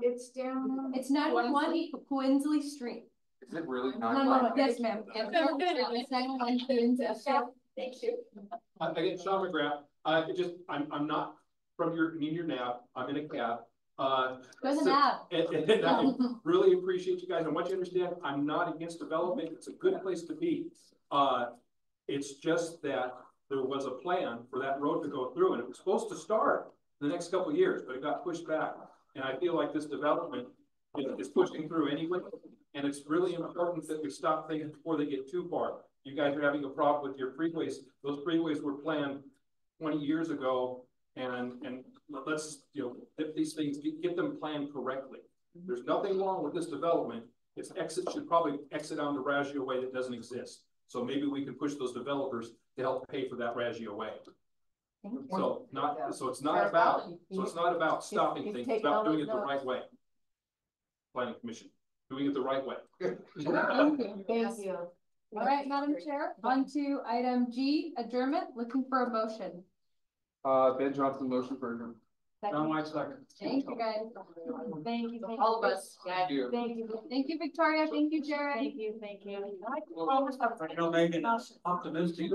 It's down. It's 911 Quinsley Street. Is it really not? No, yes, ma'am. It's 911 Quinsley Street. Thank you. Again, Sean McGrath. I'm not from your NAP. I'm in a cab. Good enough. And I really appreciate you guys. I want you to understand, I'm not against development. It's a good place to be. It's just that there was a plan for that road to go through, and it was supposed to start the next couple of years, but it got pushed back. And I feel like this development is pushing through anyway. And it's really important that we stop things before they get too far. You guys are having a problem with your freeways. Those freeways were planned 20 years ago, and let's, you know, if these things, get them planned correctly. There's nothing wrong with this development. Its exit should probably exit onto Raggio Way that doesn't exist. So maybe we can push those developers to help pay for that Raggio Way. So it's not about stopping things, it's about doing it the right way. Planning Commission, doing it the right way. Thank you. All right, Madam Chair, on to item G, adjournment, looking for a motion. Ben Johnson, motion for adjournment. Second. White, second. Thank you, guys. Thank you. All of us. Thank you. Thank you, Victoria. Thank you, Jared. Thank you. I don't make it optimistic.